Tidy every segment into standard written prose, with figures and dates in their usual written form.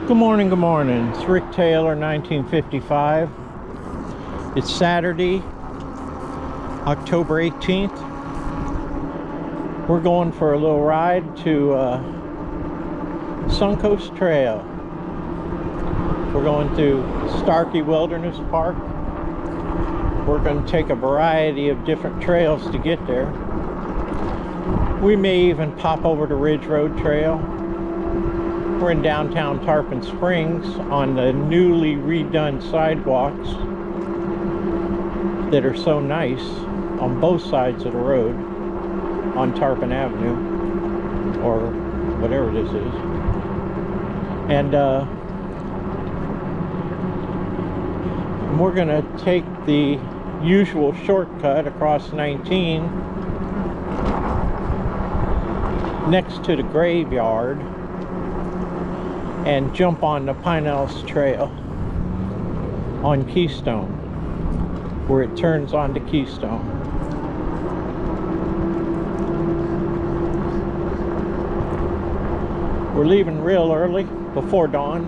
Good morning, good morning. It's Rick Taylor, 1955. It's Saturday, October 18th. We're going for a little ride to Suncoast Trail. We're going to Starkey Wilderness Park. We're going to take a variety of different trails to get there. We may even pop over to Ridge Road Trail. We're in downtown Tarpon Springs on the newly redone sidewalks that are so nice on both sides of the road on Tarpon Avenue, or whatever this is. And we're gonna take the usual shortcut across 19 next to the graveyard and jump on the Pinellas Trail on Keystone, where it turns onto Keystone. We're leaving real early, before dawn,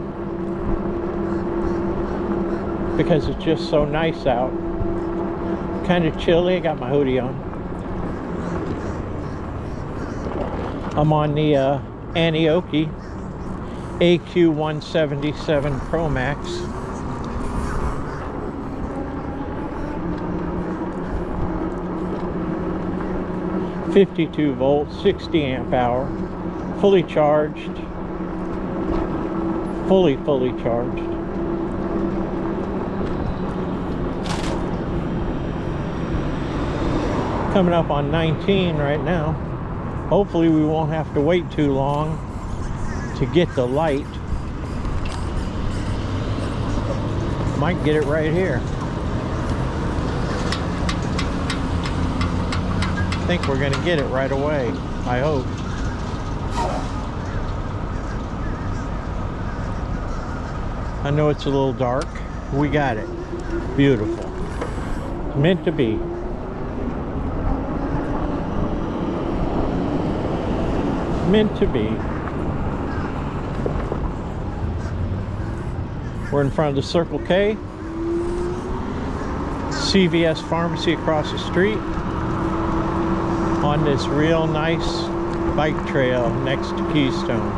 because it's just so nice out. Kind of chilly. I got my hoodie on. I'm on the Antioquia AQ177 Pro Max. .52 volt, 60 amp hour, fully charged, fully charged. Coming up on 19 right now. Hopefully we won't have to wait too long to get the light. Might get it right here. I think we're gonna get it right away, I hope. I know it's a little dark. We got it. Beautiful. It's meant to be. Meant to be. We're in front of the Circle K, CVS Pharmacy across the street, on this real nice bike trail next to Keystone.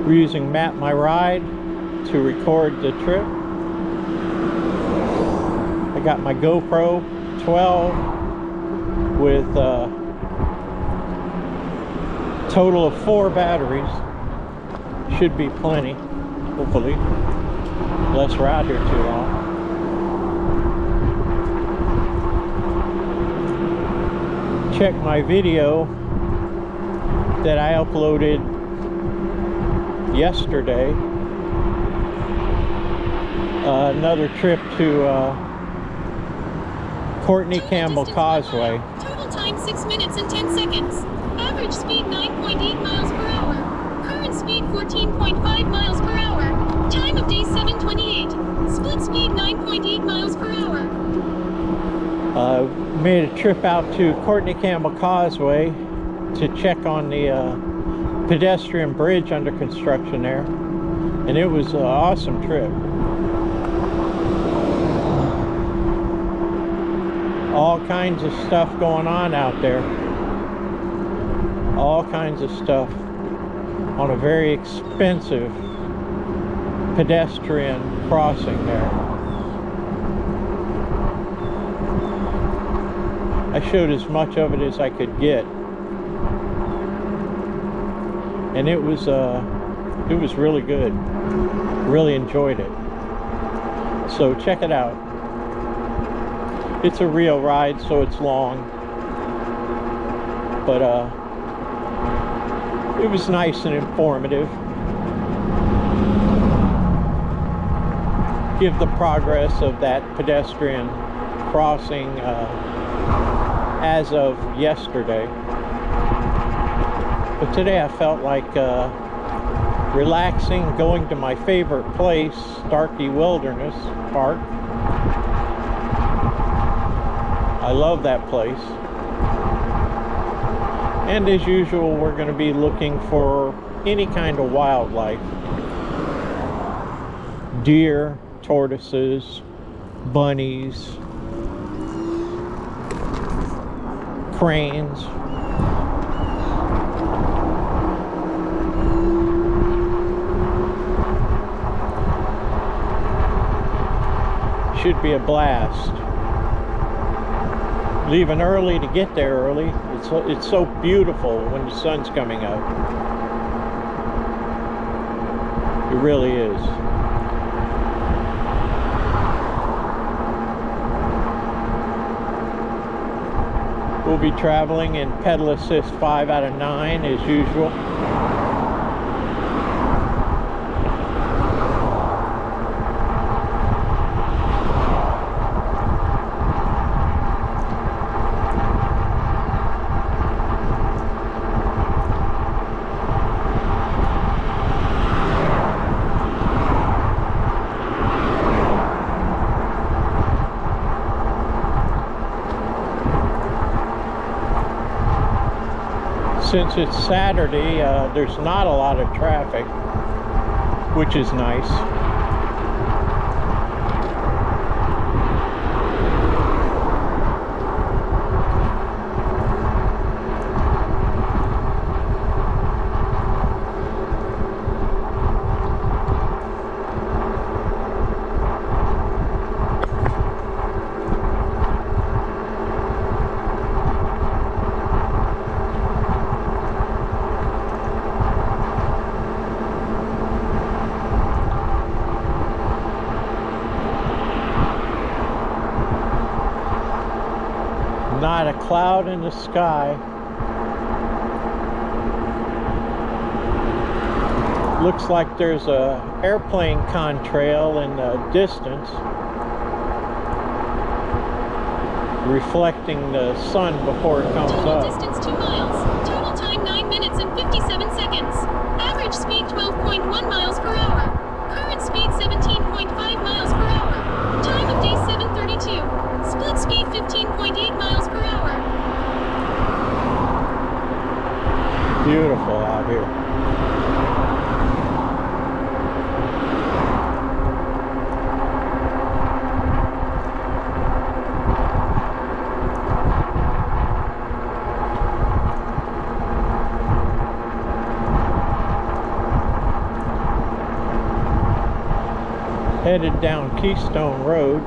We're using Map My Ride to record the trip. I got my GoPro 12 with a total of 4 batteries. Should be plenty, hopefully, unless we're out here too long. Check my video that I uploaded yesterday. Another trip to Courtney Campbell Causeway. Total time 6 minutes and 10 seconds. Average speed 9.8 miles per hour. Current speed 14.5 miles per hour. Time of day 7:28. Split speed 9.8 miles per hour. Made a trip out to Courtney Campbell Causeway to check on the pedestrian bridge under construction there, and it was an awesome trip. All kinds of stuff going on out there. All kinds of stuff on a very expensive pedestrian crossing there. I showed as much of it as I could get, and it was really good. Really enjoyed it. So check it out. It's a real ride, so it's long, but it was nice and informative. Give the progress of that pedestrian crossing as of yesterday. But today I felt like relaxing, going to my favorite place, Starkey Wilderness Park. I love that place. And as usual, we're going to be looking for any kind of wildlife. Deer, tortoises, bunnies, cranes. Should be a blast. Leaving early to get there early. It's so beautiful when the sun's coming up. It really is. We'll be traveling in pedal assist 5 out of 9 as usual. Since it's Saturday, there's not a lot of traffic, which is nice. Not a cloud in the sky. Looks like there's a airplane contrail in the distance, reflecting the sun before it comes Total up. distance 2 miles. Total time 9 minutes and 57 seconds. Average speed 12.1 miles per hour. Current speed 17.5 miles per hour. Time of day 7:32. Split speed 15.8 miles per hour. Beautiful out here. Headed down Keystone Road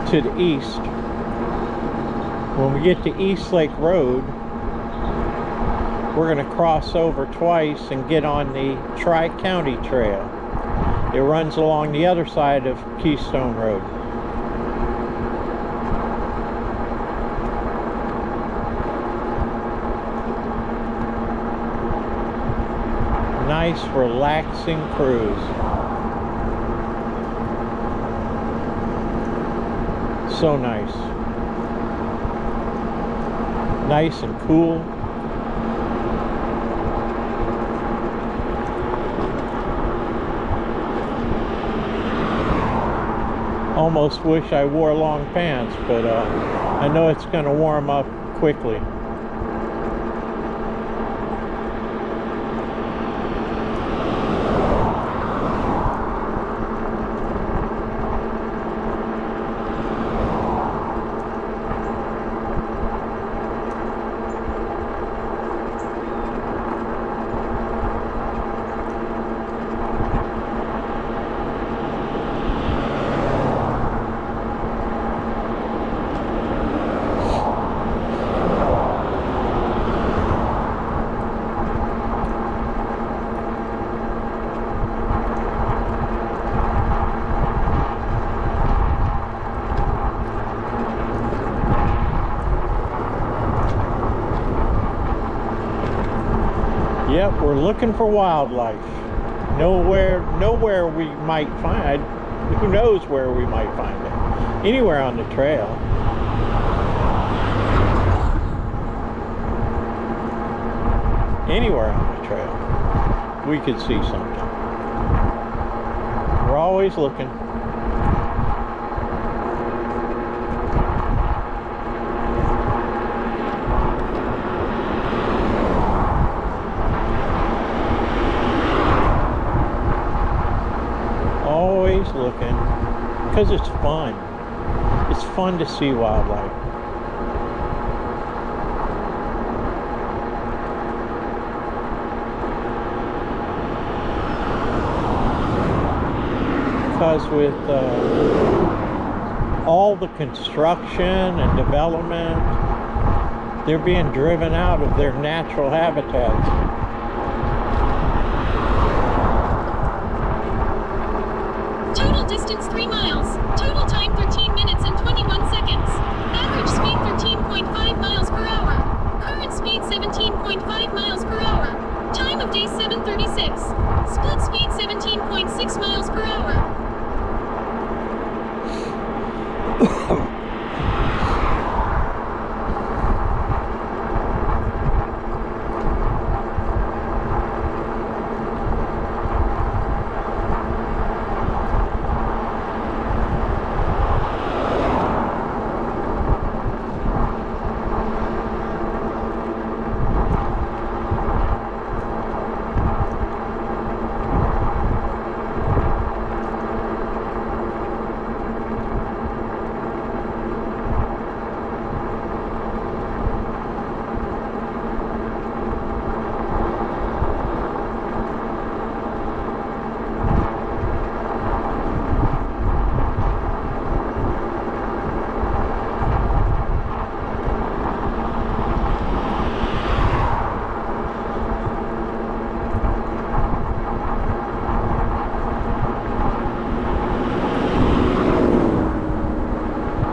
to the east. When we get to East Lake Road, we're going to cross over twice and get on the Tri-County Trail. It runs along the other side of Keystone Road. Nice, relaxing cruise. So nice. Nice and cool. Almost wish I wore long pants, but I know it's going to warm up quickly. Yep, we're looking for wildlife. Nowhere we might find. Who knows where we might find it? Anywhere on the trail. Anywhere on the trail. we could see something. We're always looking. Always looking, because it's fun. It's fun to see wildlife. Because with all the construction and development, they're being driven out of their natural habitats. Total distance 3 miles. Total time 13 minutes and 21 seconds. Average speed 13.5 miles per hour. Current speed 17.5 miles per hour. Time of day 7:36. Split speed 17.6 miles per hour.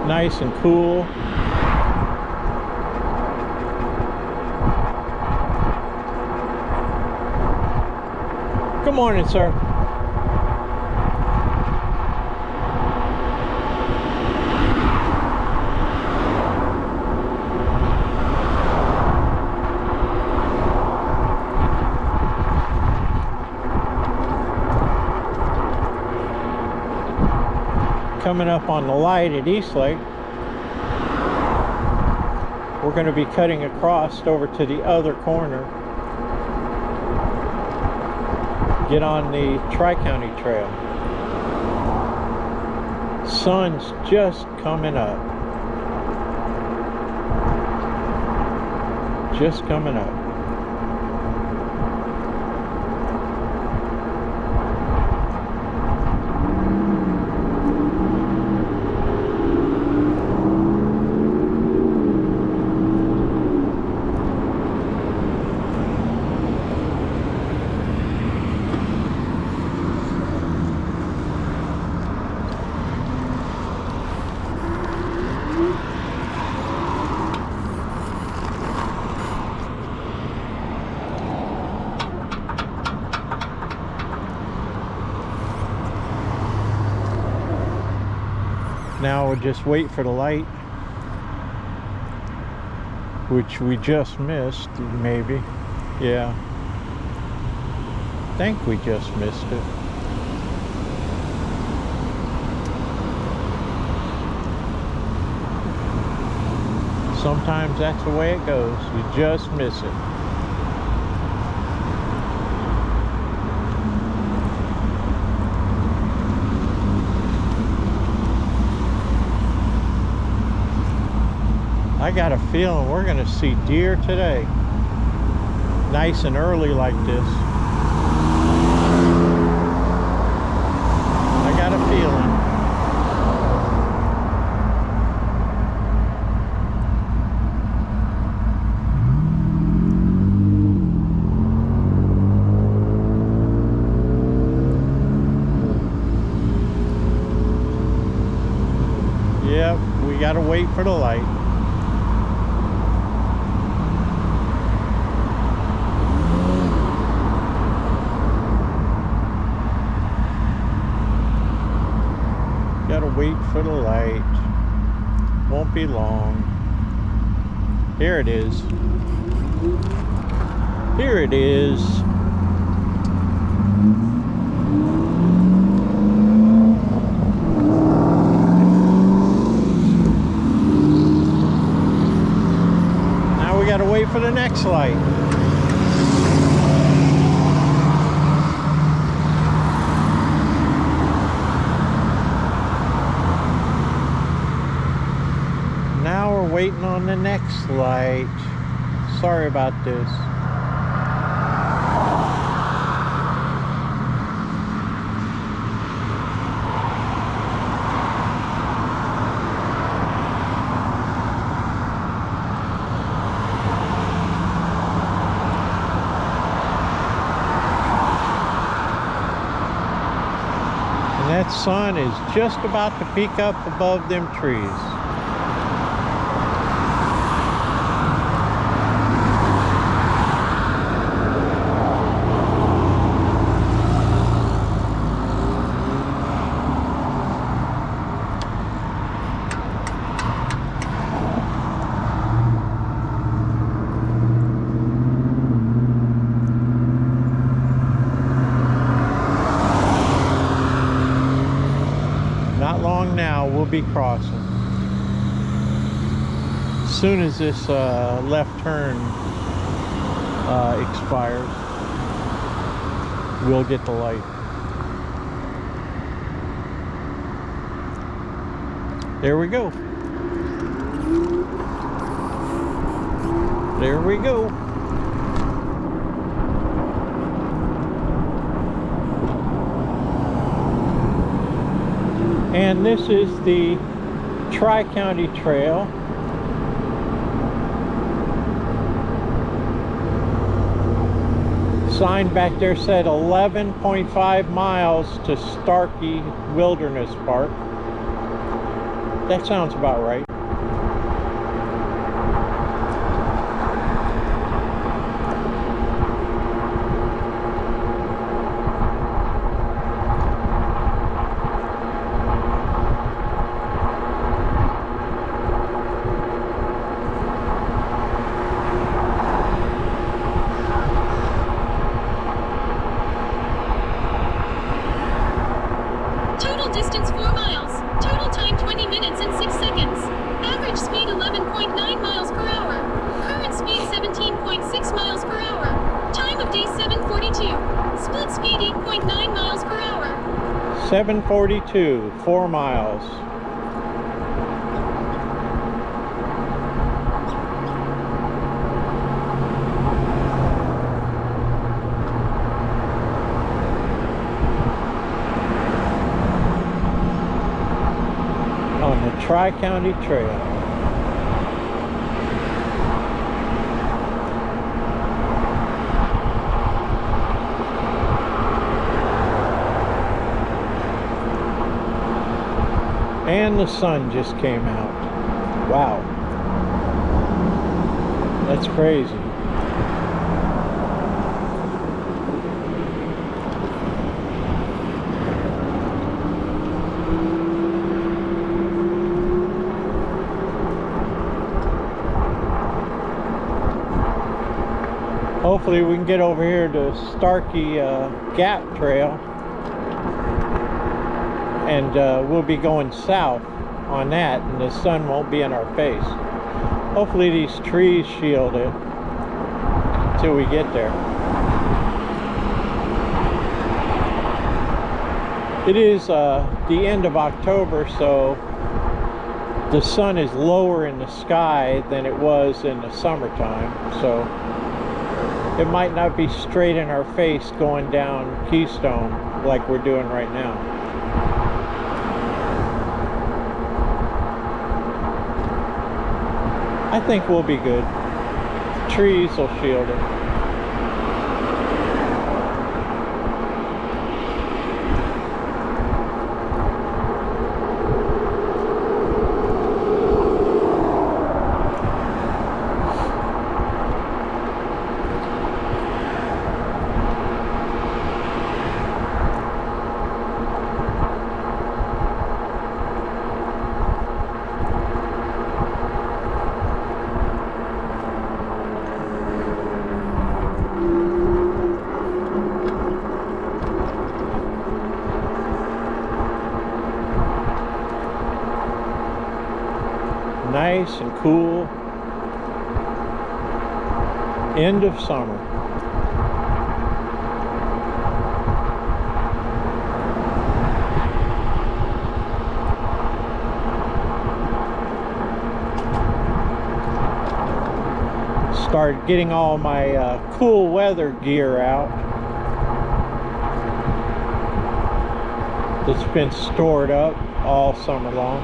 Nice and cool. Good morning, sir. Coming up on the light at Eastlake, we're going to be cutting across over to the other corner, get on the Tri-County Trail. Sun's just coming up. Just coming up. Now we'll just wait for the light, which we just missed, maybe. Yeah. I think we just missed it. Sometimes that's the way it goes. You just miss it. I got a feeling we're going to see deer today. Nice and early like this. I got a feeling. Yep, we got to wait for the light. Gotta wait for the light. Won't be long. Here it is. Here it is. for the next light. Now we're waiting on the next light. Sorry about this. And that sun is just about to peek up above them trees. Not long now, we'll be crossing. As soon as this left turn expires, we'll get the light. There we go. There we go. And this is the Tri-County Trail. Sign back there said 11.5 miles to Starkey Wilderness Park. That sounds about right. Total distance 4 miles. Total time 20 minutes and 6 seconds. Average speed 11.9 miles per hour. Current speed 17.6 miles per hour. Time of day 7:42. Split speed 8.9 miles per hour. 7:42, 4 miles. On the Tri-County Trail. And the sun just came out. Wow. That's crazy. Hopefully we can get over here to Starkey Gap Trail, and we'll be going south on that, and the sun won't be in our face. Hopefully these trees shield it till we get there. It is the end of October, so the sun is lower in the sky than it was in the summertime, so it might not be straight in our face going down Keystone like we're doing right now. I think we'll be good. Trees will shield it. Nice and cool. End of summer. Started getting all my cool weather gear out that's been stored up all summer long.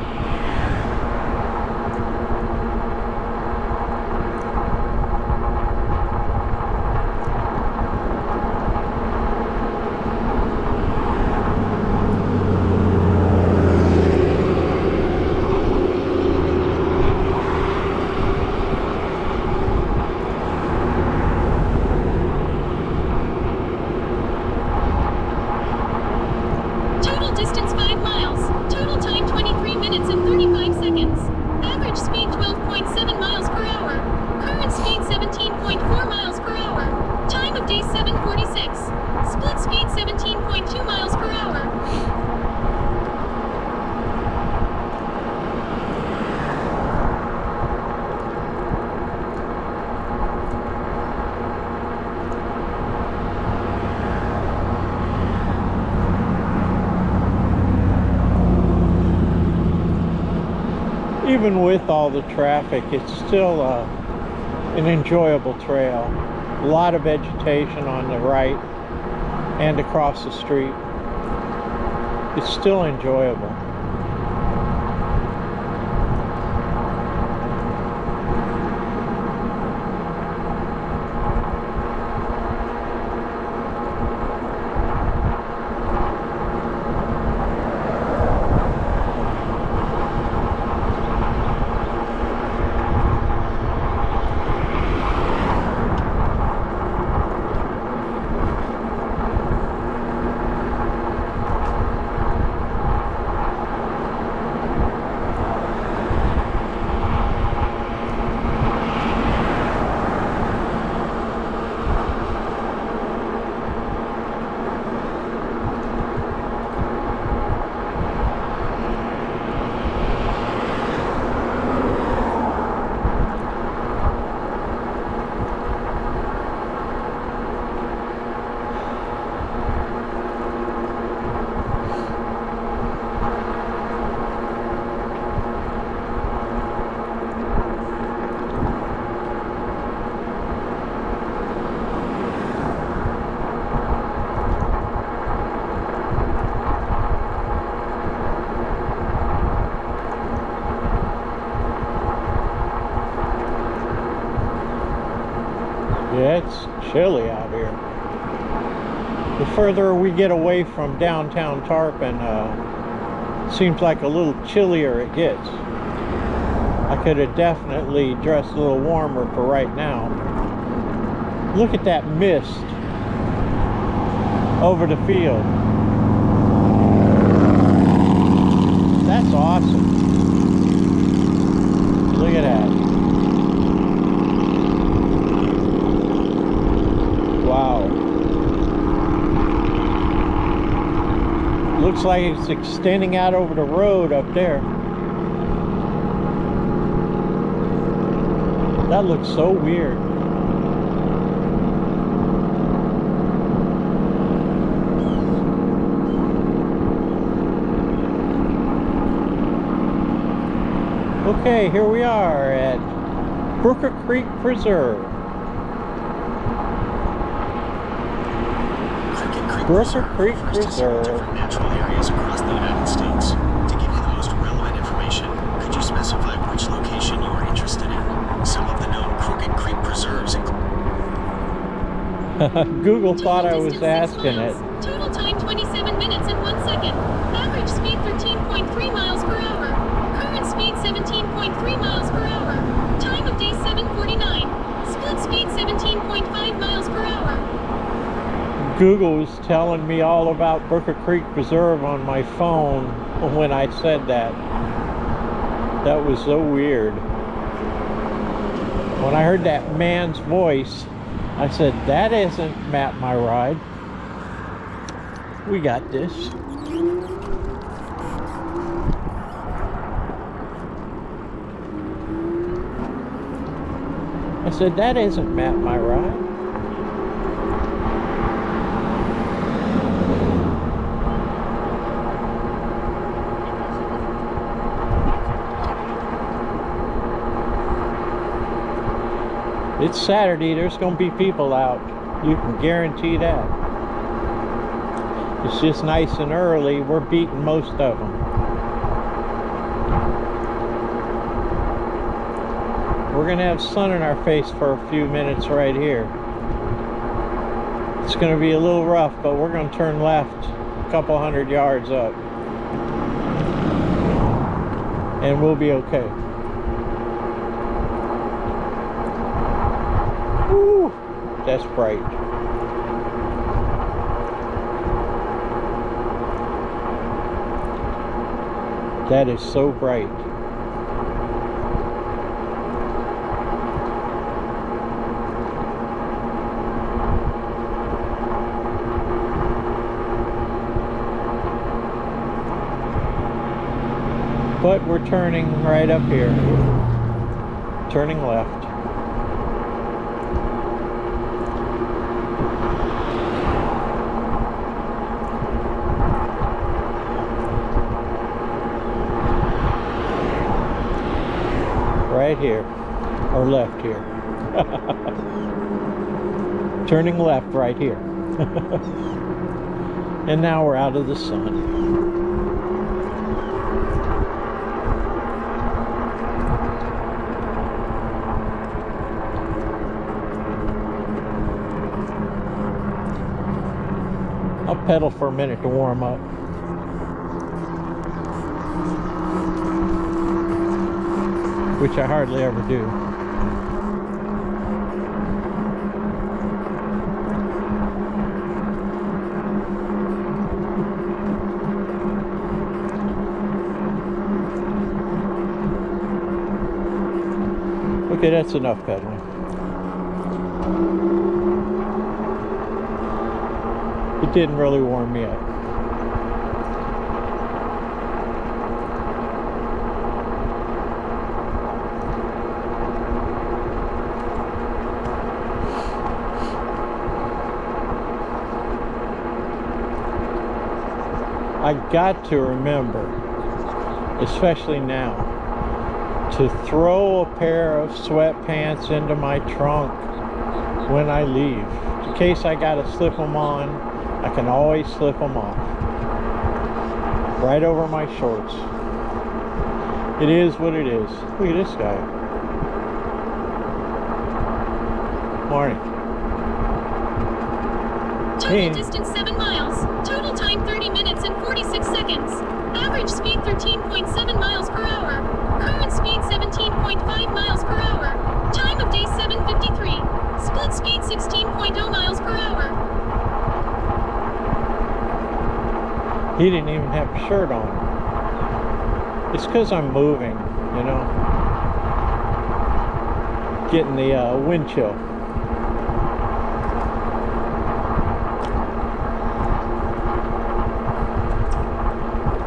Even with all the traffic, it's still an enjoyable trail. A lot of vegetation on the right and across the street. It's still enjoyable. Yeah, it's chilly out here. The further we get away from downtown Tarpon, it seems like a little chillier it gets. I could have definitely dressed a little warmer for right now. Look at that mist over the field. That's awesome. Look at that. Wow. Looks like it's extending out over the road up there. That looks so weird. Okay, here we are at Brooker Creek Preserve. Brooker Creek Preserve. Different natural areas across the United States. To give you the most relevant information, could you specify which location you are interested in? Some of the known Crooked Creek preserves include. Google thought I was asking it. Total time 27 minutes and 1 second. Average speed 13.3 miles per hour. Current speed 17.3 miles per hour. Time of day 7:49. Split speed 17.5 miles per hour. Google was telling me all about Brooker Creek Preserve on my phone when I said that. That was so weird. When I heard that man's voice, I said, that isn't Matt My Ride. We got this. I said, that isn't Map My Ride. It's Saturday, there's going to be people out. You can guarantee that. It's just nice and early. We're beating most of them. We're going to have sun in our face for a few minutes right here. It's going to be a little rough, but we're going to turn left a couple 100 yards up. And we'll be okay. Woo, that's bright. That is so bright. But we're turning right up here. Turning left. Right here, or left here. Turning left right here. And now we're out of the sun. I'll pedal for a minute to warm up. Which I hardly ever do. Okay, that's enough pedaling. It didn't really warm me up. I got to remember, especially now, to throw a pair of sweatpants into my trunk when I leave. In case I gotta slip them on, I can always slip them off. Right over my shorts. It is what it is. Look at this guy. Morning. Total distance 7 miles. Total time 30 minutes and 46 seconds. Average speed 13.7 miles per hour. Current speed 17.5 miles per hour. Time of day 7:53. Split speed 16.0 miles per hour. He didn't even have a shirt on. It's because I'm moving, you know. Getting the wind chill.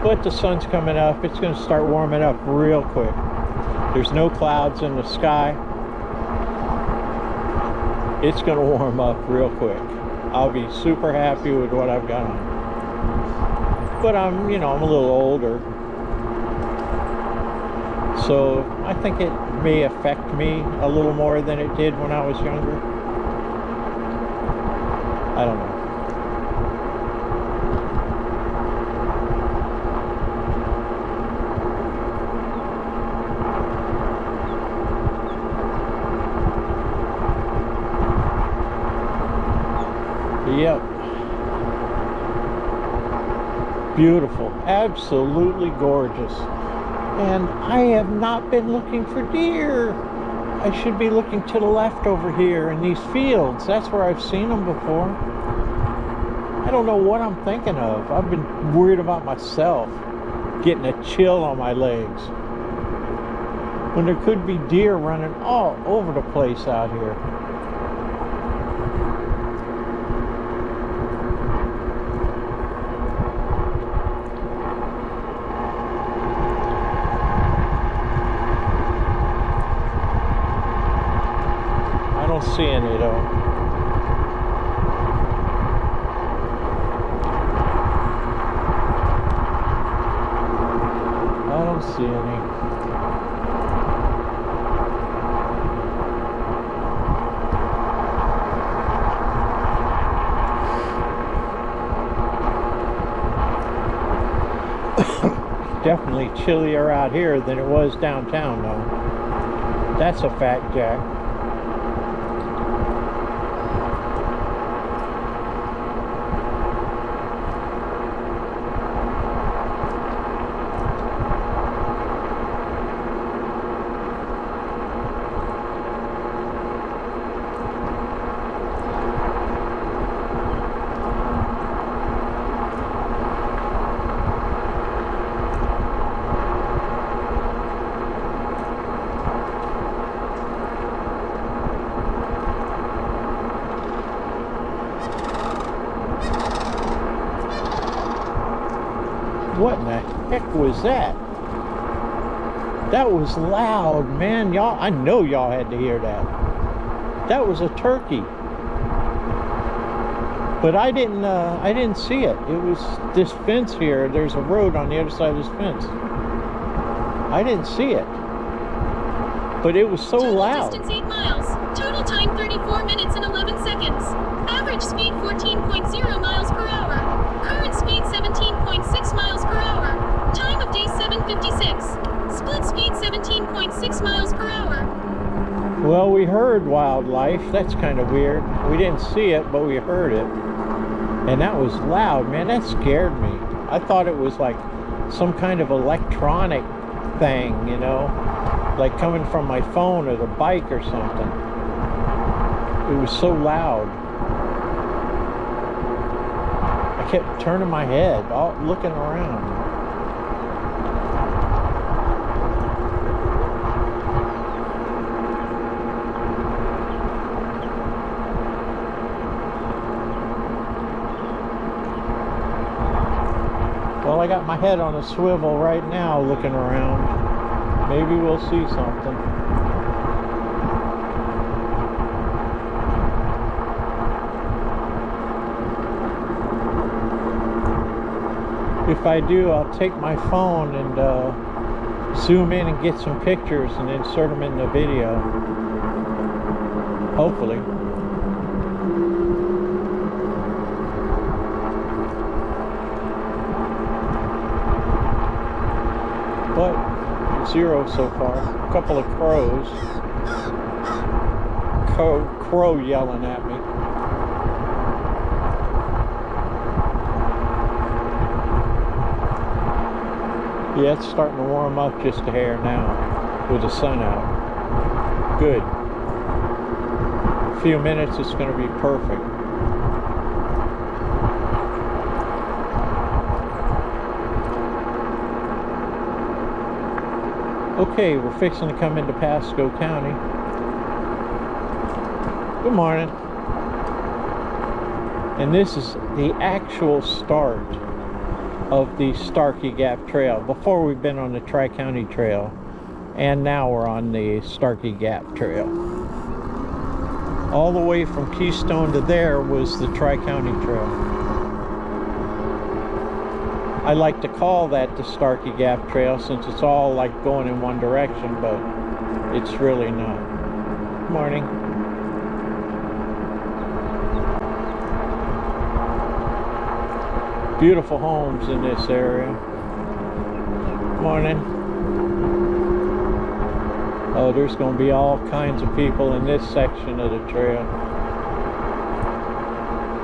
But the sun's coming up. It's going to start warming up real quick. There's no clouds in the sky. It's going to warm up real quick. I'll be super happy with what I've got on. But I'm, you know, I'm a little older. So I think it may affect me a little more than it did when I was younger. I don't know. Yep. Beautiful. Absolutely gorgeous. And I have not been looking for deer. I should be looking to the left over here in these fields. That's where I've seen them before. I don't know what I'm thinking of. I've been worried about myself getting a chill on my legs when there could be deer running all over the place out here. any though. I don't see any. Definitely chillier out here than it was downtown though. That's a fact, Jack. What in the heck was that? That was loud, man. Y'all, I know y'all had to hear that. That was a turkey. But I didn't see it. It was this fence here. There's a road on the other side of this fence. I didn't see it. But it was so loud. Total distance 8 miles. Total time 34 minutes and 11 seconds. Average speed 14.0 miles per hour. Current speed 17.6 miles per hour. Time of day 7:56. Split speed 17.6 miles per hour. Well, we heard wildlife. That's kind of weird. We didn't see it, but we heard it. And that was loud, man. That scared me. I thought it was like some kind of electronic thing, you know, like coming from my phone or the bike or something. It was so loud. I kept turning my head, looking around. Well, I got my head on a swivel right now looking around. Maybe we'll see something. If I do, I'll take my phone and zoom in and get some pictures and insert them in the video. Hopefully. But zero so far. A couple of crows. Crow yelling at me. Yeah, it's starting to warm up just a hair now with the sun out. Good. A few minutes, it's going to be perfect. Okay, we're fixing to come into Pasco County. Good morning. And this is the actual start of the Starkey Gap Trail. Before we've been on the Tri-County Trail, and now we're on the Starkey Gap Trail. All the way from Keystone to there was the Tri-County Trail. I like to call that the Starkey Gap Trail since it's all like going in one direction, but it's really not. Good morning. Beautiful homes in this area. Morning. Oh, there's going to be all kinds of people in this section of the trail.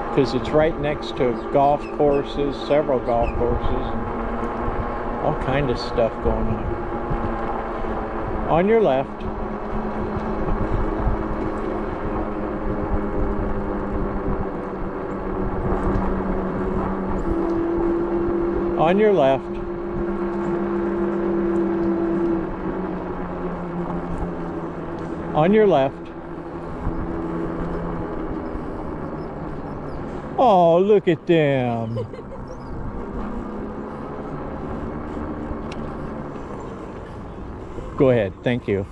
Because it's right next to golf courses, several golf courses. All kind of stuff going on. On your left. On your left. On your left. Oh, look at them. Go ahead. Thank you.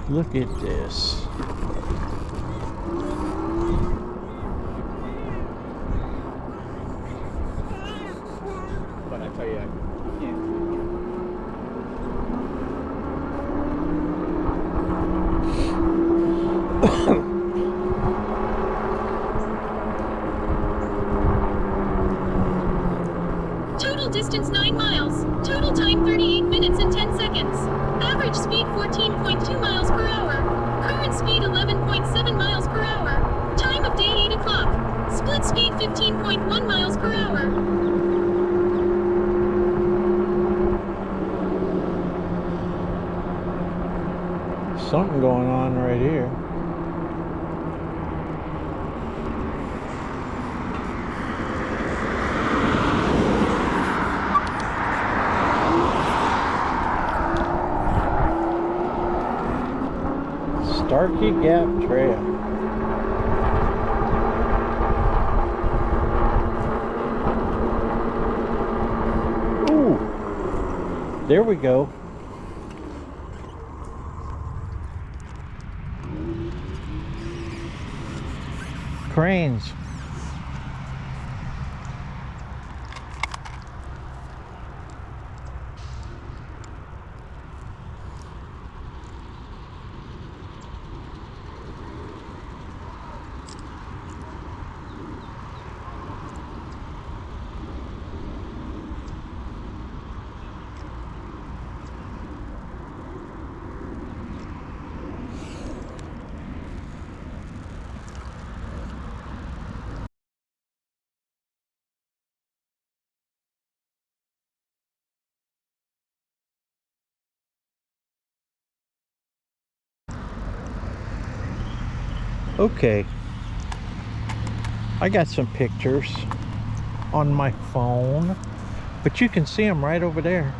Look at this. But I tell you, I can't. Total distance 9 miles. Total time 38 minutes and 10 seconds. Average speed 14.2 miles per hour. Current speed 11.7 miles per hour. Time of day 8 o'clock. Split speed 15.1 miles per hour. Something going on right here. Starkey Gap Trail. Ooh, there we go. Cranes. Okay, I got some pictures on my phone, but you can see them right over there.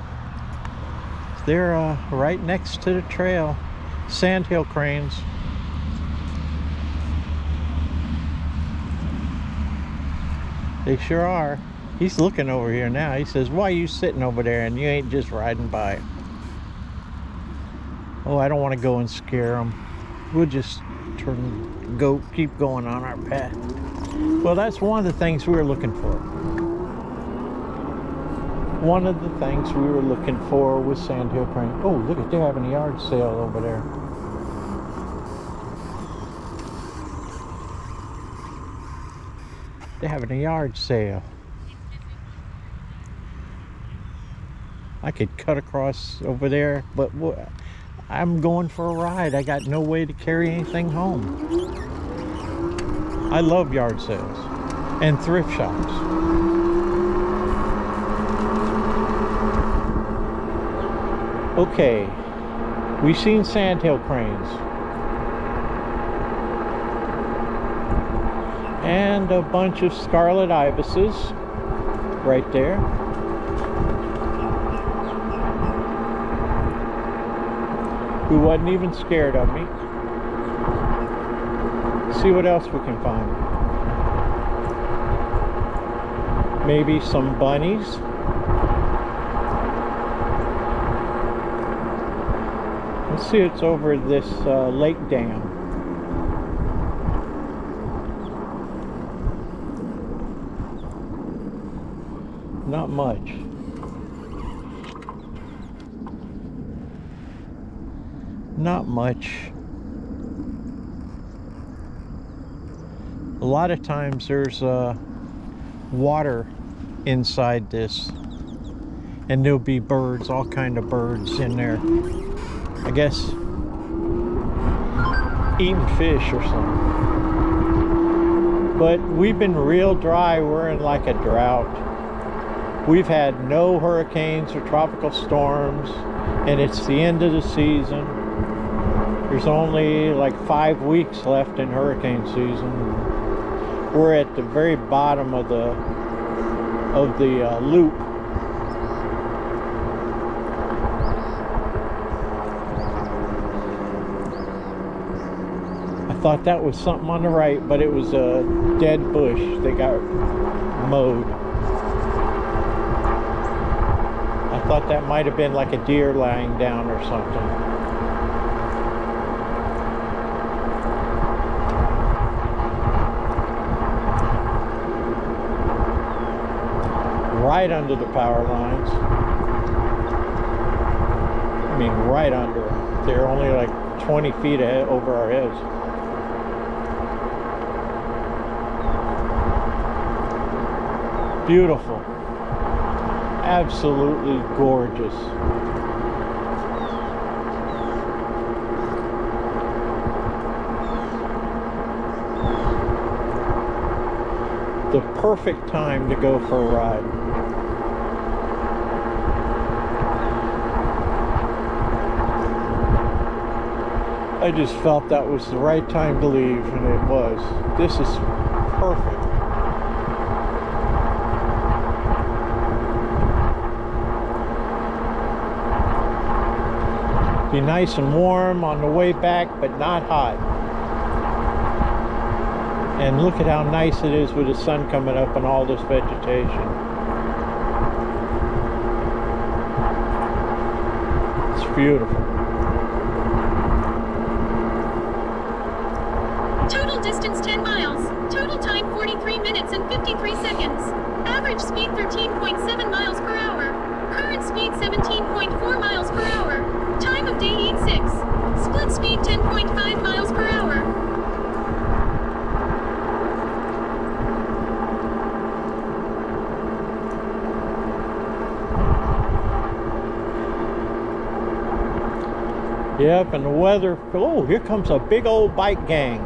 They're right next to the trail. Sandhill cranes. They sure are. He's looking over here now. He says, why are you sitting over there and you ain't just riding by? Oh, I don't want to go and scare them. We'll just keep going on our path. Well, that's one of the things we were looking for. One of the things we were looking for was Sandhill crane. Oh, look at, they're having a yard sale over there. They're having a yard sale. I could cut across over there, but I'm going for a ride. I got no way to carry anything home. I love yard sales and thrift shops. Okay, we've seen sandhill cranes and a bunch of scarlet ibises right there. Who wasn't even scared of me. See what else we can find. Maybe some bunnies. Let's see what's over this lake dam. Not much. Not much. A lot of times there's water inside this, and there'll be birds, all kind of birds in there. I guess eating fish or something. But we've been real dry. We're in like a drought. We've had no hurricanes or tropical storms, and it's the end of the season. There's only like 5 weeks left in hurricane season. We're at the very bottom of the loop. I thought that was something on the right, but it was a dead bush that got mowed. I thought that might have been like a deer lying down or something. right under the power lines. I mean, right under them. They're only like 20 feet ahead, over our heads. Beautiful. Absolutely gorgeous. The perfect time to go for a ride. I just felt that was the right time to leave, and it was. This is perfect. Be nice and warm on the way back, but not hot. And look at how nice it is with the sun coming up and all this vegetation. It's beautiful. Total distance 10 miles. Total time 43 minutes and 53 seconds. Average speed 13.7 miles per hour. Current speed 17.4 miles per hour. Time of day 8:06. Split speed 10.5 miles per hour. Yep, and the weather. Oh, here comes a big old bike gang.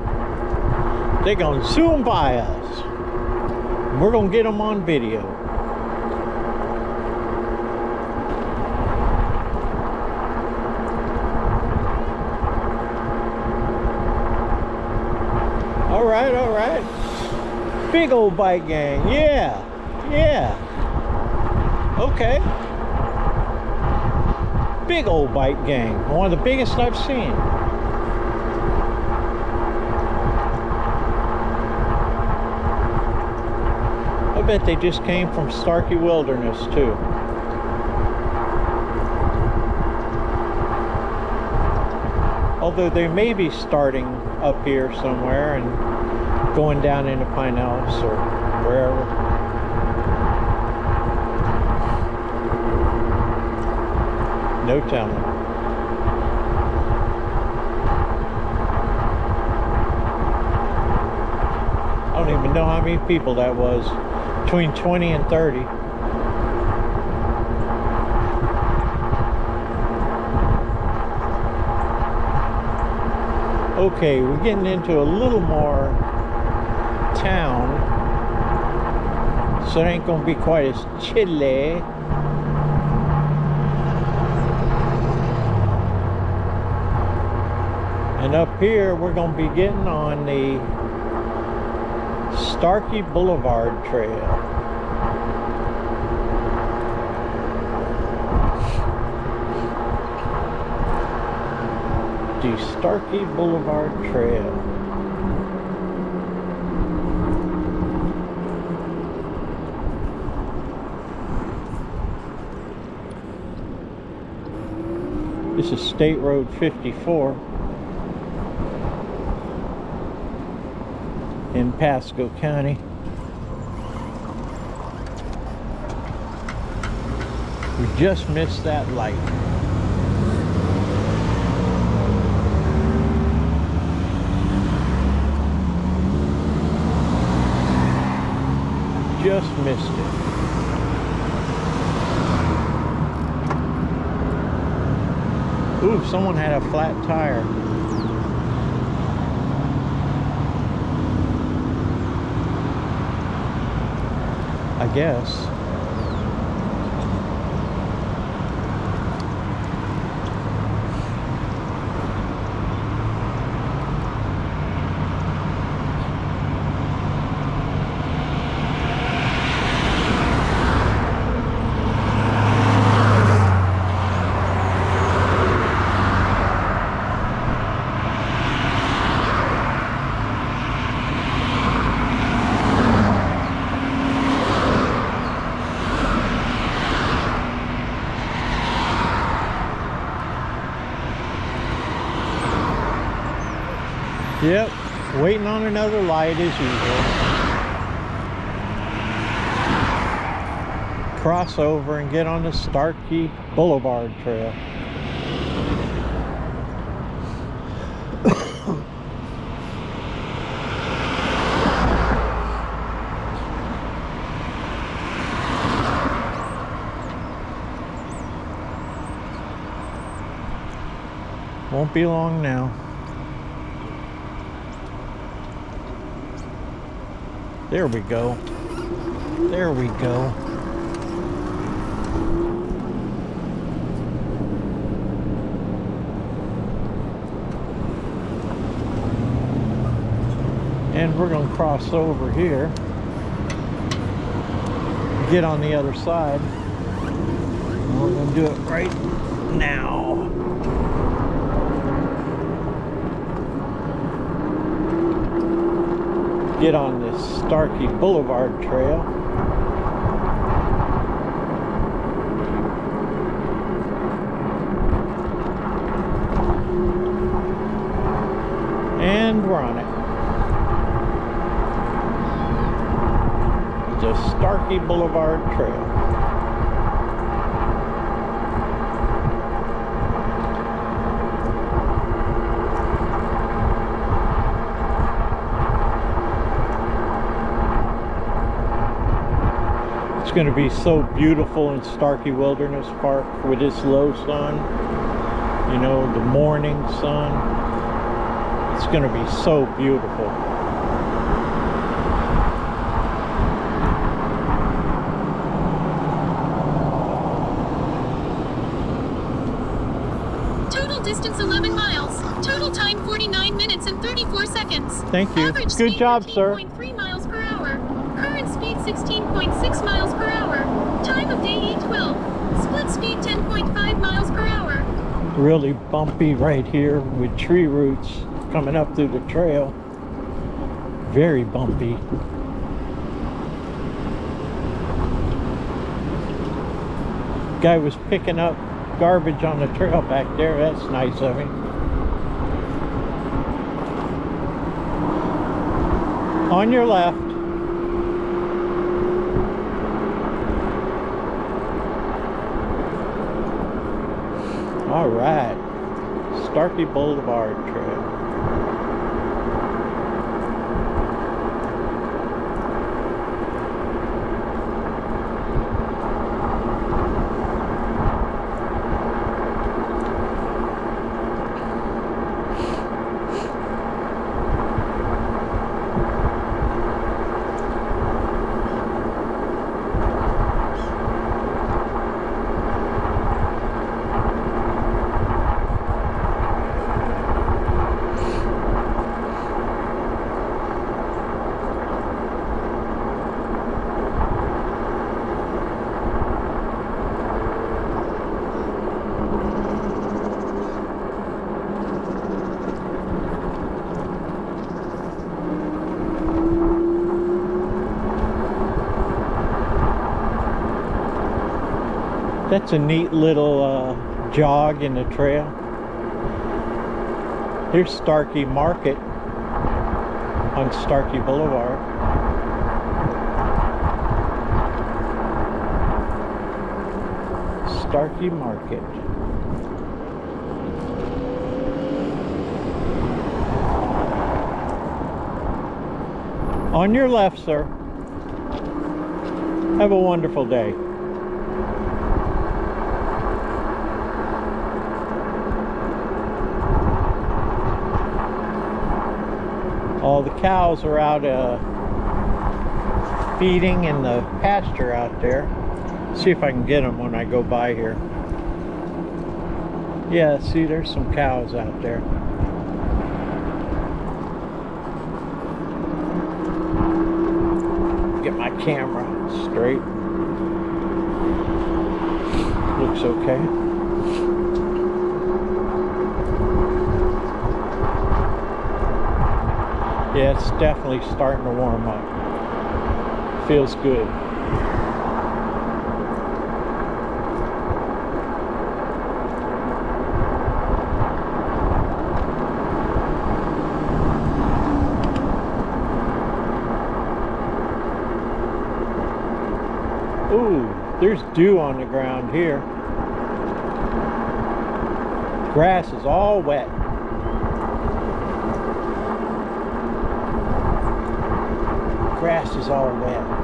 They're gonna zoom by us. We're gonna get them on video. All right. Big old bike gang. Yeah. Okay. Big old bike gang. One of the biggest I've seen. I bet they just came from Starkey Wilderness too. Although they may be starting up here somewhere and going down into Pinellas or wherever. No telling. I don't even know how many people that was. Between 20 and 30. Okay, we're getting into a little more town, so it ain't gonna be quite as chilly. And up here, we're gonna be getting on the Starkey Boulevard Trail. The Starkey Boulevard Trail. This is State Road 54 in Pasco County. We just missed that light. Just missed it. Ooh, someone had a flat tire. I guess. Yep, waiting on another light as usual. cross over and get on the Starkey Boulevard Trail. Won't be long now. There we go. There we go. And we're going to cross over here, get on the other side. And we're going to do it right now. Get on this Starkey Boulevard Trail. And we're on it. The Starkey Boulevard Trail. It's going to be so beautiful in Starkey Wilderness Park with this low sun, you know, the morning sun. It's going to be so beautiful. Total distance 11 miles. Total time 49 minutes and 34 seconds. Thank you. Average Good speed job, sir. 13.3 miles per hour. Current speed 16.6 miles per hour. Time of day 8:12. Split speed 10.5 miles per hour. Really bumpy right here with tree roots coming up through the trail. Very bumpy. Guy was picking up garbage on the trail back there. That's nice of him. On your left. All right, Starkey Boulevard Trail. That's a neat little jog in the trail. Here's Starkey Market on Starkey Boulevard. Starkey Market. On your left, sir. Have a wonderful day. All the cows are out feeding in the pasture out there. See if I can get them when I go by here. Yeah, see, there's some cows out there. Get my camera straight. Looks okay. Yeah, it's definitely starting to warm up. Feels good. Ooh, There's dew on the ground here. Grass is all wet. Grass is all wet.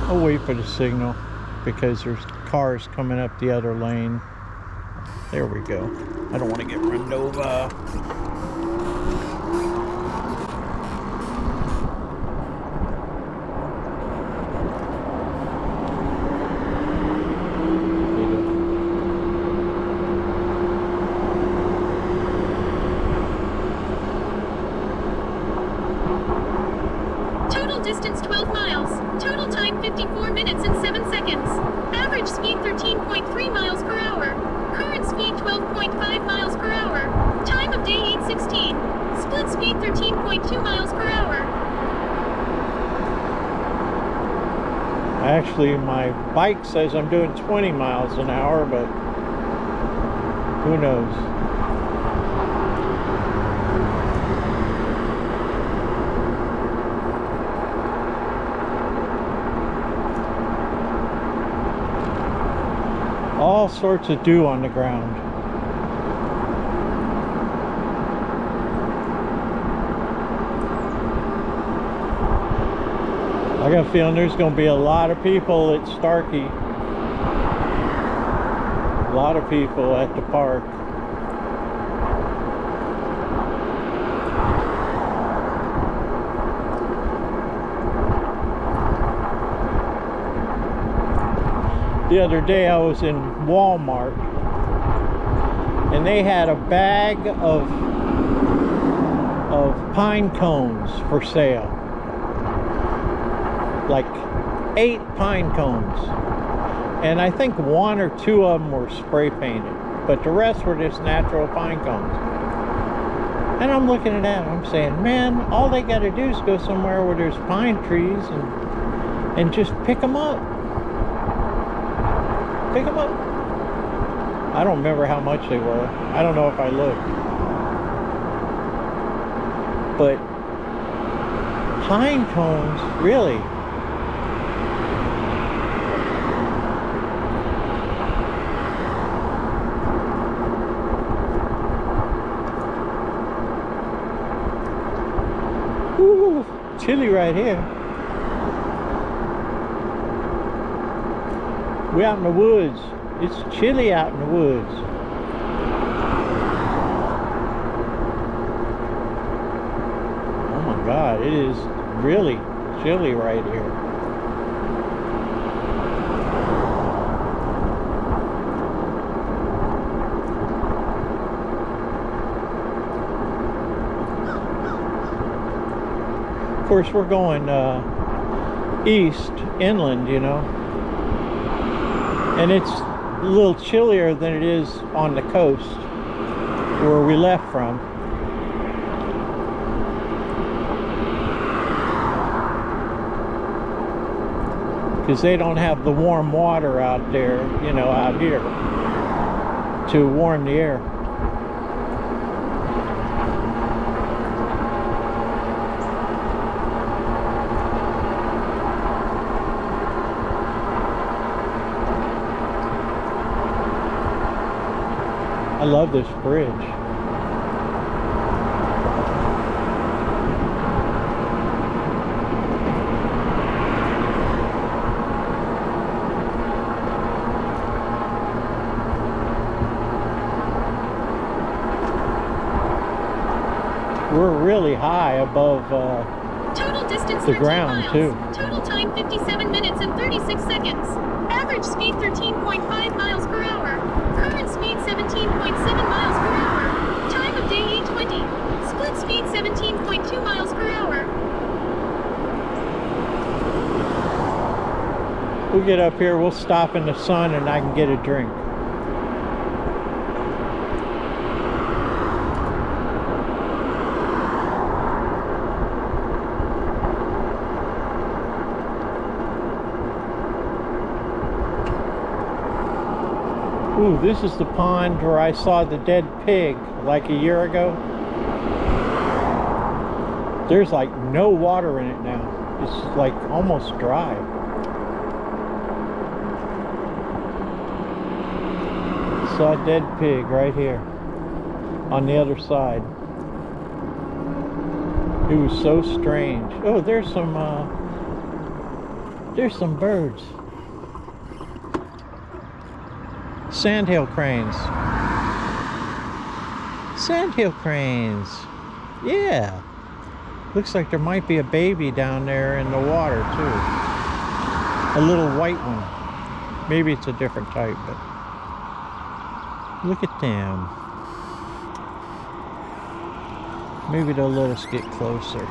I'll wait for the signal because there's cars coming up the other lane. There we go. I don't want to get run over. Total distance 12 miles. Total time 54 minutes and 7 seconds. Average speed 13.3 miles per hour. Current speed 12.5 miles per hour. Time of day 8:16. Split speed 13.2 miles per hour. Actually, my bike says I'm doing 20 miles an hour, but who knows? All sorts of dew on the ground. I got a feeling there's going to be a lot of people at Starkey. A lot of people at the park. The other day I was in Walmart and they had a bag of pine cones for sale. Like 8 pine cones. And I think 1 or 2 of them were spray painted, but the rest were just natural pine cones. And I'm looking at that and I'm saying, man, all they got to do is go somewhere where there's pine trees and just pick them up. Pick them up. I don't remember how much they were. I don't know if I looked. But pine cones, really? Ooh, chilly right here. We're out in the woods. It's chilly out in the woods. Oh my God, it is really chilly right here. Of course, we're going east, inland, you know. And it's a little chillier than it is on the coast where we left from. Because they don't have the warm water out there, you know, out here to warm the air. I love this bridge. We're really high above Total distance the 13 ground miles. too. Total time 57 minutes and 36 seconds. Average speed 13.5 miles per hour. Current speed We'll get up here, we'll stop in the sun and I can get a drink. Ooh, this is the pond where I saw the dead pig like a year ago. There's like no water in it now. It's like almost dry. Saw a dead pig right here on the other side. It was so strange. Oh, there's some birds. Sandhill cranes. Sandhill cranes. Yeah. Looks like there might be a baby down there in the water too. A little white one. Maybe it's a different type, but look at them. Maybe they'll let us get closer.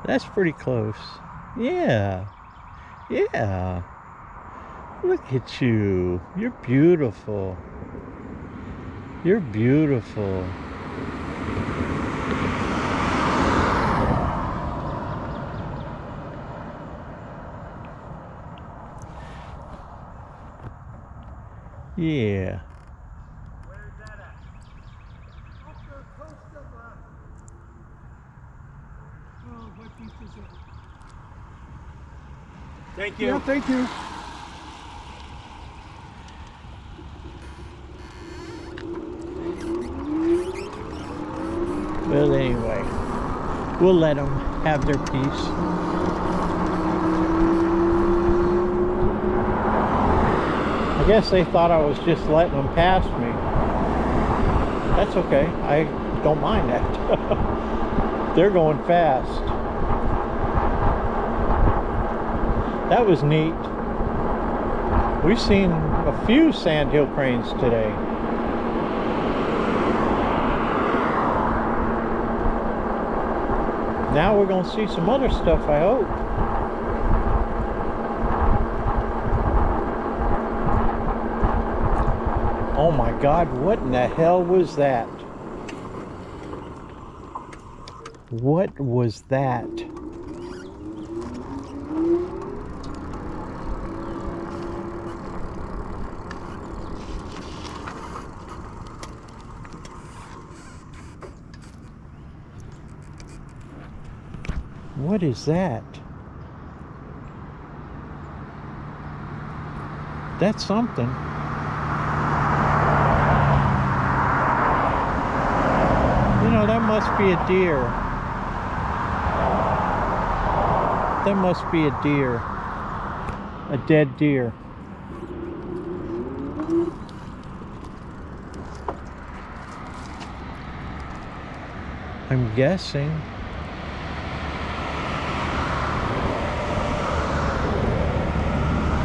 That's pretty close. Yeah. Yeah. Look at you. You're beautiful. You're beautiful. Yeah. Where's that at? Off the coast of, what beach is it? Thank you. Yeah, thank you. Well, anyway, we'll let them have their piece. I guess they thought I was just letting them pass me. That's okay. I don't mind that. They're going fast. That was neat. We've seen a few sandhill cranes today. Now we're going to see some other stuff, I hope. Oh my God, what in the hell was that? What was that? What is that? That's something. You know, that must be a deer. That must be a deer. A dead deer. I'm guessing.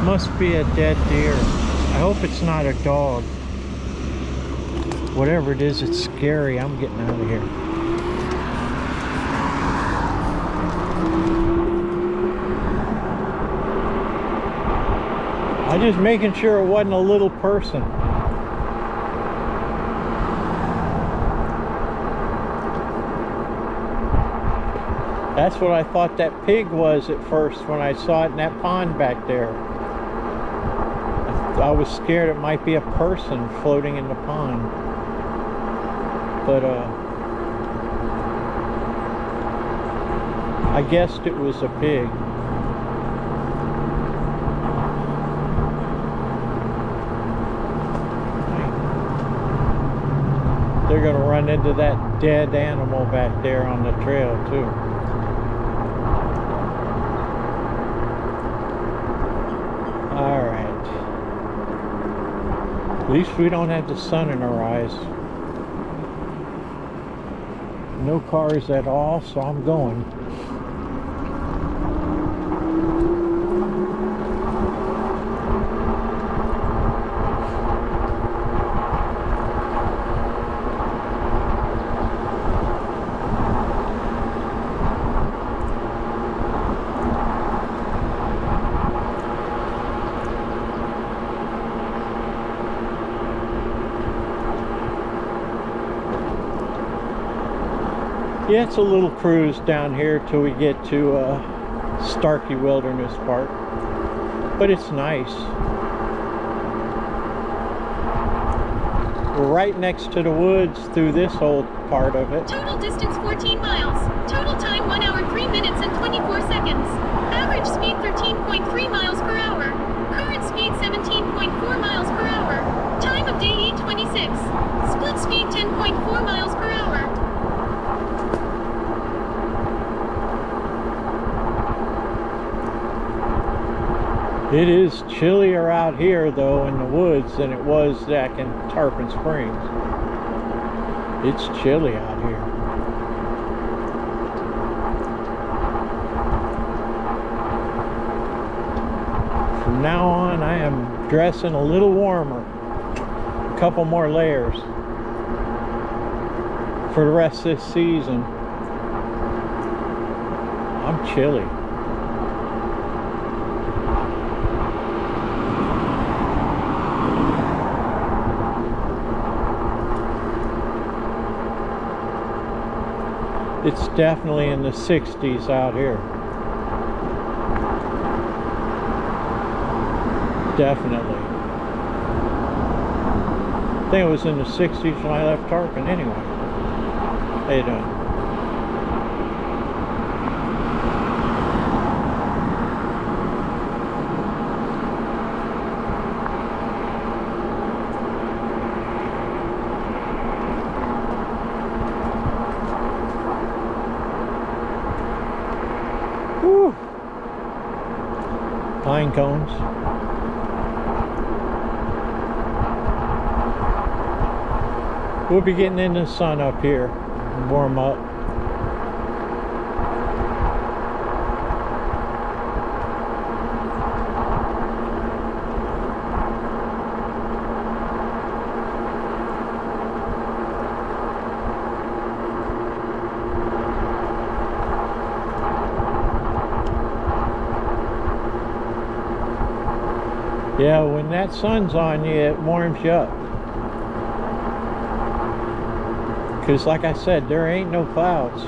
Must be a dead deer. I hope it's not a dog. Whatever it is, it's scary. I'm getting out of here. I'm just making sure it wasn't a little person. That's what I thought that pig was at first when I saw it in that pond back there. I was scared it might be a person floating in the pond. But I guessed it was a pig. They're going to run into that dead animal back there on the trail too. Alright. At least we don't have the sun in our eyes. No cars at all, so I'm going. Yeah, it's a little cruise down here till we get to Starkey Wilderness Park, but it's nice. We're right next to the woods through this whole part of it. Total distance 14 miles. Total time 1 hour 3 minutes and 24 seconds. Average speed 13.3 miles per hour. Current speed 17.4 miles per hour. Time of day 8:26. Split speed 10.4 miles per hour. It is chillier out here though in the woods than it was back in Tarpon Springs. It's chilly out here. From now on I am dressing a little warmer. A couple more layers for the rest of this season. I'm chilly. It's definitely in the 60s out here. Definitely. I think it was in the 60s when I left Tarpon anyway. How you doing? Whew. Pine cones. We'll be getting in the sun up here and warm up. Yeah, when that sun's on you, it warms you up. Because like I said, there ain't no clouds.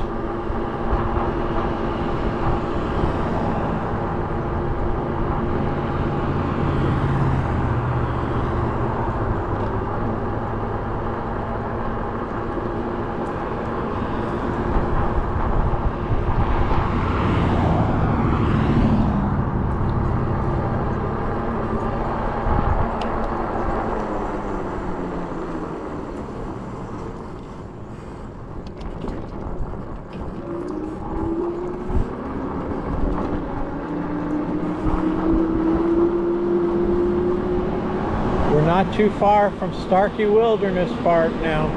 Not too far from Starkey Wilderness Park now.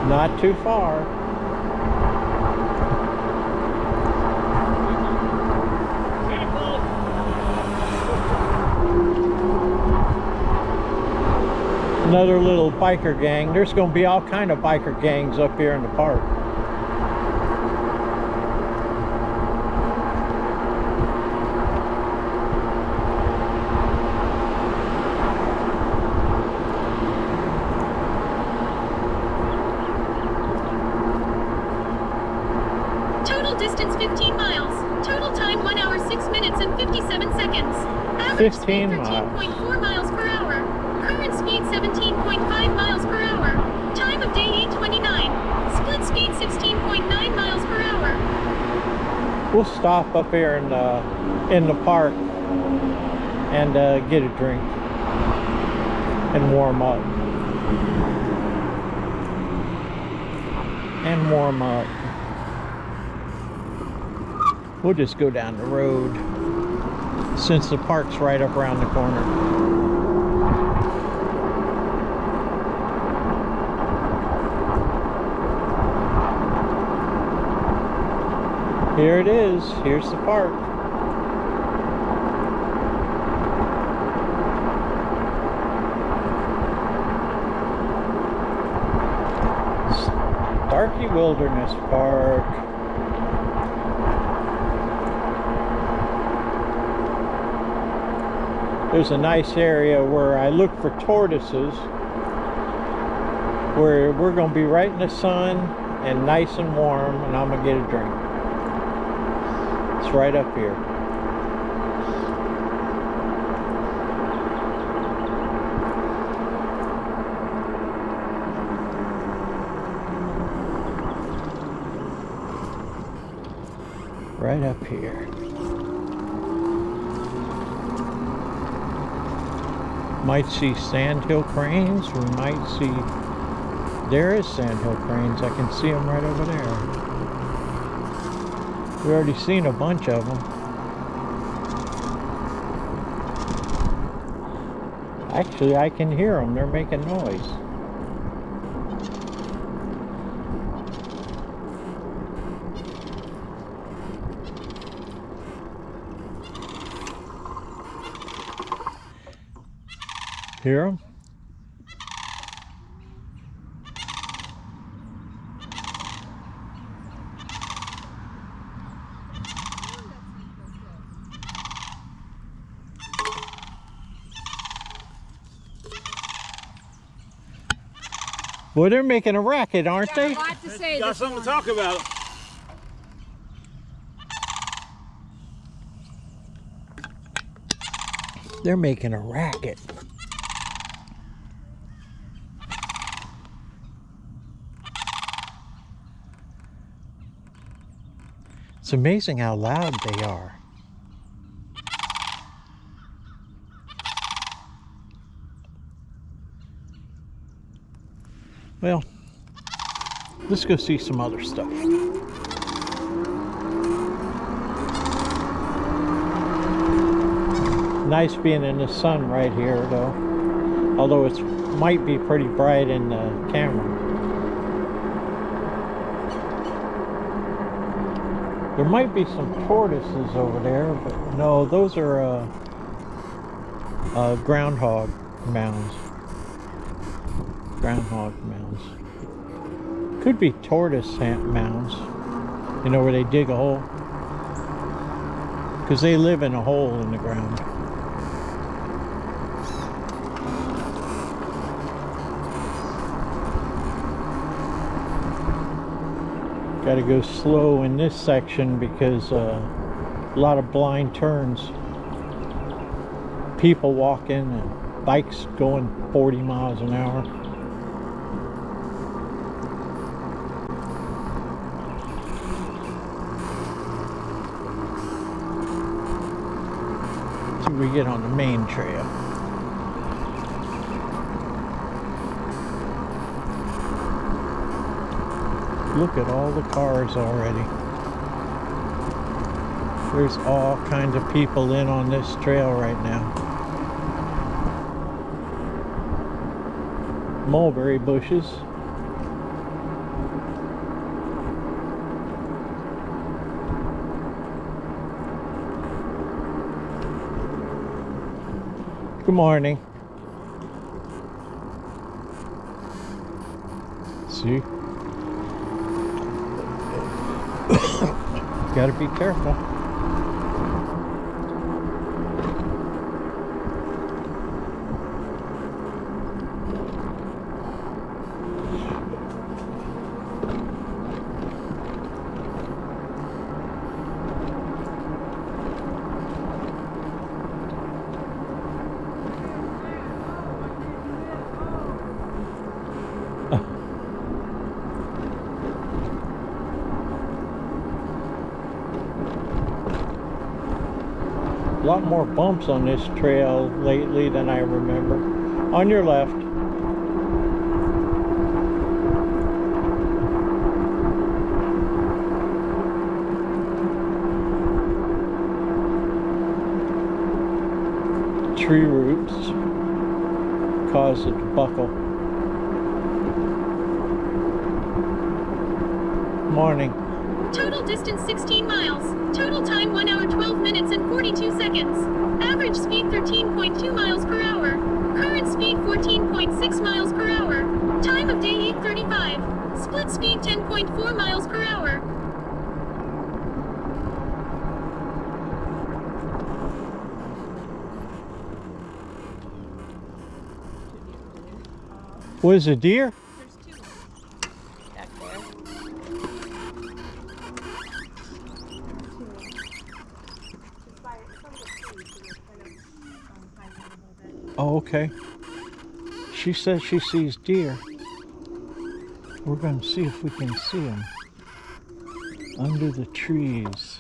Not too far. Another little biker gang. There's going to be all kind of biker gangs up here in the park. Distance 15 miles. Total time 1 hour 6 minutes and 57 seconds. Average 15 speed 13.4 miles per hour. Current speed 17.5 miles per hour. Time of day 8:29. Split speed 16.9 miles per hour. We'll stop up here in the park and get a drink and warm up. And warm up. We'll just go down the road since the park's right up around the corner. Here it is. Here's the park. Starkey Wilderness Park. There's a nice area where I look for tortoises, where we're going to be right in the sun and nice and warm, and I'm gonna get a drink. It's right up here. Right up here. Might see sandhill cranes. We might see... There is sandhill cranes. I can see them right over there. We've already seen a bunch of them. Actually, I can hear them. They're making noise. Hear them? Well, they're making a racket, aren't they? Got a lot to say. Got This something to one. talk about. They're making a racket. It's amazing how loud they are. Well, let's go see some other stuff. Nice being in the sun right here, though. Although it might be pretty bright in the camera. There might be some tortoises over there, but no, those are groundhog mounds. Groundhog mounds. Could be tortoise mounds. You know, where they dig a hole. Because they live in a hole in the ground. Got to go slow in this section because a lot of blind turns. People walking and bikes going 40 miles an hour. See what we get on the main trail. Look at all the cars already. There's all kinds of people in on this trail right now. Mulberry bushes. Good morning. See? Gotta be careful. A lot more bumps on this trail lately than I remember. On your left. Tree roots cause it to buckle. Morning. Total distance 16 miles. Total time 1 hour 12 minutes and 42 seconds. Average speed 13.2 miles per hour. Current speed 14.6 miles per hour. Time of day 8:35. Split speed 10.4 miles per hour. What is a deer? There's two back there. Oh, okay. She says she sees deer. We're going to see if we can see them under the trees.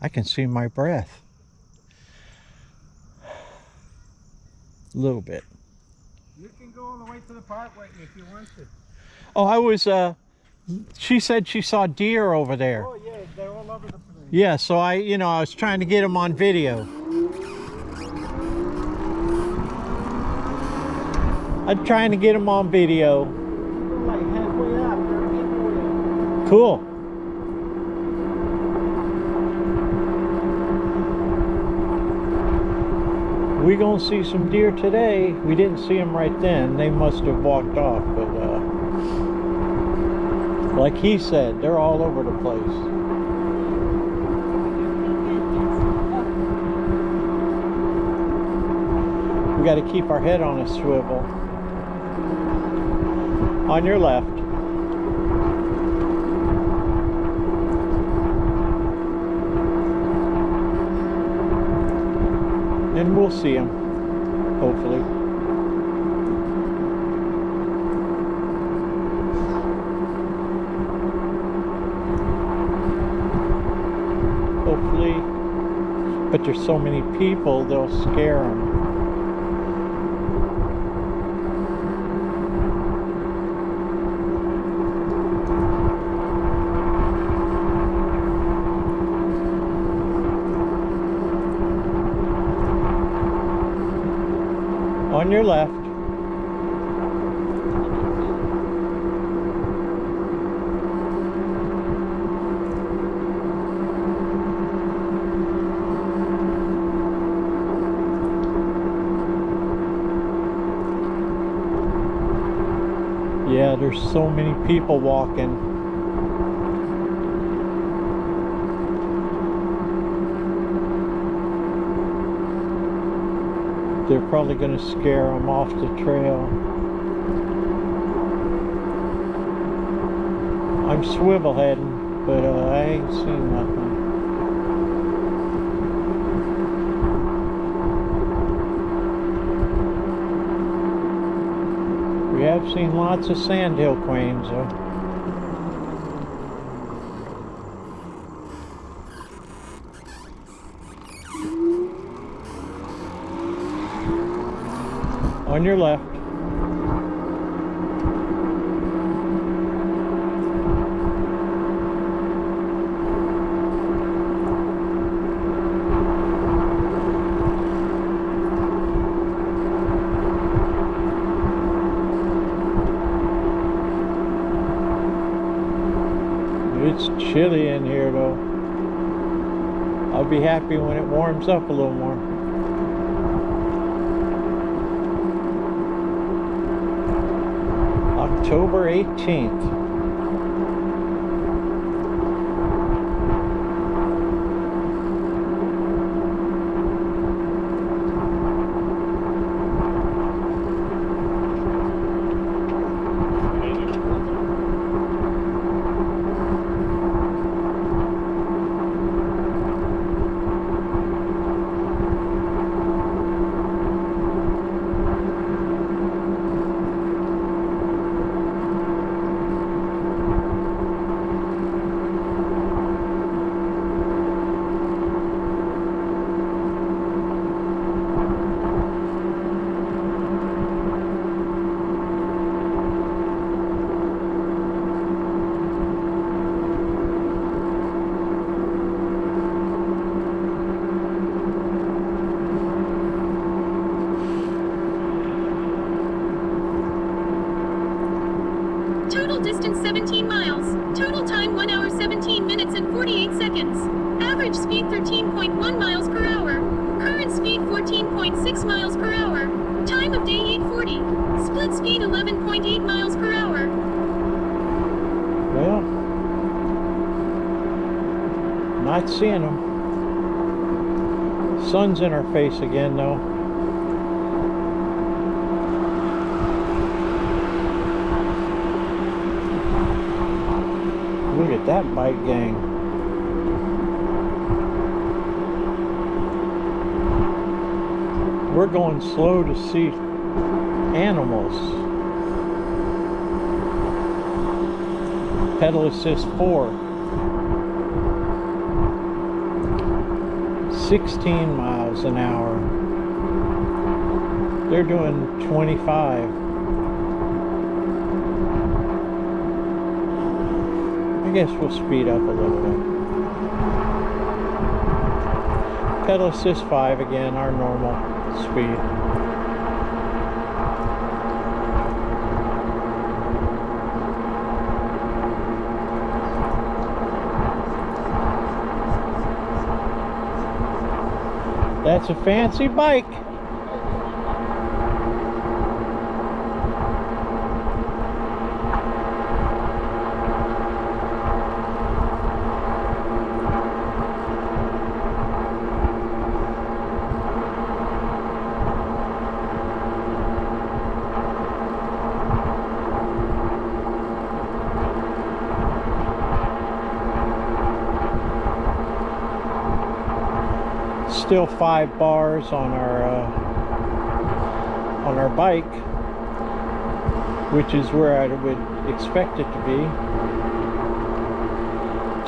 I can see my breath. A little bit. You can go all the way to the parkway if you want to. Oh, I was, she said she saw deer over there. Oh yeah, they're all over the place. Yeah, so I was trying to get them on video. I'm trying to get them on video. We're like halfway up. They're halfway. Cool. We gonna see some deer today. We didn't see them right then. They must have walked off, but like he said, they're all over the place. We got to keep our head on a swivel. On your left. And we'll see them, hopefully. Hopefully. But there's so many people, they'll scare them. On your left. Yeah, there's so many people walking. They're probably going to scare them off the trail. I'm swivel heading, but I ain't seen nothing. We have seen lots of sandhill cranes though. On your left. It's chilly in here though. I'll be happy when it warms up a little more. October 18th. Total distance 17 miles. Total time 1 hour 17 minutes and 48 seconds. Average speed 13.1 miles per hour. Current speed 14.6 miles per hour. Time of day 8:40. Split speed 11.8 miles per hour. Well, not seeing them. Sun's in our face again though. at that bike gang. We're going slow to see animals. Pedal assist 4. 16 miles an hour. They're doing 25. I guess we'll speed up a little bit. Pedal assist 5 again, our normal speed. That's a fancy bike. Still 5 bars on our bike, which is where I would expect it to be.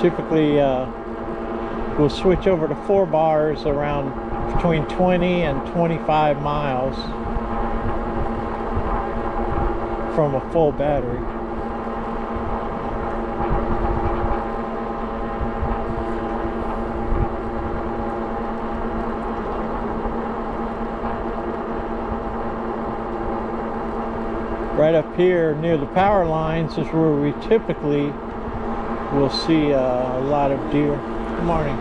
Typically, we'll switch over to 4 bars around between 20 and 25 miles from a full battery. Right up here near the power lines is where we typically will see a lot of deer. Good morning.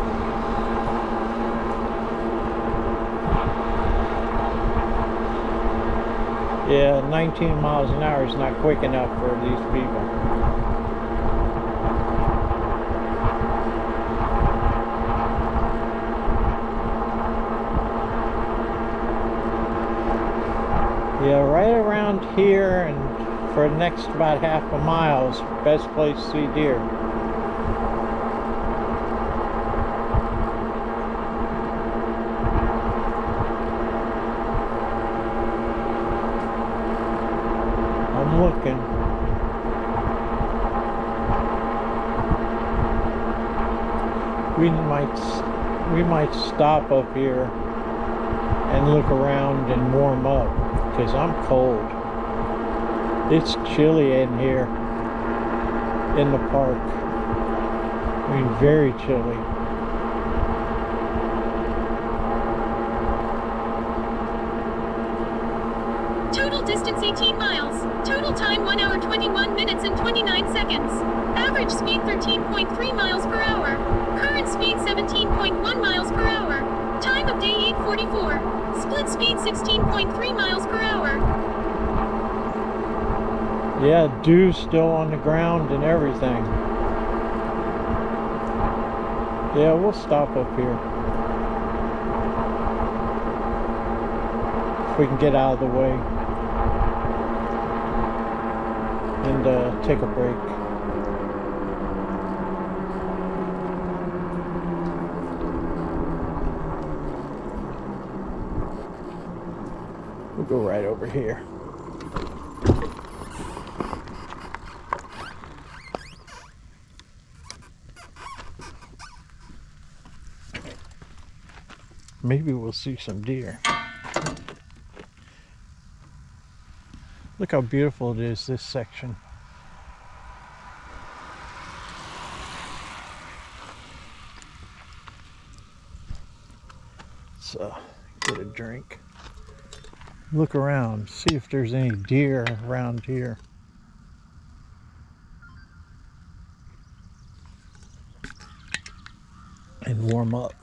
Yeah, 19 miles an hour is not quick enough for these people. Yeah, right around here and for the next about half a mile is the best place to see deer. I'm looking. We might stop up here and look around and warm up, because I'm cold. It's chilly in here in the park. I mean, very chilly. Total distance 18 miles. Total time 1 hour 21 minutes and 29 seconds. Average speed 13.3 miles per hour. Current speed 17.1 miles per hour. Time of day 8:44. Split speed 16.3 miles per hour. Yeah, dew's still on the ground and everything. Yeah, we'll stop up here. If we can get out of the way. And take a break. We'll go right over here. Maybe we'll see some deer. Look how beautiful it is, this section. Let's get a drink. Look around, see if there's any deer around here. And warm up.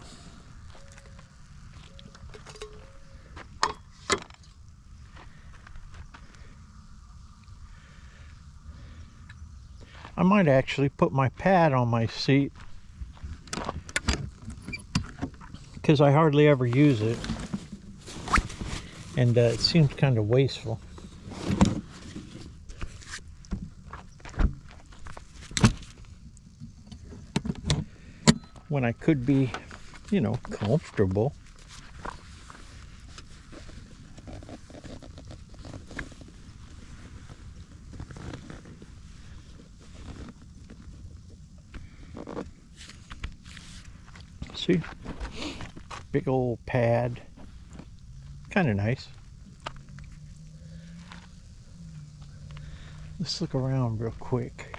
I might actually put my pad on my seat, because I hardly ever use it, and it seems kind of wasteful. when I could be, you know, comfortable. See, big old pad, kind of nice. Let's look around real quick.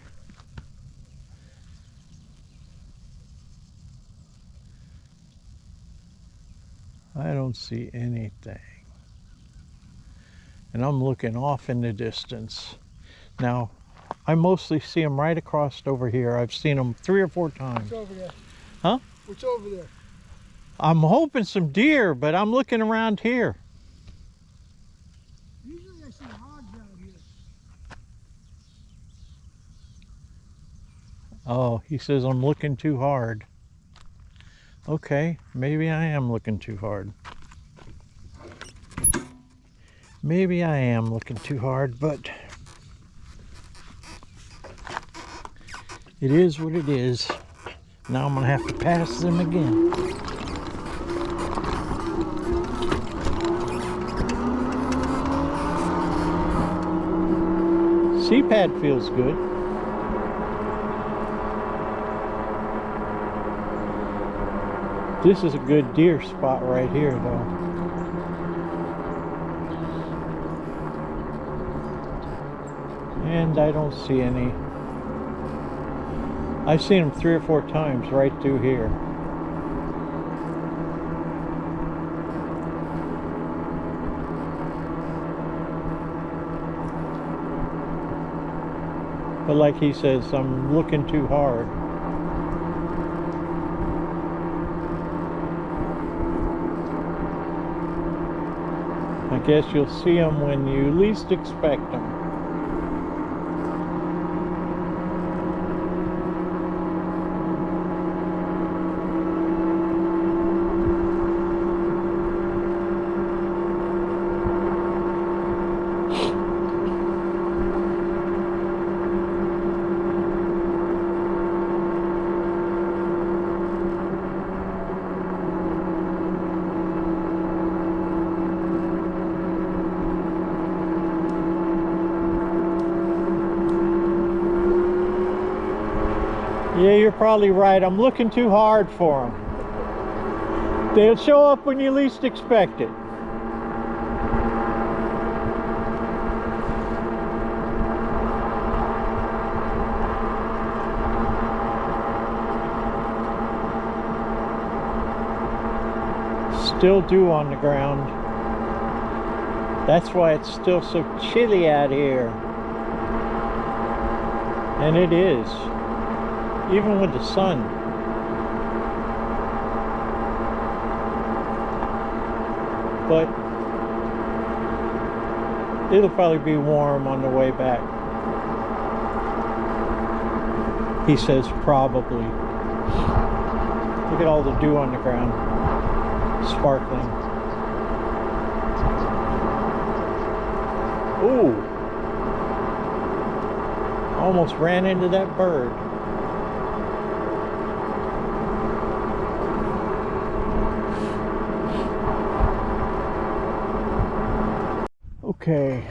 I don't see anything. And I'm looking off in the distance. Now, I mostly see them right across over here. I've seen them 3 or 4 times. What's over there? Huh? What's over there? I'm hoping some deer, but I'm looking around here. Usually I see hogs out here. Oh, he says I'm looking too hard. Okay, maybe I am looking too hard. Maybe I am looking too hard, but it is what it is. Now I'm gonna have to pass them again. C-pad feels good. This is a good deer spot right here, though. And I don't see any. I've seen them 3 or 4 times right through here. But like he says, I'm looking too hard. I guess you'll see them when you least expect them. Yeah, you're probably right. I'm looking too hard for them. They'll show up when you least expect it. Still dew on the ground. That's why it's still so chilly out here. And it is. Even with the sun. But it'll probably be warm on the way back. He says probably. Look at all the dew on the ground. Sparkling. Ooh. Almost ran into that bird. Okay,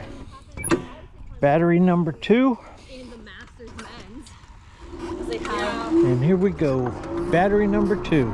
battery number 2. In the Masters men's. They have. And here we go, battery number 2.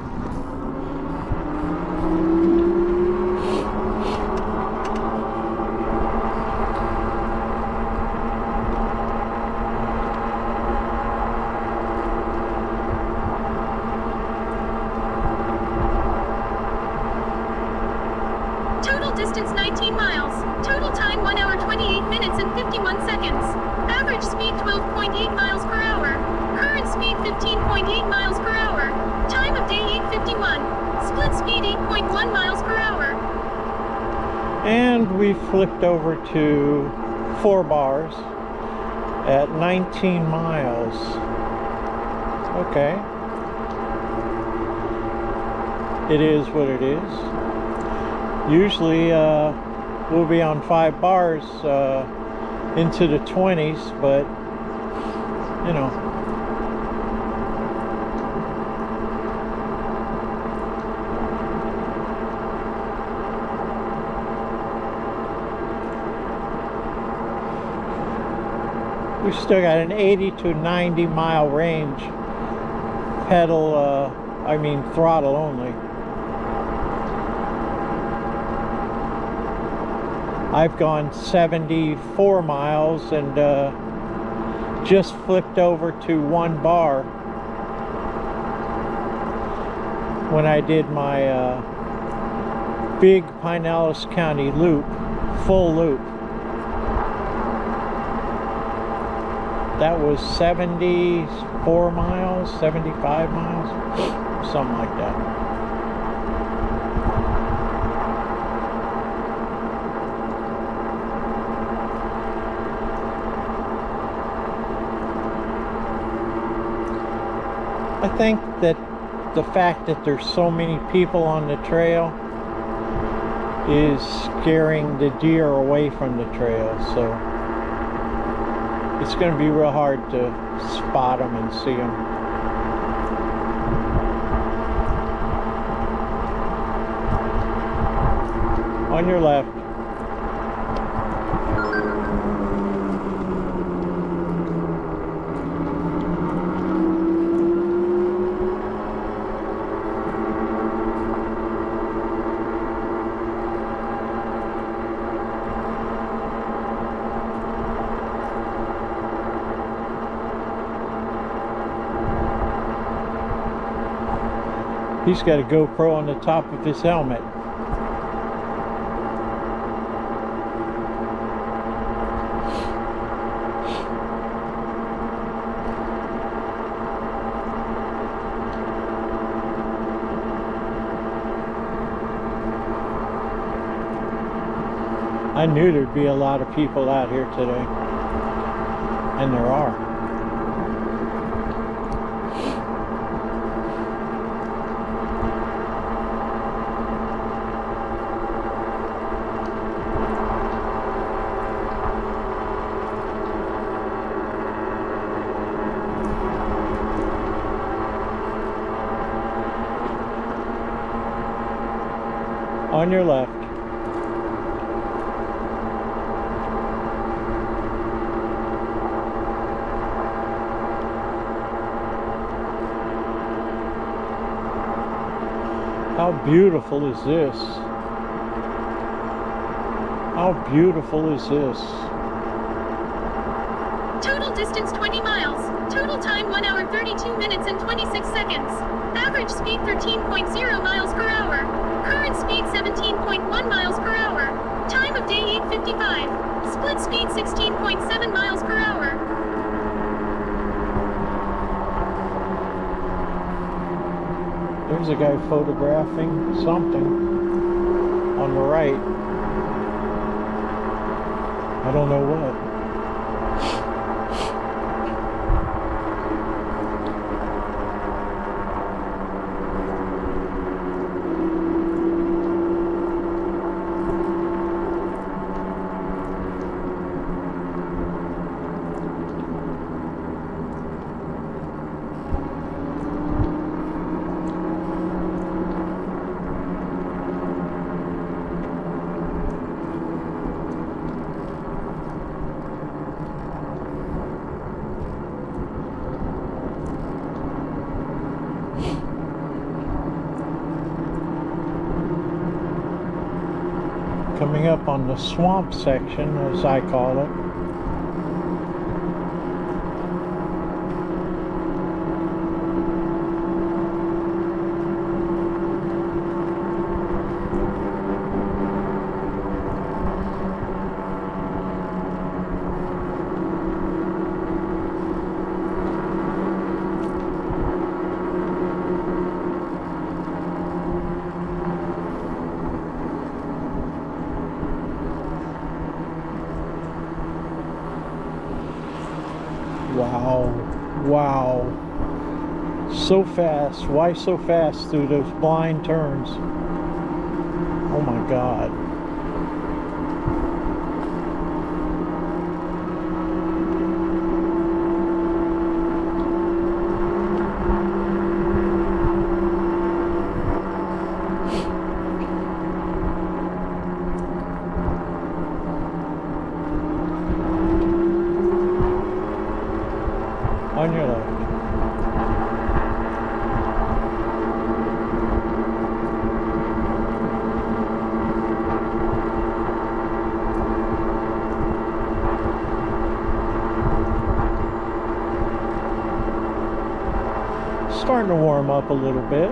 Total distance 19 miles. Total time 1 hour 28 minutes and 51 seconds. Average speed 12.8 miles per hour. Current speed 15.8 miles per hour. Time of day 8:51. Split speed 8.1 miles per hour. And we flipped over to 4 bars at 19 miles. Okay. It is what it is. Usually we'll be on 5 bars into the 20s, but you know, We still got an 80 to 90 mile range. Pedal, throttle only. I've gone 74 miles and just flipped over to 1 bar when I did my big Pinellas County loop, full loop. That was 74 miles, 75 miles, something like that. I think that the fact that there's so many people on the trail is scaring the deer away from the trail, so it's going to be real hard to spot them and see them. On your left. He's got a GoPro on the top of his helmet. I knew there'd be a lot of people out here today, and there are. On your left. How beautiful is this? How beautiful is this? Total distance 20 miles. Total time 1 hour 32 minutes and 26 seconds. Average speed 13.0 miles per hour. Current speed 17.1 miles per hour. Time of day 8:55. Split speed 16.7 miles per hour. There's a guy photographing something on the right. I don't know what. Coming up on the swamp section, as I call it. Wow. So fast. Why so fast through those blind turns? Oh my God. warm up a little bit.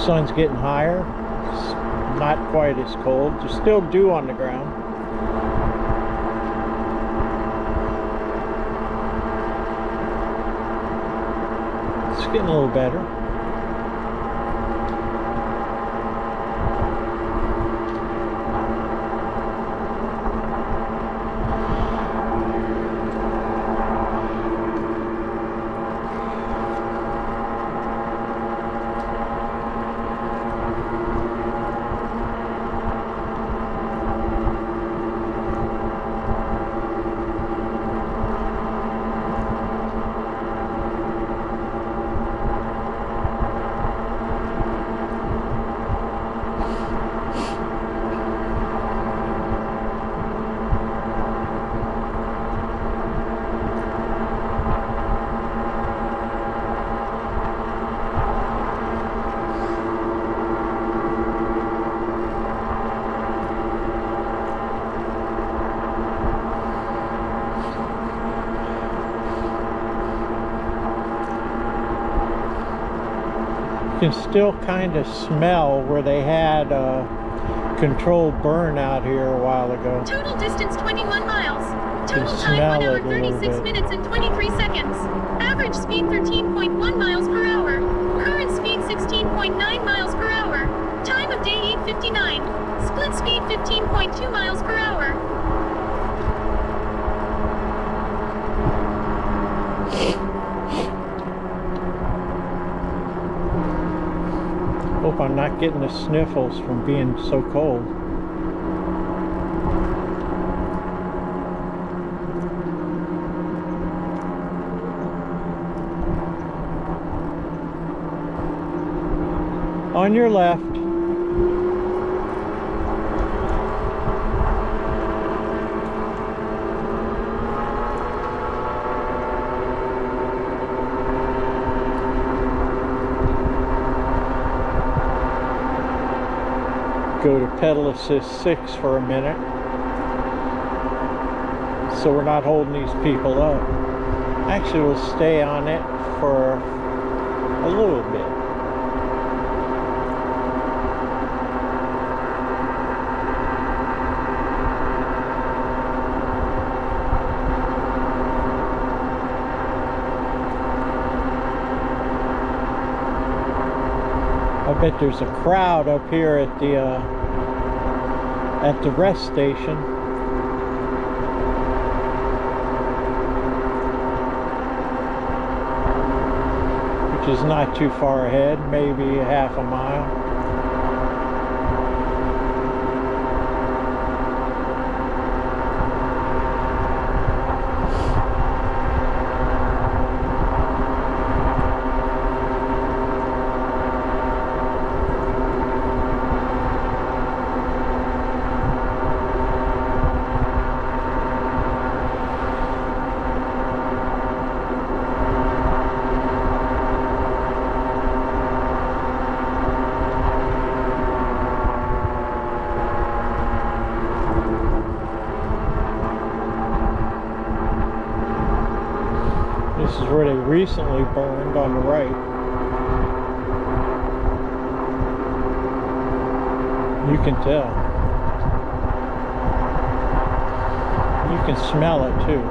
Sun's getting higher. It's not quite as cold. There's still dew on the ground. It's getting a little better. You can still kind of smell where they had a controlled burn out here a while ago. Total distance 21 miles. You Total can time 1 smell hour it a little 36 bit. minutes and 23 seconds. Average speed 13.1 miles per hour. Current speed 16.9 miles per hour. Time of day 8:59. Split speed 15.2 miles per hour. Hope I'm not getting the sniffles from being so cold. On your left. Go to pedal assist 6 for a minute, so we're not holding these people up. Actually, we'll stay on it for a little bit. I bet there's a crowd up here at the rest station. Which is not too far ahead, maybe half a mile. This is where they recently burned on the right. You can tell. You can smell it too.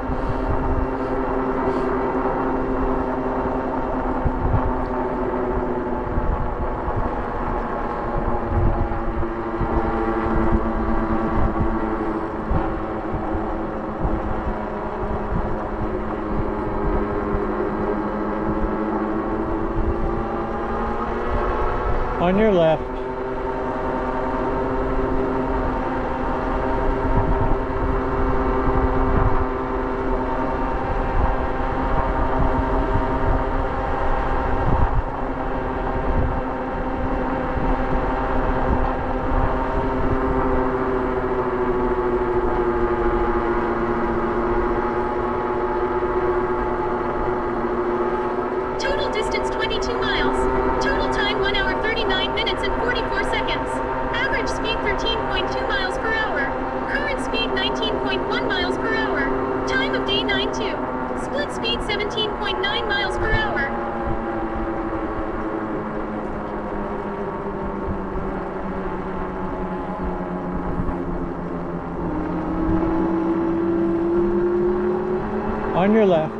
On your left. Total distance 22 miles. Total time 1 hour 39 minutes On your left.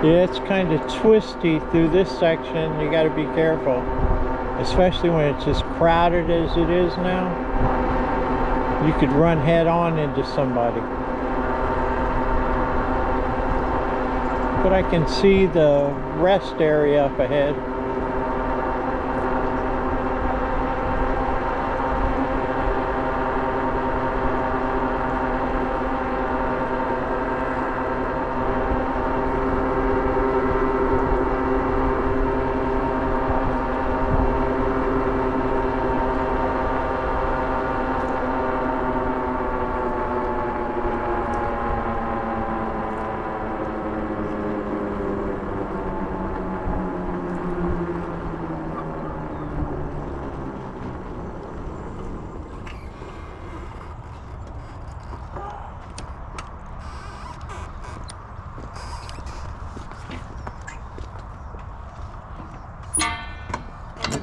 Yeah, it's kind of twisty through this section. You got to be careful, especially when it's as crowded as it is now. You could run head on into somebody. But I can see the rest area up ahead.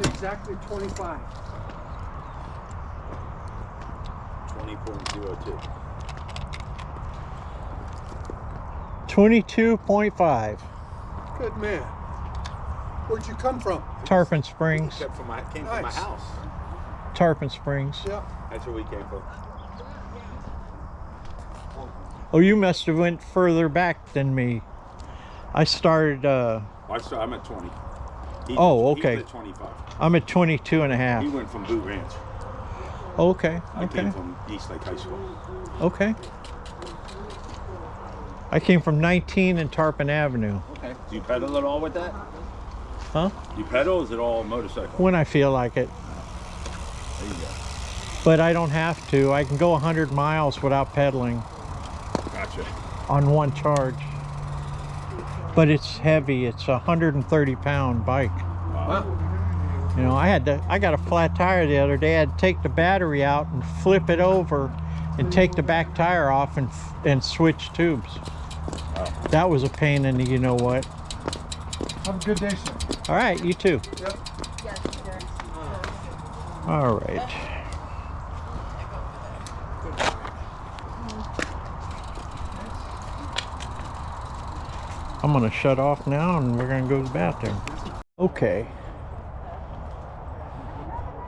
Exactly 25. 20.02. 22.5. Good man. Where'd you come from? Tarpon Springs. Came from my house. Tarpon Springs. Yeah. That's where we came from. Oh, you must have went further back than me. I started, I'm at 20. Oh, okay. He was at 25. I'm at 22 and a half. He went from Boot Ranch. Okay, I okay, came from East Lake High School. okay. I came from 19 and Tarpon Avenue. Okay. Do you pedal at all with that? Huh? You pedal, or is it all motorcycle? When I feel like it. There you go. But I don't have to. I can go 100 miles without pedaling Gotcha. on one charge. But it's heavy. It's a 130-pound bike. Wow. You know, I got a flat tire the other day. I had to take the battery out and flip it over and take the back tire off and switch tubes. Wow. That was a pain in the you know what. Have a good day, sir. All right, you too. Yep. Yes, sir. All right. I'm gonna shut off now and we're gonna go to the bathroom. Okay.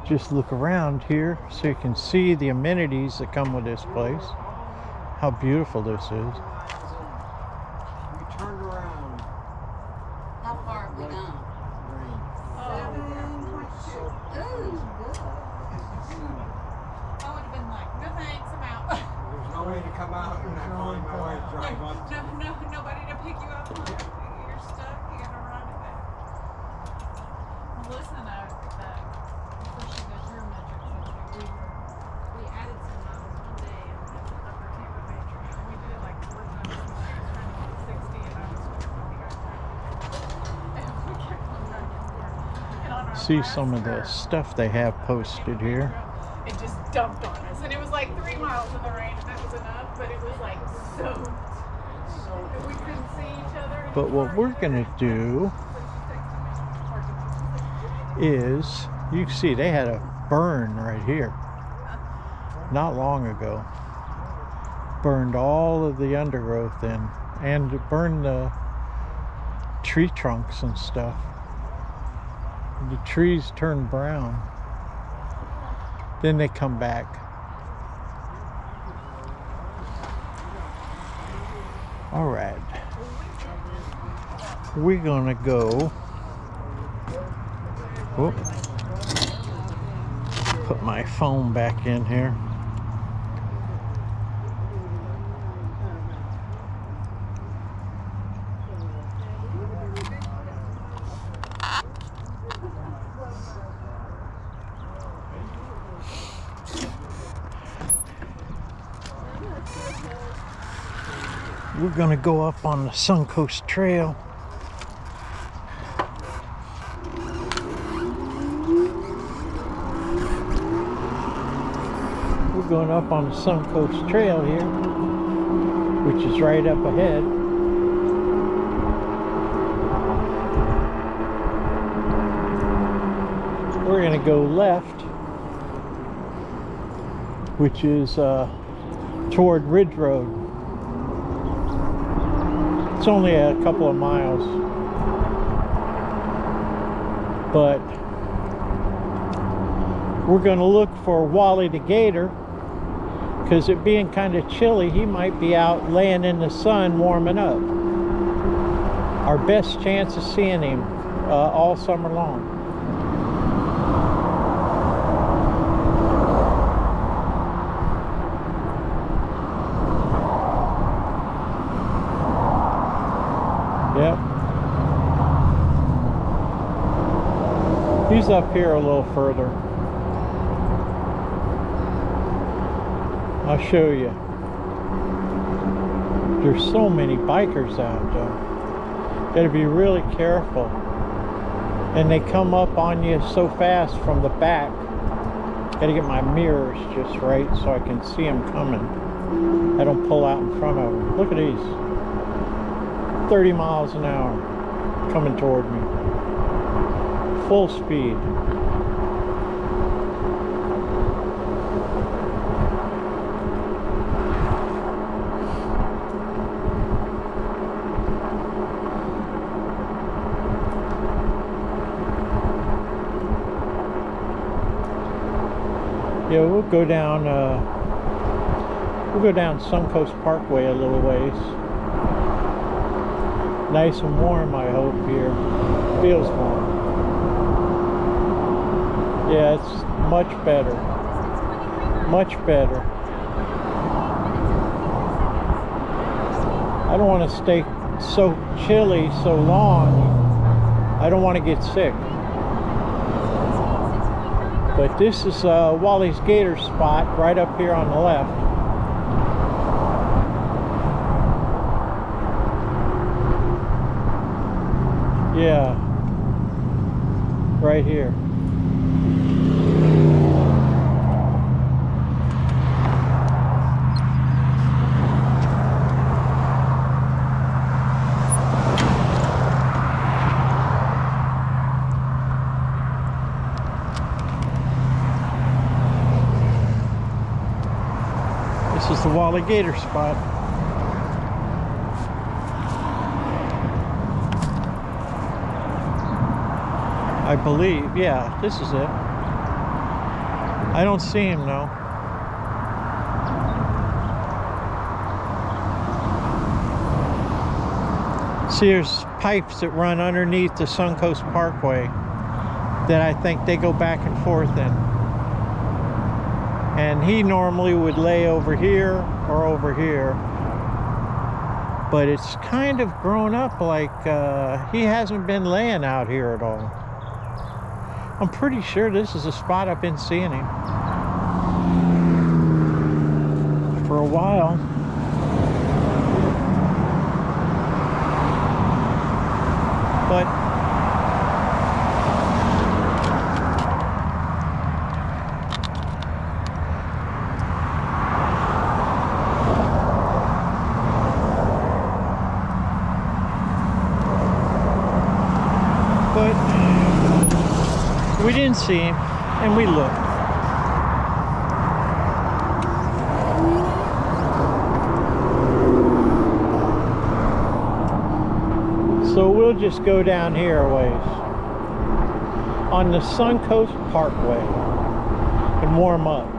Just look around here so you can see the amenities that come with this place. How beautiful this is. We turned around. How far have we gone? I would have been like, no thanks, I'm out. There's no way to come out and I find my way to drive up. Nobody to pick you up. You're stuck, you gotta run it back. Melissa and I, before she did her metrics, we added some miles one day and then the number came with matrix. And we did it like 4 times. She was trying to get 60 and I was trying to go and we kept on back and forth. And on our See last some of the turn, stuff they have posted here. it just dumped on us, and it was like 3 miles in the rain, and that was enough. But it was like so we couldn't see each other. But what we're gonna do is, you can see they had a burn right here not long ago. Burned all of the undergrowth in and burned the tree trunks and stuff. The trees turn brown, then they come back. All right, we're gonna go. Whoop. Put my phone back in here. We're gonna go up on the Suncoast Trail. We're going up on the Suncoast Trail here, which is right up ahead. We're going to go left, which is toward Ridge Road. It's only a couple of miles, but we're going to look for Wally the gator, because it being kind of chilly, he might be out laying in the sun warming up. Our best chance of seeing him all summer long. Yep. He's up here a little further. I'll show you. There's so many bikers out though. Gotta be really careful. And they come up on you so fast from the back. Gotta get my mirrors just right so I can see them coming. I don't pull out in front of them. Look at these. 30 miles an hour coming toward me. Full speed. Yeah, we'll go down Suncoast Parkway a little ways. Nice and warm, I hope, here. Feels warm. Yeah, it's much better. Much better. I don't want to stay so chilly so long. I don't want to get sick. But this is Wally's gator spot right up here on the left. Yeah, right here. This is the Wally gator spot. I believe, yeah, this is it. I don't see him though. See, there's pipes that run underneath the Suncoast Parkway that I think they go back and forth in. And he normally would lay over here or over here. But it's kind of grown up like he hasn't been laying out here at all. I'm pretty sure this is a spot I've been seeing him for a while. But we didn't see him, and we looked. So we'll just go down here a ways on the Suncoast Parkway and warm up.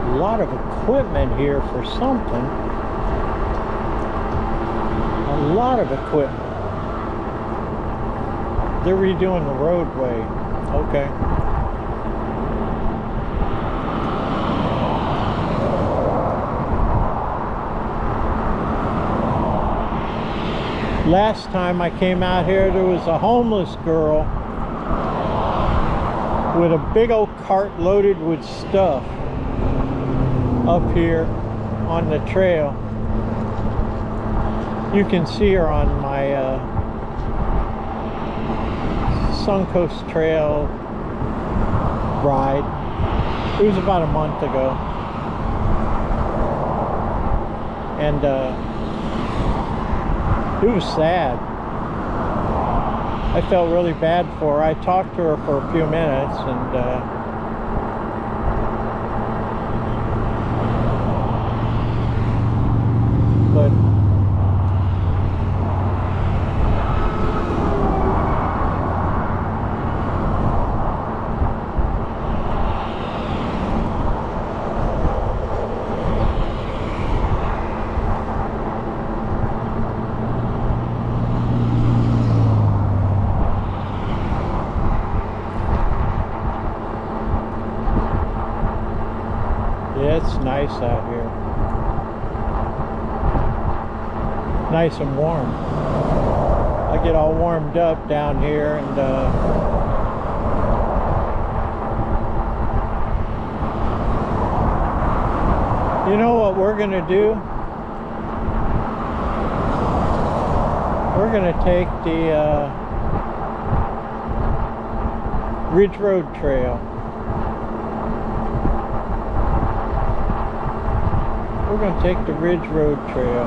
A lot of equipment here for something. A lot of equipment. They're redoing the roadway. Okay. Last time I came out here, there was a homeless girl with a big old cart loaded with stuff up here, on the trail. You can see her on my Suncoast Trail ride. It was about a month ago. And it was sad. I felt really bad for her. I talked to her for a few minutes, and but yeah, it's nice out here. Nice and warm. I get all warmed up down here, and you know what we're gonna do? We're gonna take the Ridge Road Trail. We're going to take the Ridge Road Trail.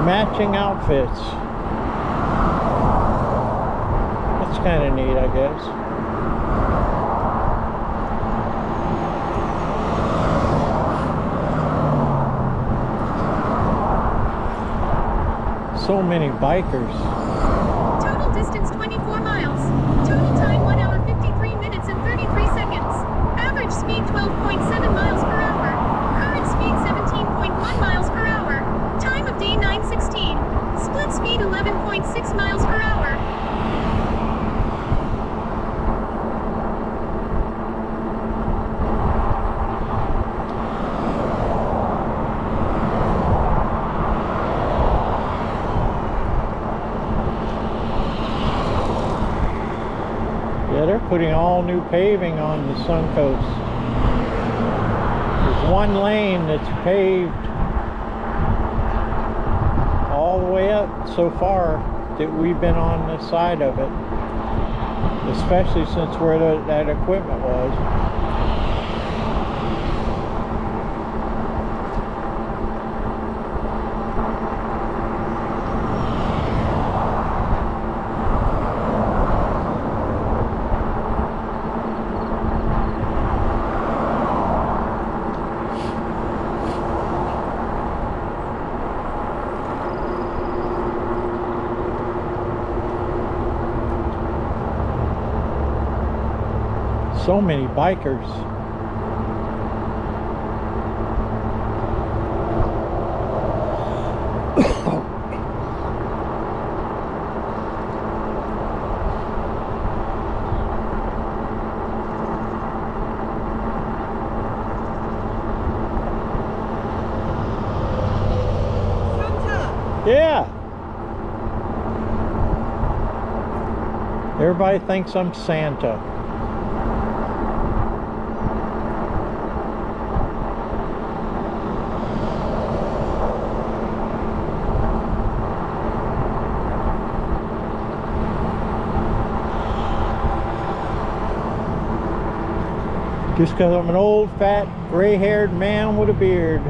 Matching outfits. That's kind of neat, I guess. So many bikers. Total distance 24 miles. Total time 1 hour 53 minutes and 33 seconds. Average speed 12.7 miles per hour. Current speed 17.1 miles per hour. Time of day 9:16. Split speed 11.6 miles per hour. Yeah, they're putting all new paving on the Suncoast. There's one lane that's paved all the way up so far that we've been on the side of it, especially since where that equipment was. So many bikers. Yeah. Everybody thinks I'm Santa. Just because I'm an old, fat, gray-haired man with a beard.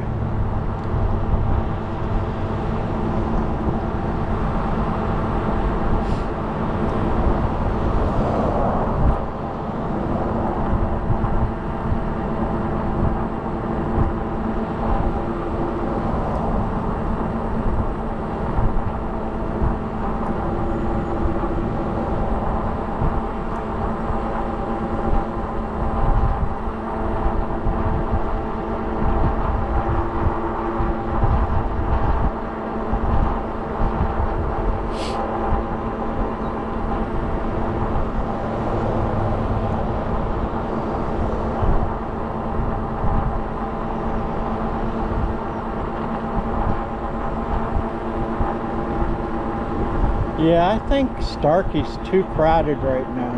Yeah, I think Starkey's too crowded right now.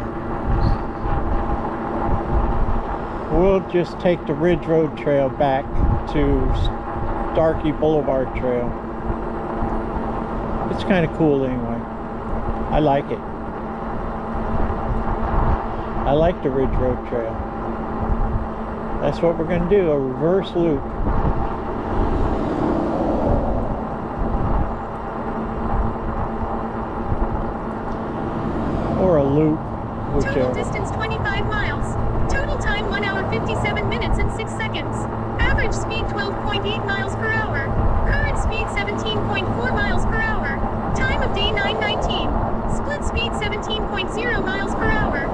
We'll just take the Ridge Road Trail back to Starkey Boulevard Trail. It's kind of cool anyway. I like it. I like the Ridge Road Trail. That's what we're going to do, a reverse loop. Or a loop, Total whichever. distance 25 miles. Total time 1 hour 57 minutes and 6 seconds. Average speed 12.8 miles per hour. Current speed 17.4 miles per hour. Time of day 9:19. Split speed 17.0 miles per hour.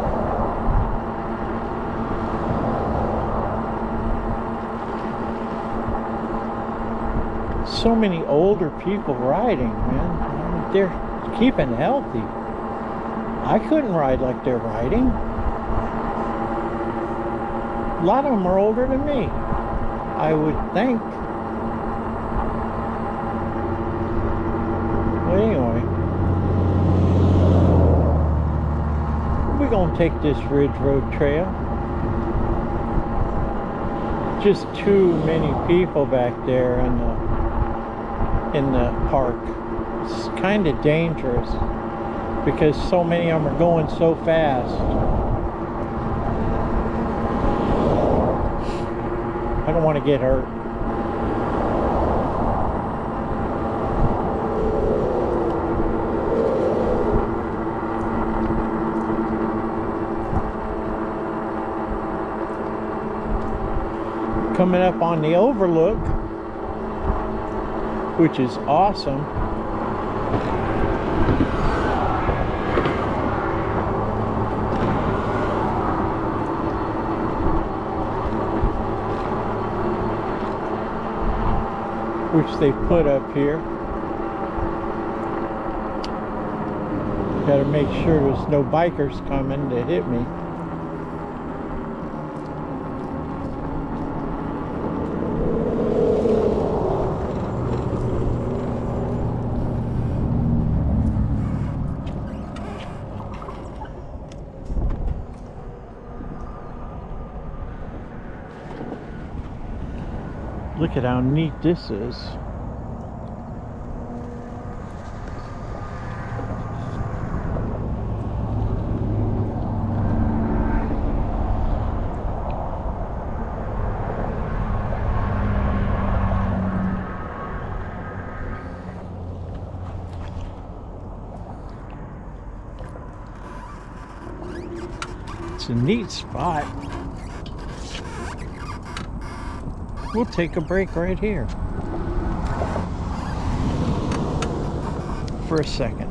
So many older people riding, man. They're keeping healthy. I couldn't ride like they're riding. A lot of them are older than me, I would think. Well, anyway, we're gonna take this Ridge Road Trail. Just too many people back there in the park. It's kind of dangerous because so many of them are going so fast. I don't want to get hurt. Coming up on the overlook, which is awesome. Which they put up here. Gotta make sure there's no bikers coming to hit me. Look at how neat this is. It's a neat spot. We'll take a break right here for a second.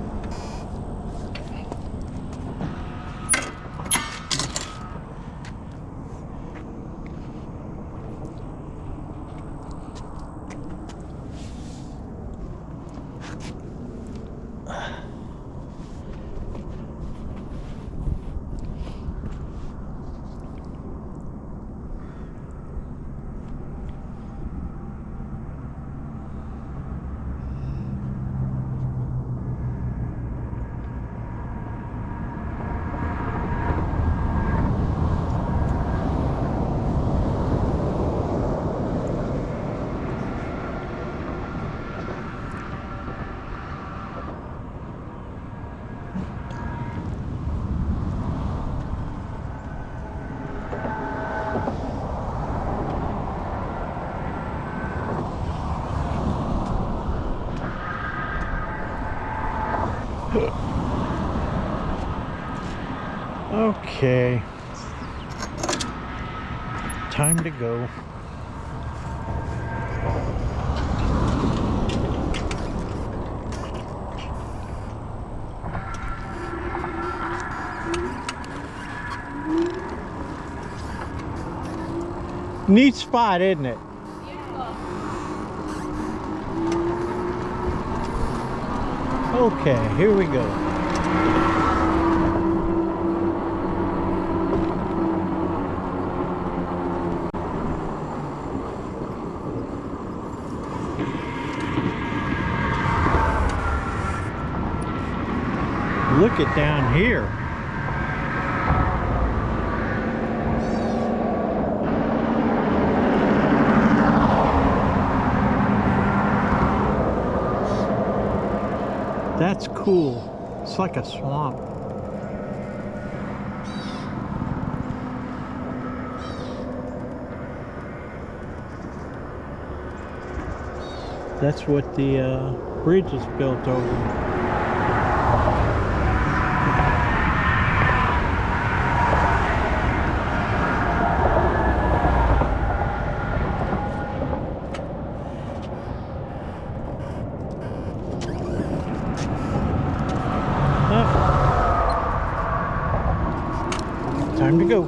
Okay, time to go. Neat spot, isn't it? Okay, here we go. Look at down here. That's cool. It's like a swamp. That's what the bridge is built over. Time to go.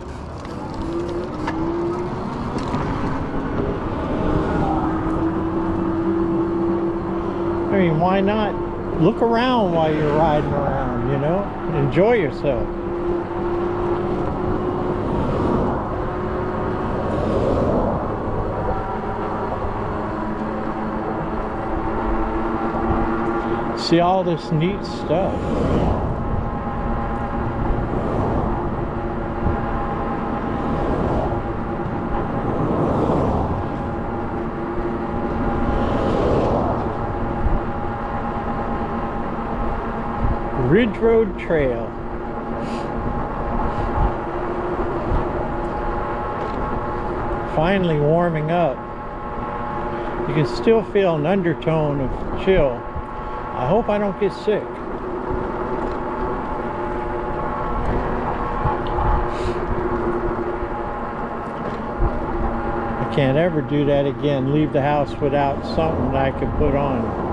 I mean, why not look around while you're riding around, you know? Enjoy yourself. See all this neat stuff. Ridge Road Trail. Finally warming up. You can still feel an undertone of chill. I hope I don't get sick. I can't ever do that again. Leave the house without something that I can put on.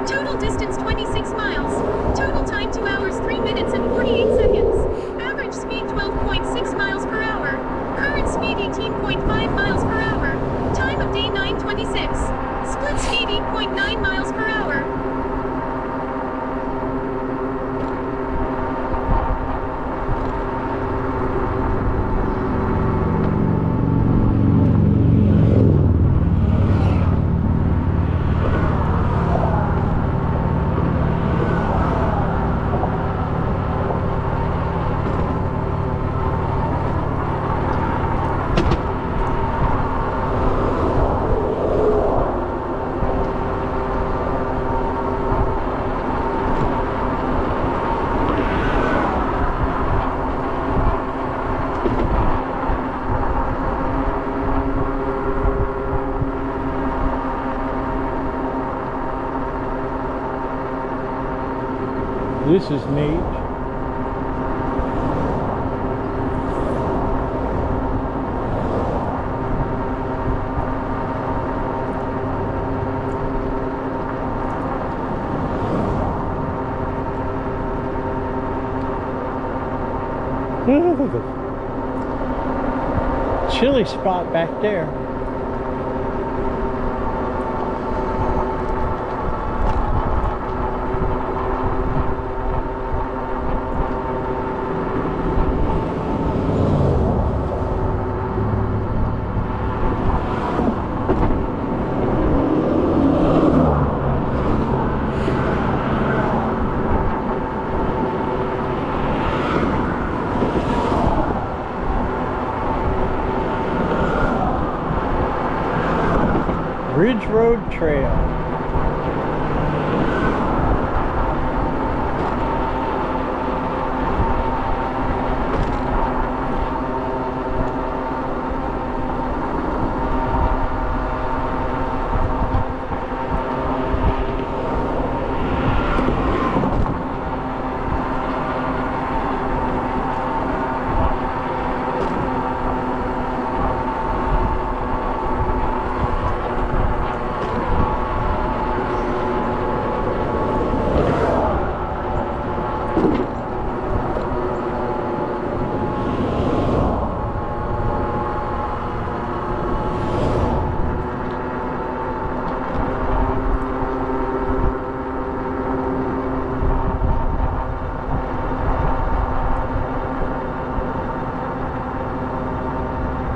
Total distance 26 miles. Total time 2 hours 3 minutes and 48 seconds. Average speed 12.6 miles per hour. Current speed 18.5 miles per hour. Time of day 9:26. Split speed 8.9 miles per hour. This is neat. Chilly spot back there. Ridge Road Trail.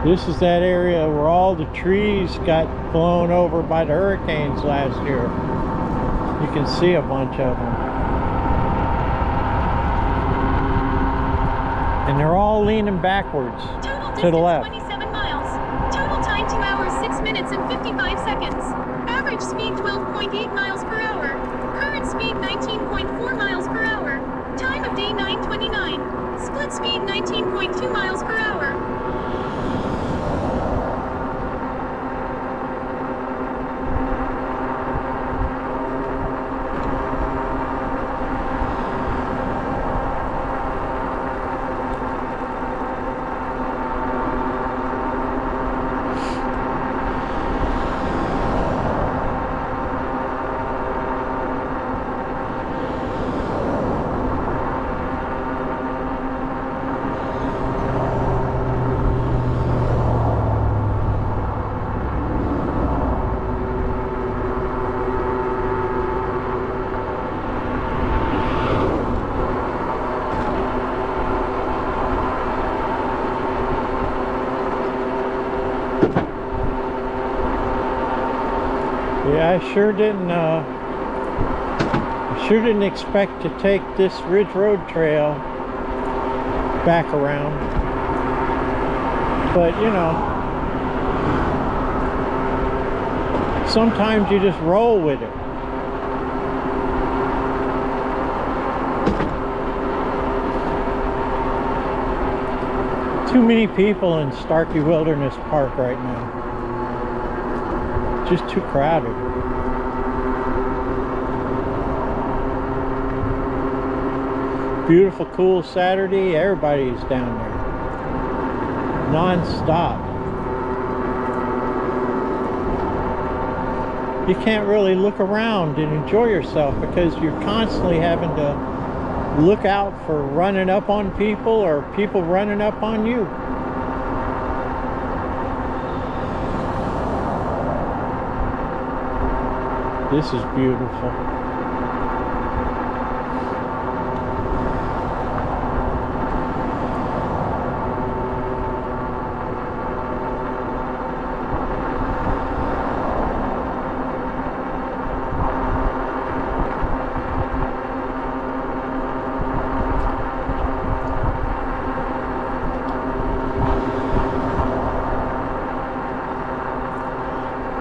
This is that area where all the trees got blown over by the hurricanes last year. You can see a bunch of them. And they're all leaning backwards to the left. 27 miles. Total time 2 hours, 6 minutes and 55 seconds. Average speed 12.8 miles per hour. Current speed 19.4 miles per hour. Time of day 9:29. Split speed 19.2 miles per hour. Yeah, I sure didn't expect to take this Ridge Road trail back around. But you know, sometimes you just roll with it. Too many people in Starkey Wilderness Park right now. Just too crowded. Beautiful, cool Saturday. Everybody's down there. Non-stop. You can't really look around and enjoy yourself because you're constantly having to look out for running up on people or people running up on you. This is beautiful.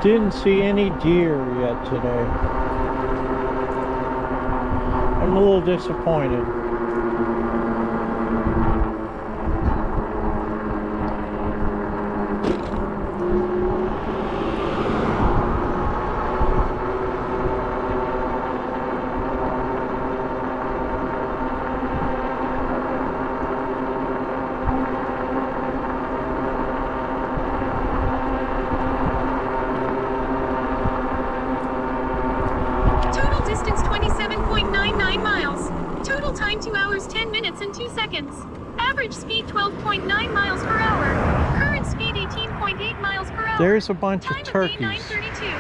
Didn't see any deer yet today. I'm a little disappointed. Distance 27.99 miles. Total time 2 hours, 10 minutes and 2 seconds. Average speed 12.9 miles per hour. Current speed 18.8 miles per hour. There's a bunch time of turkeys. Of day 9:32.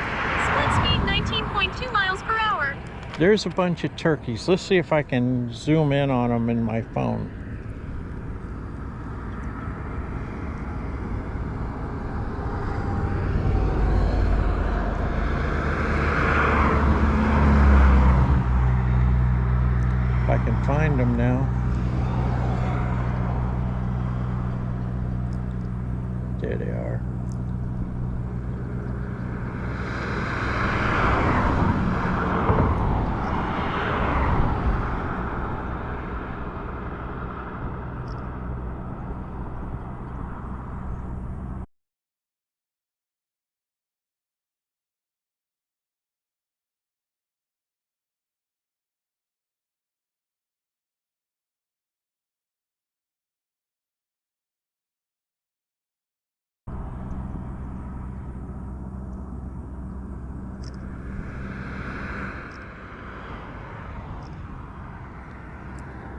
Split speed 19.2 miles per hour. There's a bunch of turkeys. Let's see if I can zoom in on them in my phone. I can find them now. There they are.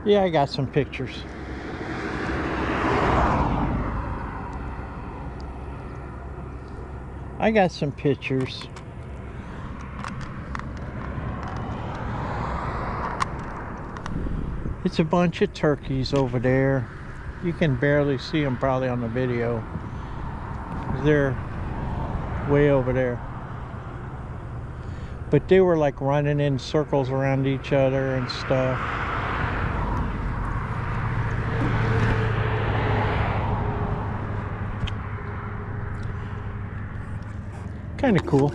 Yeah, I got some pictures. I got some pictures. It's a bunch of turkeys over there. You can barely see them probably on the video. they're way over there. But they were like running in circles around each other and stuff. Kind of cool.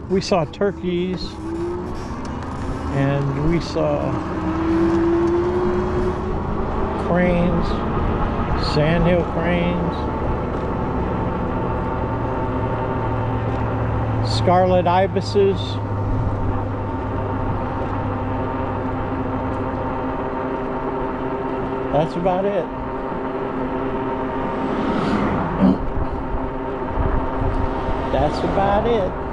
We saw turkeys and we saw cranes, sandhill cranes, scarlet ibises. That's about it. That's about it.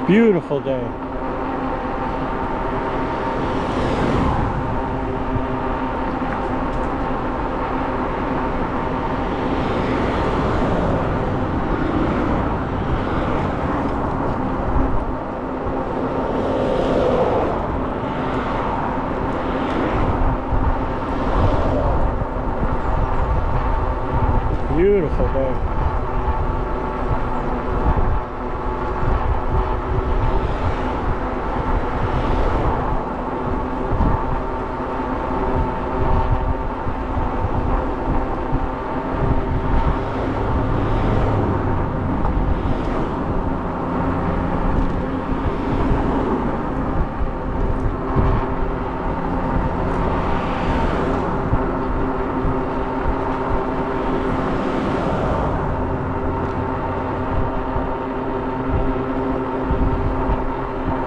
Beautiful day. Beautiful day.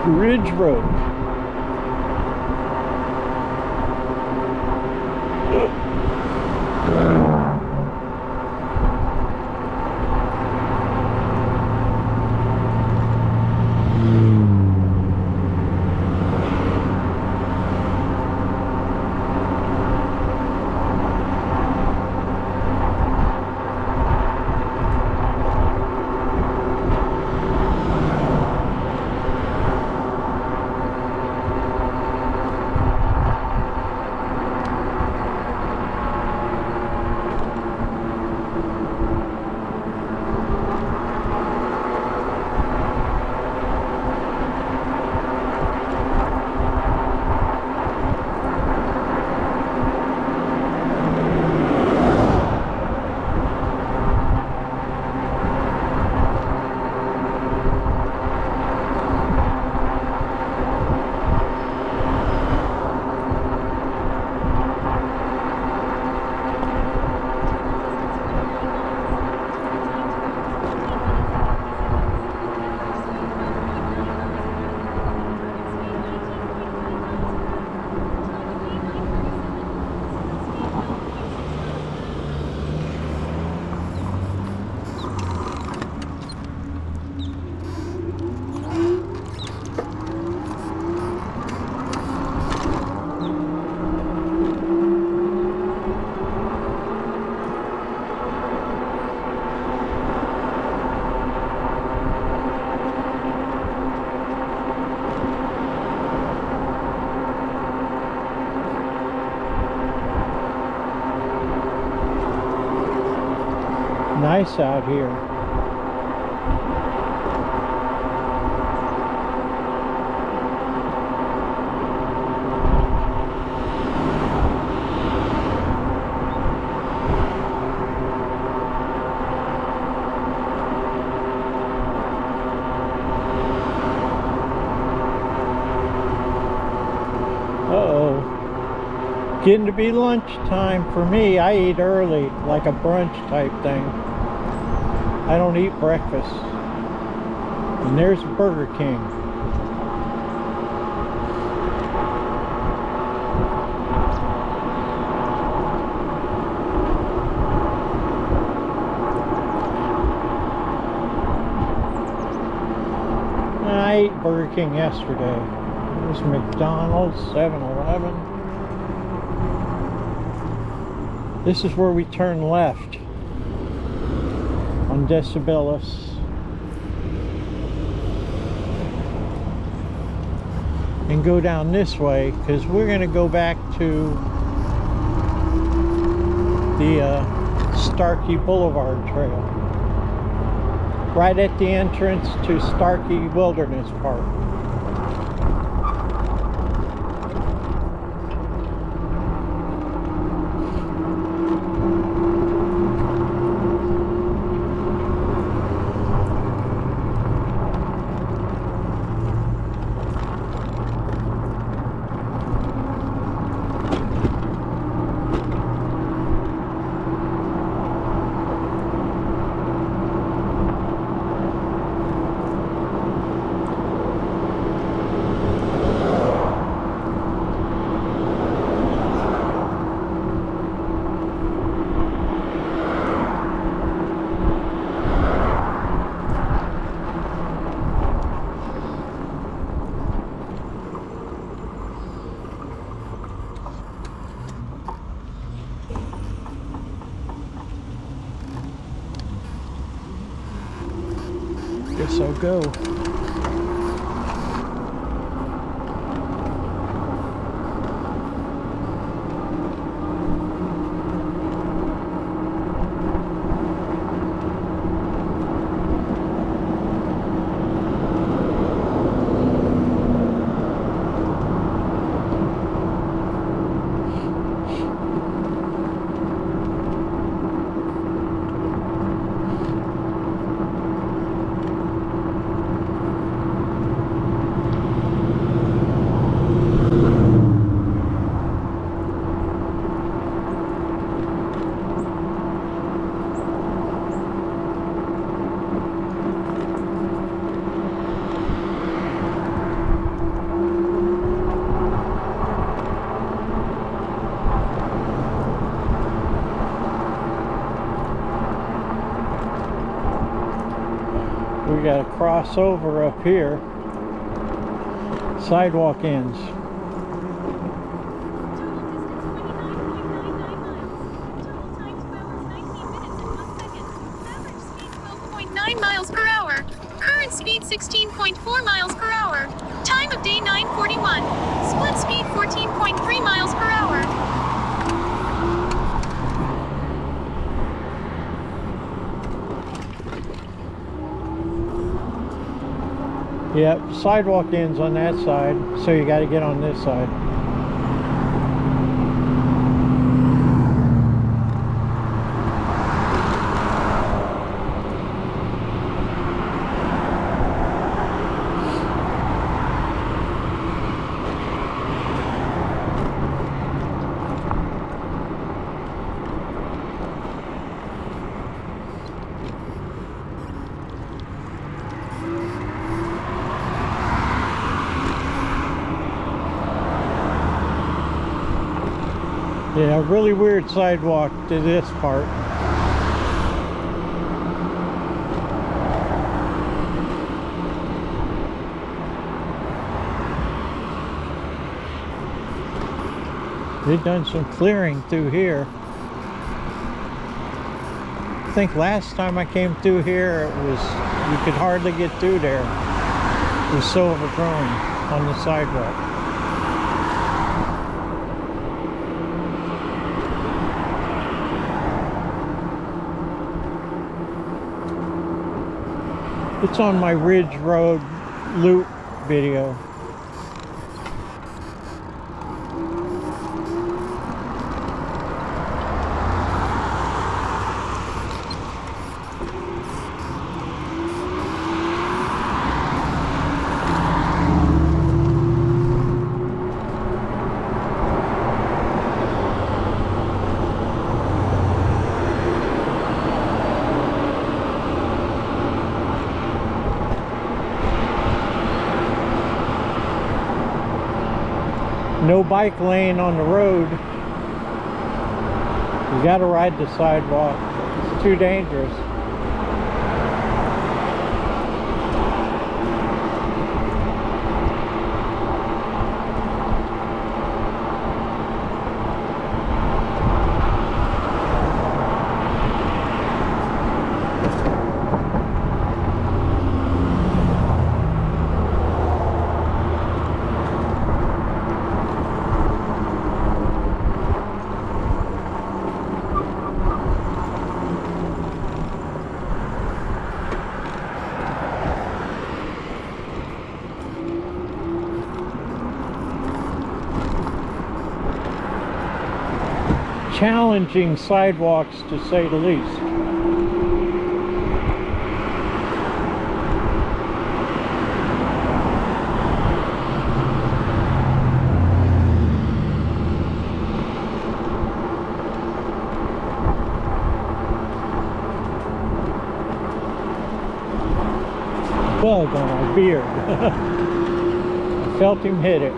Ridge Road. Nice out here. Uh-oh. Getting to be lunchtime for me. I eat early, like a brunch type thing. I don't eat breakfast. And there's Burger King. I ate Burger King yesterday. There's McDonald's, 7-Eleven. This is where we turn left on Decibellus. And go down this way because we're going to go back to the Starkey Boulevard Trail. Right at the entrance to Starkey Wilderness Park. Guess I'll go. We got to cross over up here. Sidewalk ends. Miles per hour. Current speed 16.4 miles per hour. Time of day 9:41. Split speed 14.3 miles per hour. Yep, sidewalk ends on that side, so you got to get on this side. Yeah, really weird sidewalk to this part. They've done some clearing through here. I think last time I came through here, it was, you could hardly get through there. It was so overgrown on the sidewalk. It's on my Ridge Road loop video. No bike lane on the road. You gotta ride the sidewalk. It's too dangerous. challenging sidewalks, to say the least. Bug on my beard. I felt him hit it.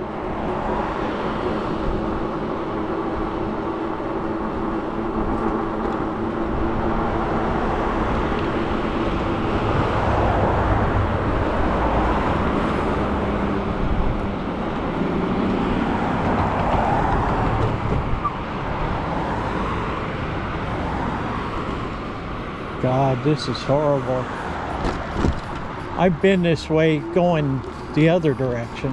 God, this is horrible. I've been this way going the other direction.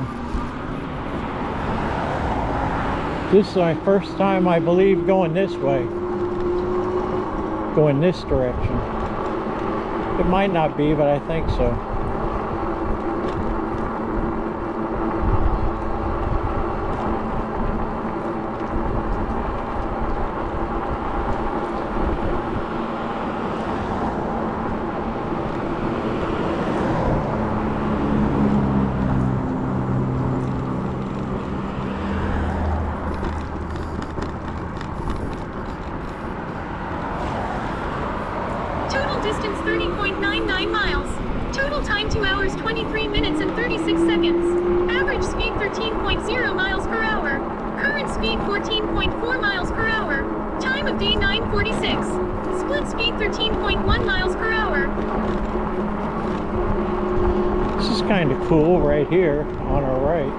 This is my first time, I believe, going this way. Going this direction. It might not be, but I think so. Distance 30.99 miles. Total time 2 hours 23 minutes and 36 seconds. Average speed 13.0 miles per hour. Current speed 14.4 miles per hour. Time of day 9:46. Split speed 13.1 miles per hour. This is kind of cool right here on our right.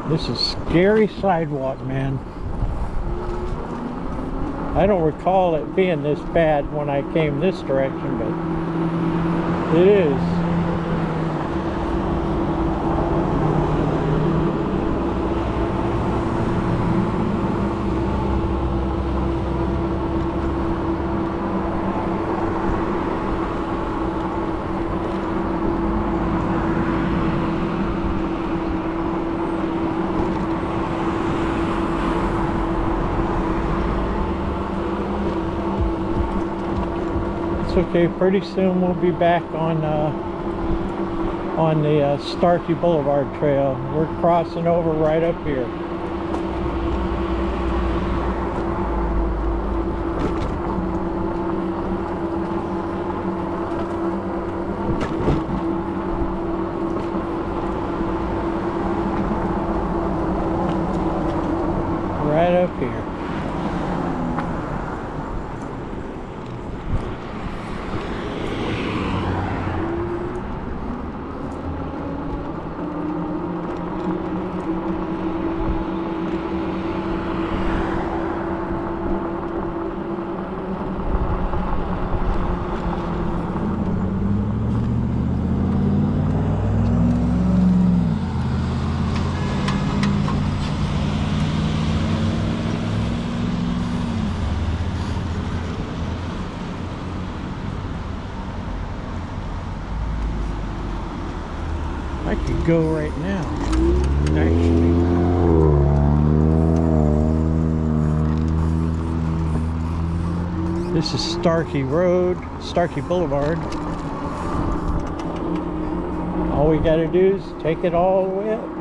This is scary sidewalk, man. I don't recall it being this bad when I came this direction, but it is. Okay, pretty soon we'll be back on the Starkey Boulevard Trail. We're crossing over right up here. Right up here. I could go right now, actually. This is Starkey Road, Starkey Boulevard. All we gotta do is take it all the way up.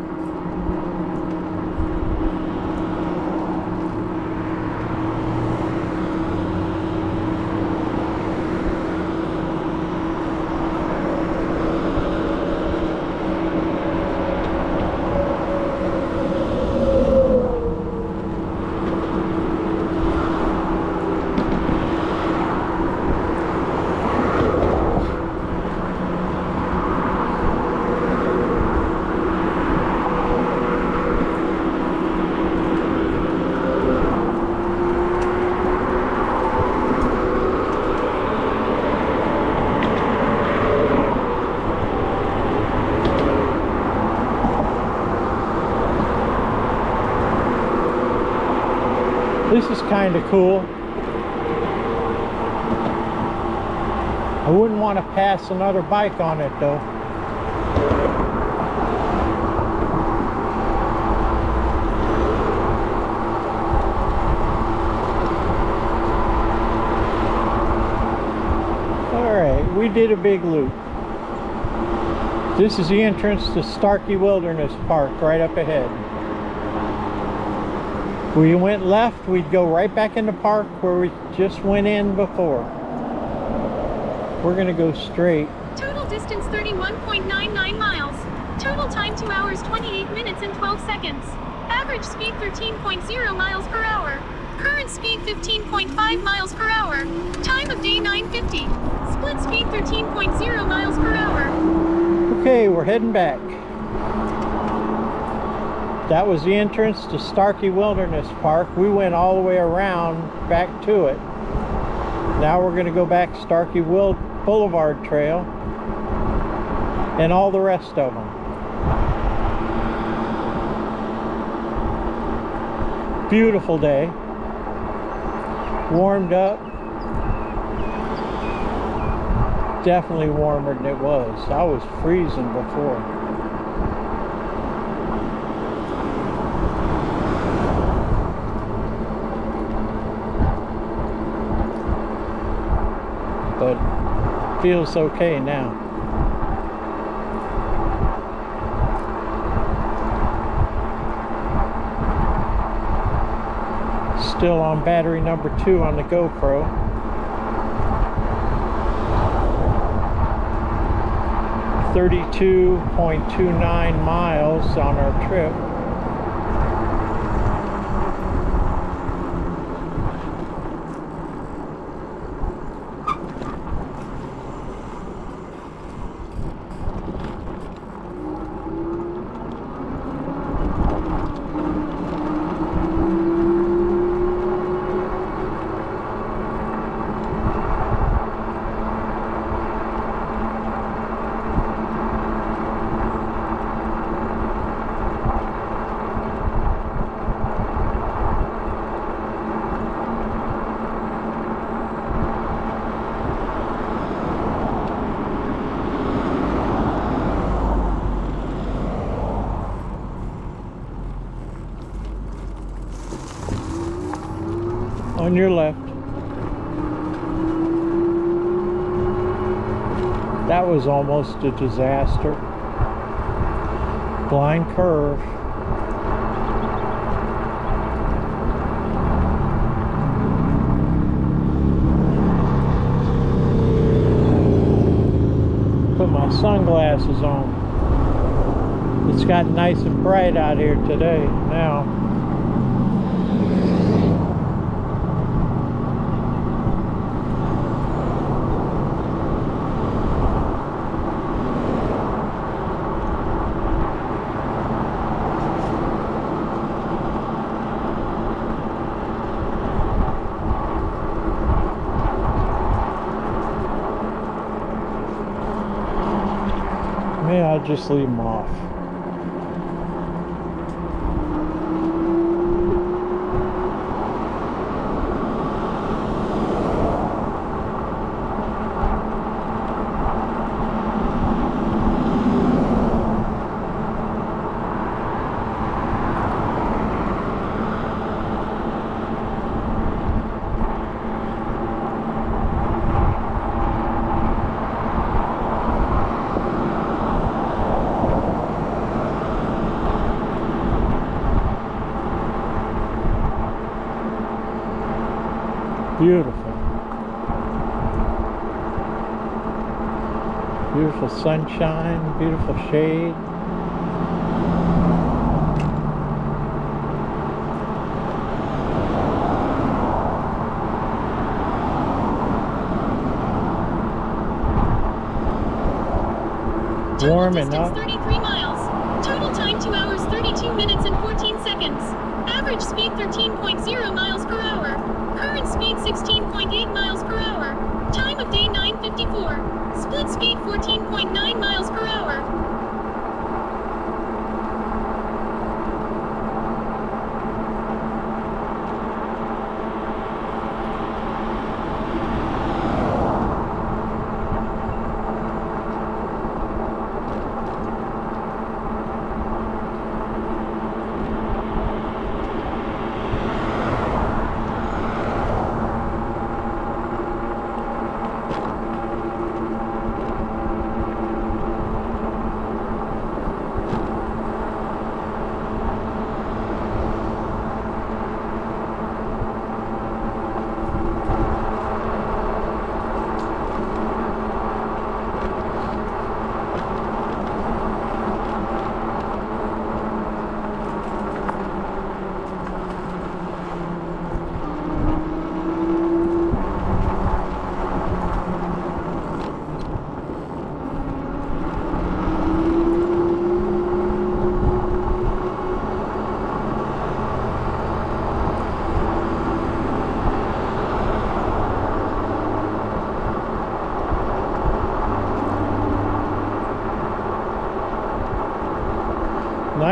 This is kind of cool. I wouldn't want to pass another bike on it though. Alright, we did a big loop. This is the entrance to Starkey Wilderness Park right up ahead. If we went left, we'd go right back in the park where we just went in before. We're gonna go straight. Total distance 31.99 miles. Total time 2 hours 28 minutes and 12 seconds. Average speed 13.0 miles per hour. Current speed 15.5 miles per hour. Time of day 9:50. Split speed 13.0 miles per hour. Okay, we're heading back. That was the entrance to Starkey Wilderness Park. We went all the way around back to it. Now we're going to go back Starkey Boulevard Trail and all the rest of them. Beautiful day. Warmed up. Definitely warmer than it was. I was freezing before. But feels okay now. Still on battery number 2 on the GoPro. $32.29 miles on our trip. On your left. That was almost a disaster. Blind curve. Put my sunglasses on. It's gotten nice and bright out here today now. I'll just leave them off. Beautiful. Beautiful sunshine, beautiful shade. Total Warming distance up. 33 miles. Total time 2 hours 32 minutes and 14 seconds. Average speed 13.0 miles per hour. Current speed 16.8 miles per hour. Time of day 9:54. Split speed 14.9 miles per hour.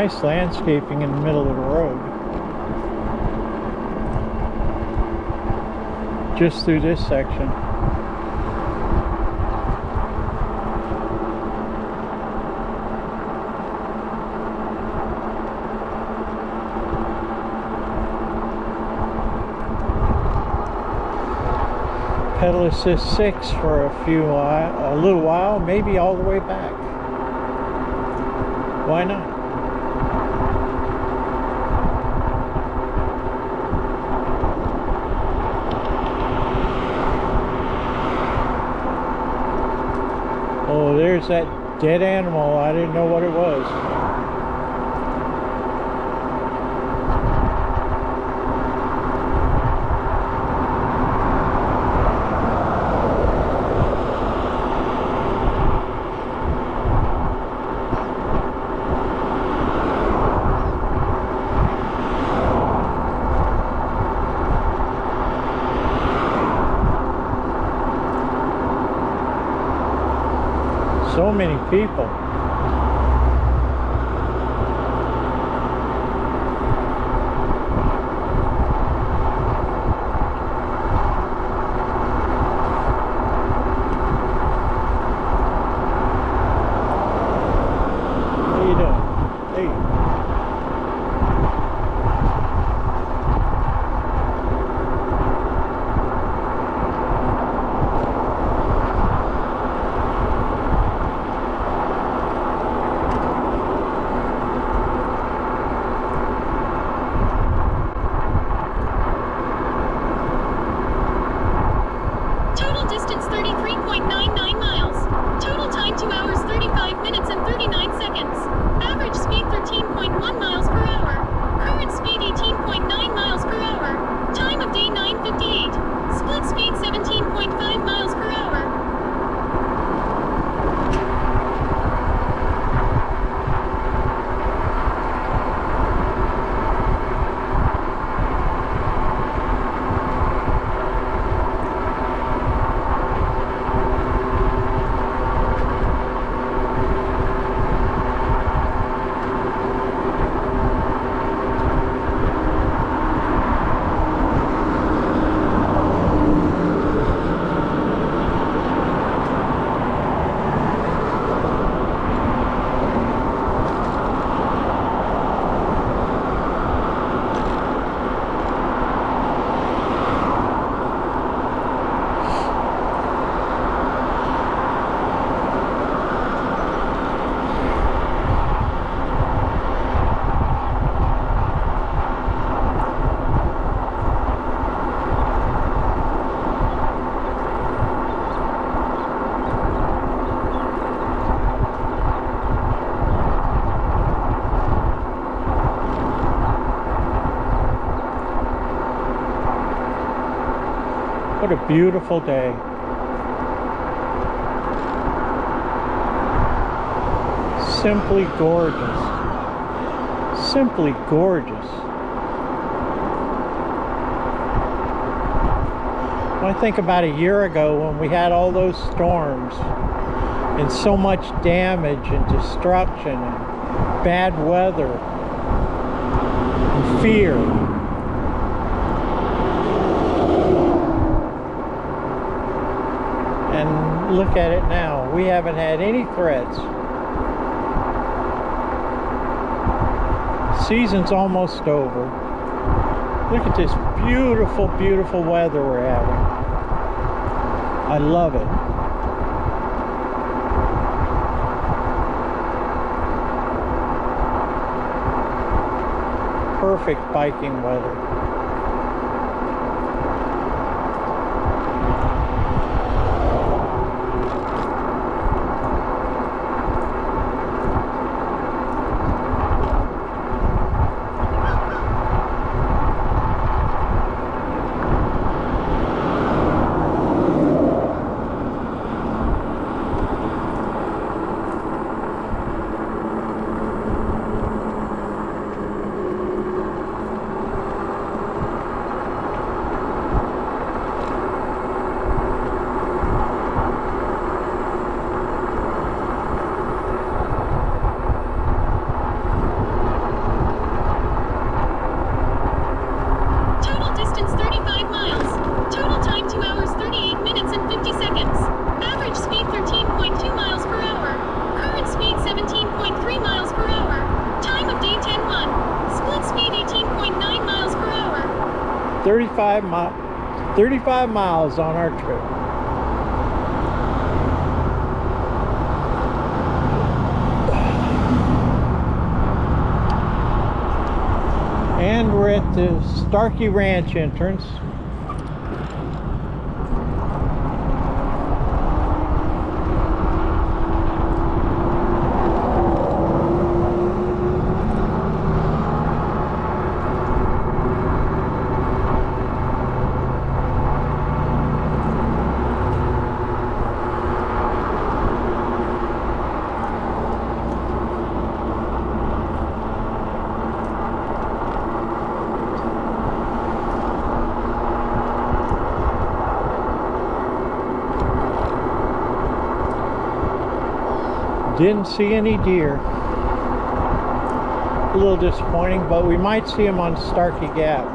Nice landscaping in the middle of the road. Just through this section. Pedal assist 6 for a little while, maybe all the way back. Why not? Oh, there's that dead animal. I didn't know what it was. So many people. How you doing? Hey. Total distance 33.99 miles. Total time 2 hours 35 minutes and 39 seconds. Average speed 13.1 miles per hour. Current speed 18.9 miles per hour. Time of day 9:58. Split speed 17.5 miles per hour. What a beautiful day. Simply gorgeous. Simply gorgeous. When I think about a year ago when we had all those storms and so much damage and destruction and bad weather and fear. And look at it now. We haven't had any threats. Season's almost over. Look at this beautiful, beautiful weather we're having. I love it. Perfect biking weather. 35 miles on our trip. And we're at the Starkey Ranch entrance. Didn't see any deer. A little disappointing, but we might see them on Starkey Gap.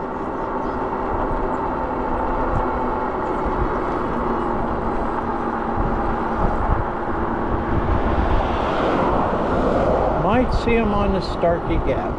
Might see them on the Starkey Gap.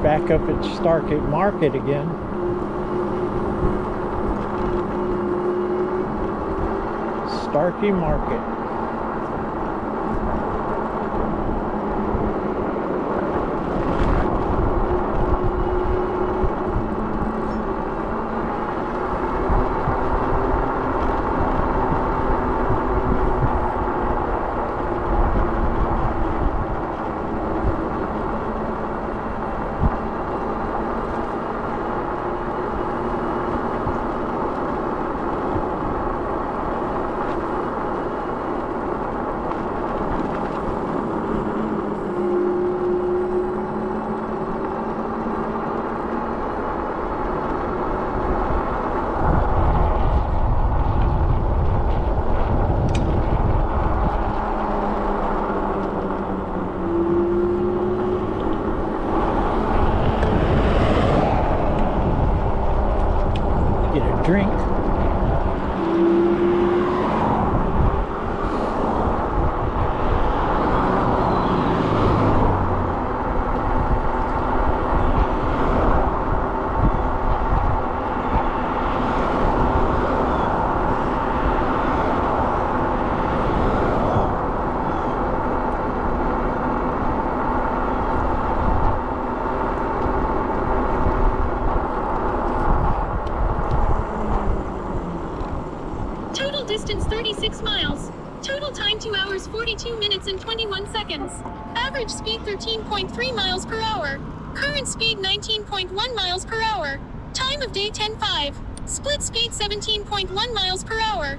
Back up at Starkey Market again. Starkey Market. Drink. Distance 36 miles. Total time 2 hours 42 minutes and 21 seconds. Average speed 13.3 miles per hour. Current speed 19.1 miles per hour. Time of day 10:05. Split speed 17.1 miles per hour.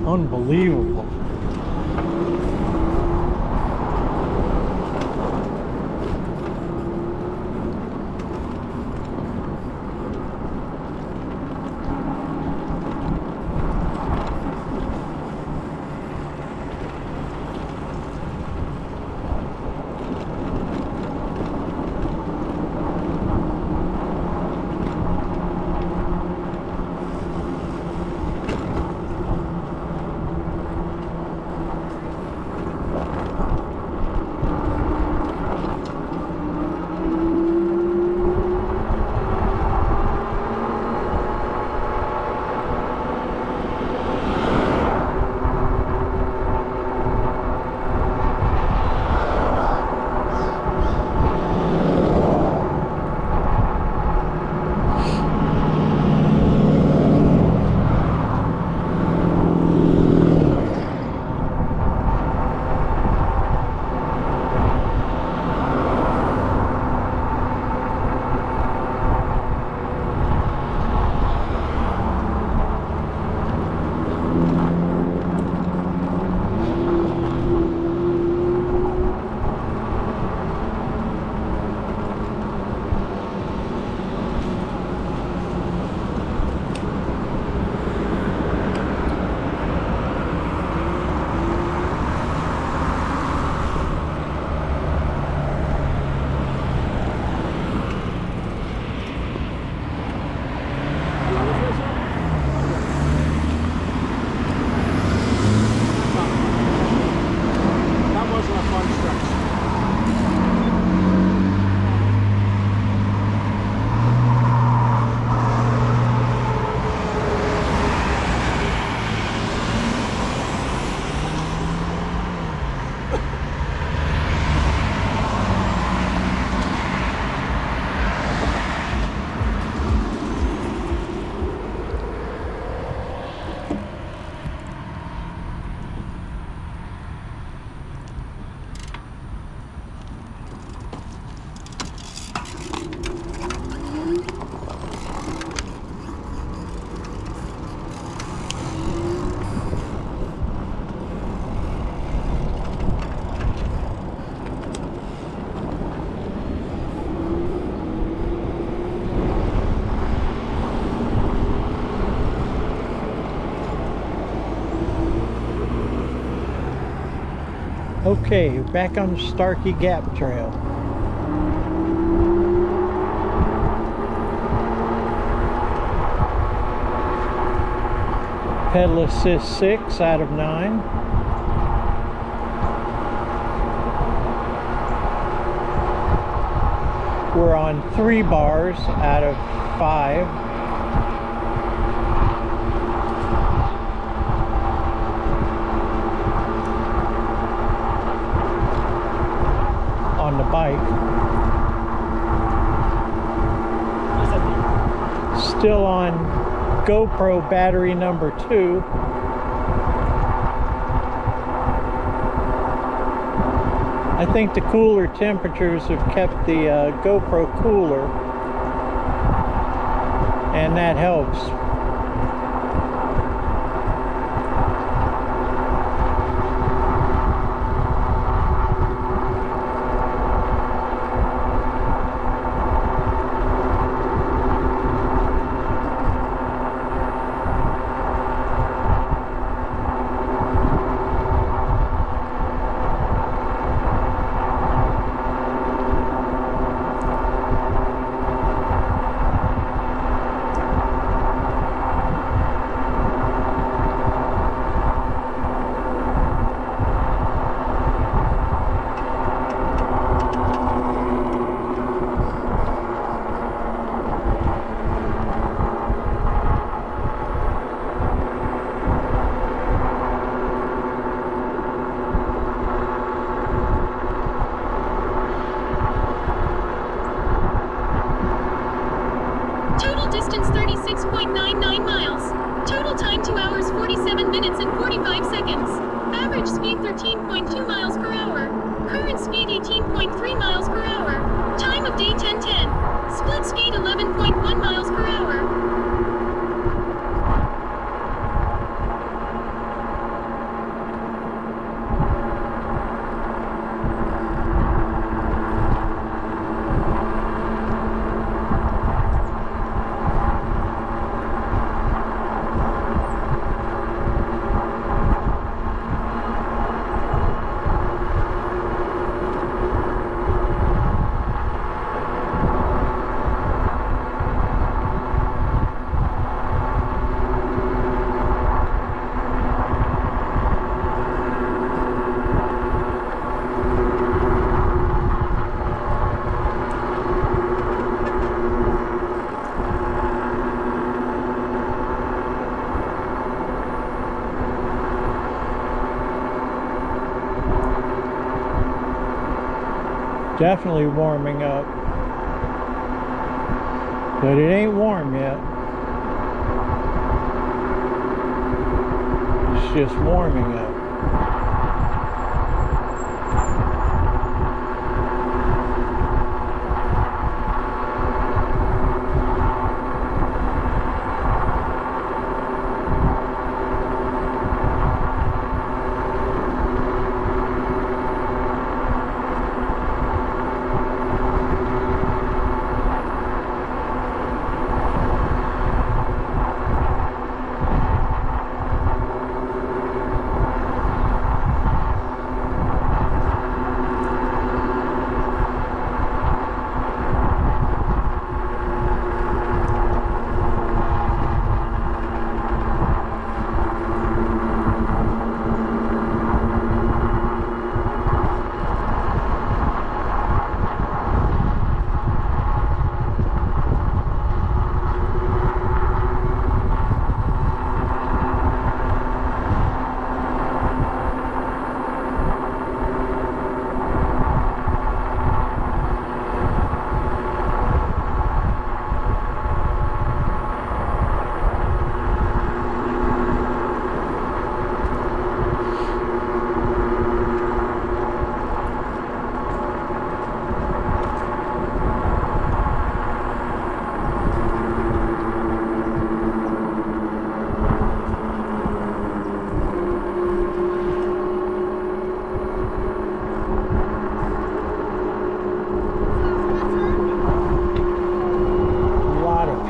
Unbelievable. Okay, back on the Starkey Gap Trail. Pedal assist 6 out of 9. We're on 3 bars out of 5. On the bike. Still on GoPro battery number 2. I think the cooler temperatures have kept the GoPro cooler, and that helps. Total distance 36.99 miles. Total time 2 hours 47 minutes and 45 seconds. Average speed 13.2 miles per hour. Current speed 18.3 miles per hour. Time of day 10:10. Split speed 11.1 miles per hour. Definitely warming up, but it ain't warm yet. It's just warming up.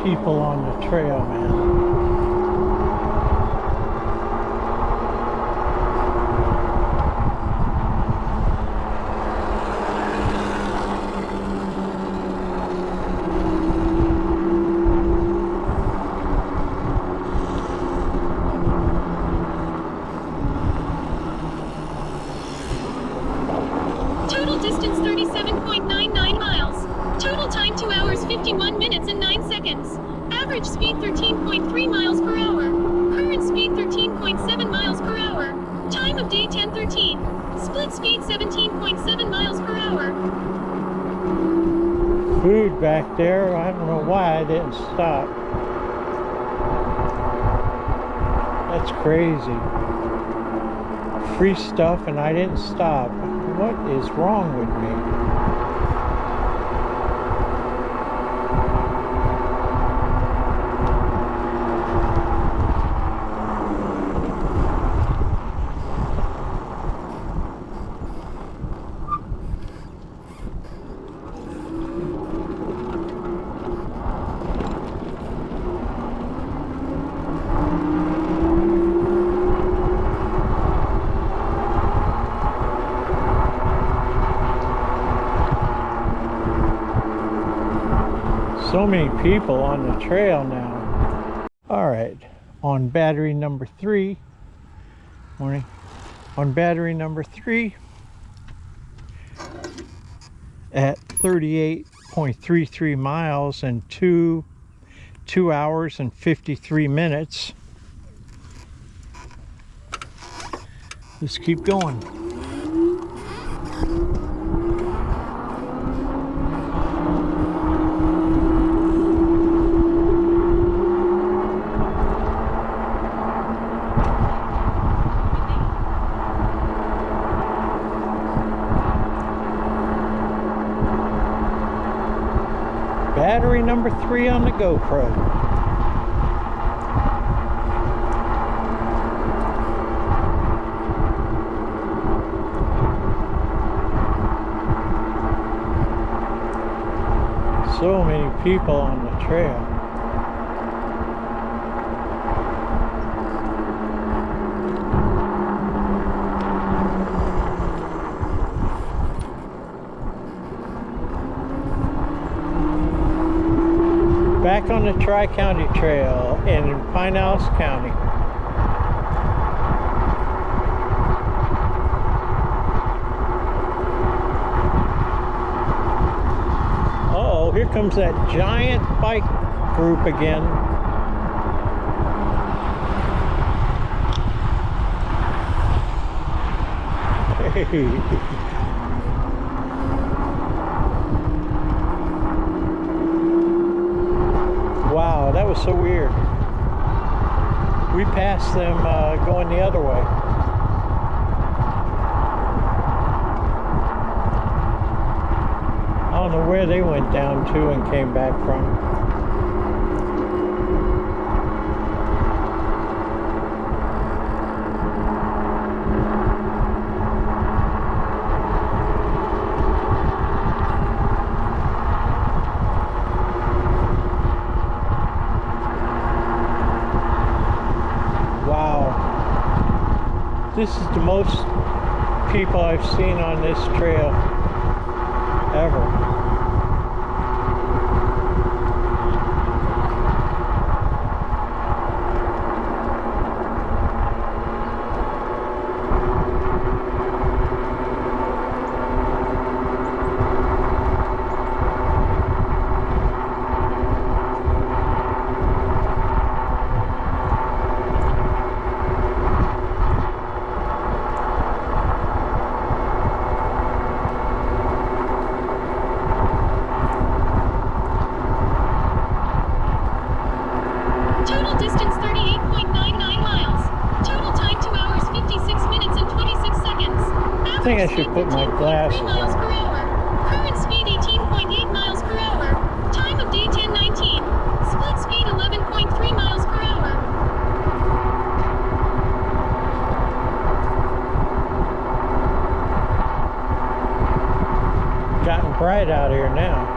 People on the trail, man. road back there. I don't know why I didn't stop. That's crazy. Free stuff and I didn't stop. What is wrong with me? So many people on the trail now. All right, on battery number 3. Morning. On battery number 3 at 38.33 miles and 2 hours and 53 minutes. Let's keep going. Battery number 3 on the GoPro. So many people on the trail. Back on the Tri-County Trail in Pinellas County. Uh-oh, here comes that giant bike group again. Hey. Wow, that was so weird. We passed them going the other way. I don't know where they went down to and came back from. This is the most people I've seen on this trail ever. I think I should put my glasses miles per on. hour. Current speed 18.8 miles per hour. Time of day 10:19. Split speed 11.3 miles per hour. Gotten bright out here now.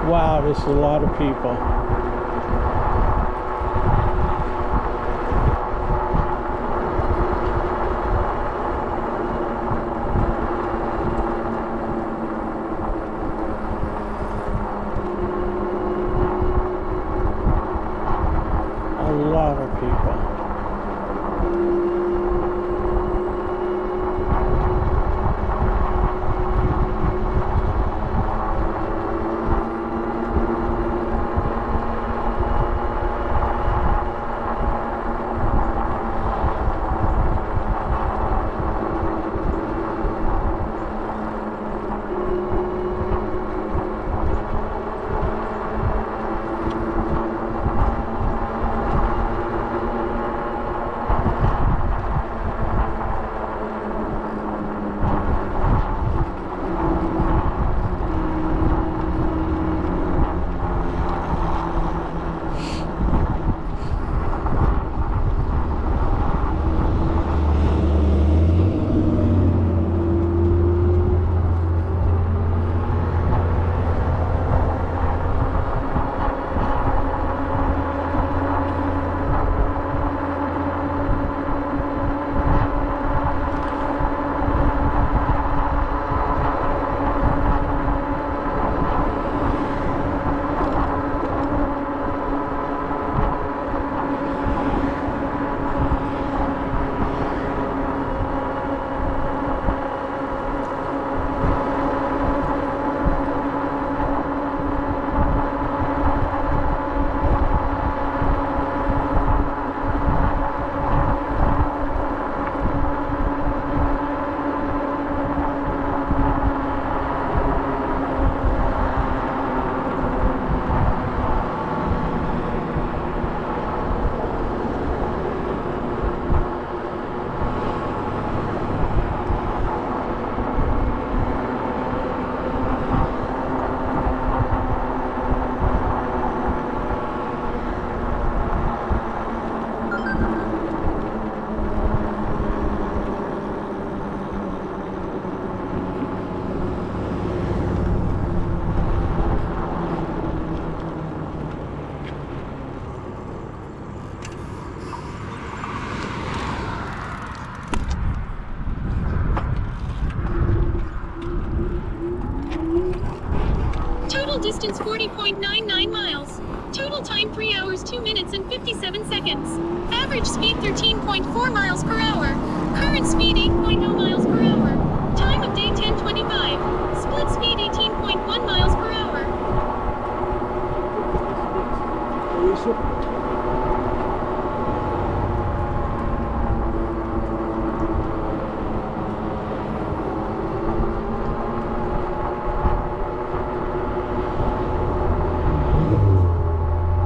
Wow, this is a lot of people. A lot of people. Total distance 40.99 miles. Total time 3 hours 2 minutes and 57 seconds. Average speed 13.4 miles per hour. Current speed 8.0 miles per hour. Time of day 10:25. Split speed 18.1 miles per hour.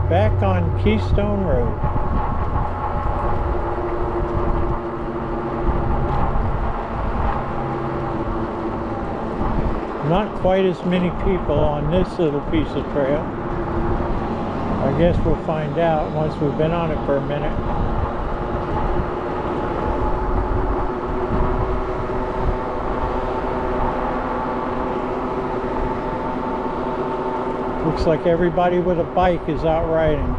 Back on Keystone Road. Not quite as many people on this little piece of trail. I guess we'll find out once we've been on it for a minute. Looks like everybody with a bike is out riding.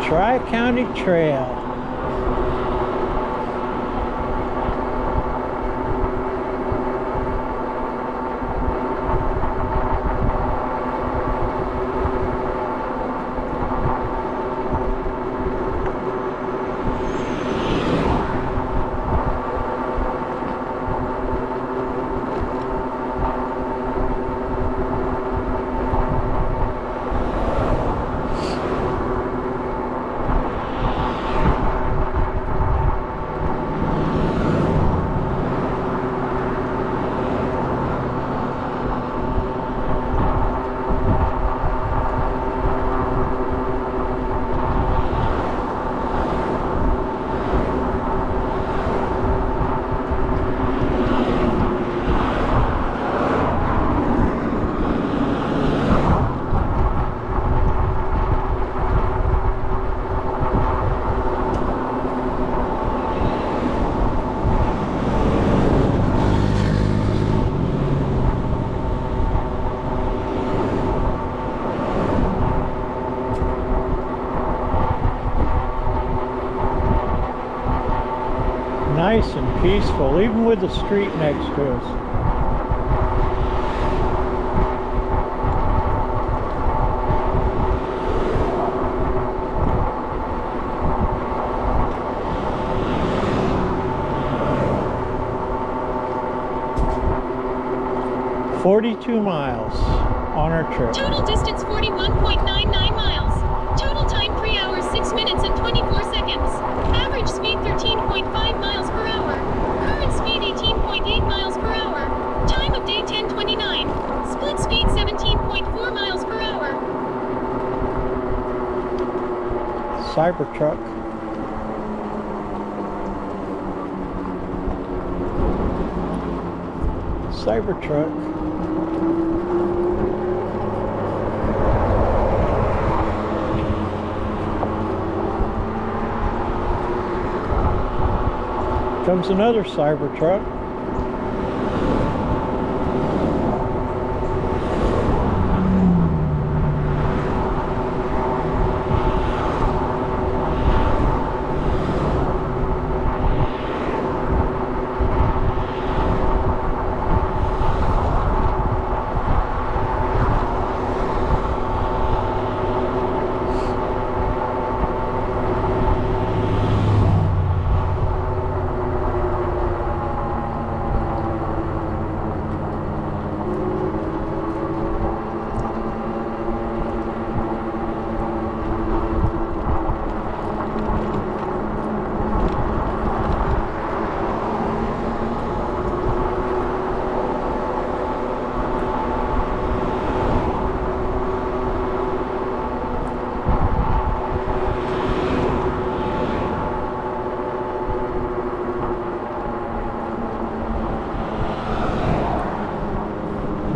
Tri-County Trail. Nice and peaceful, even with the street next to us. "42 miles on our trip." Total distance 41.99 miles. Total time 3 hours 6 minutes and 24 seconds. Average speed 13.5 miles per hour. Current speed 18.8 miles per hour. Time of day 10:29. Split speed 17.4 miles per hour. Cybertruck. Cybertruck. Comes another Cybertruck.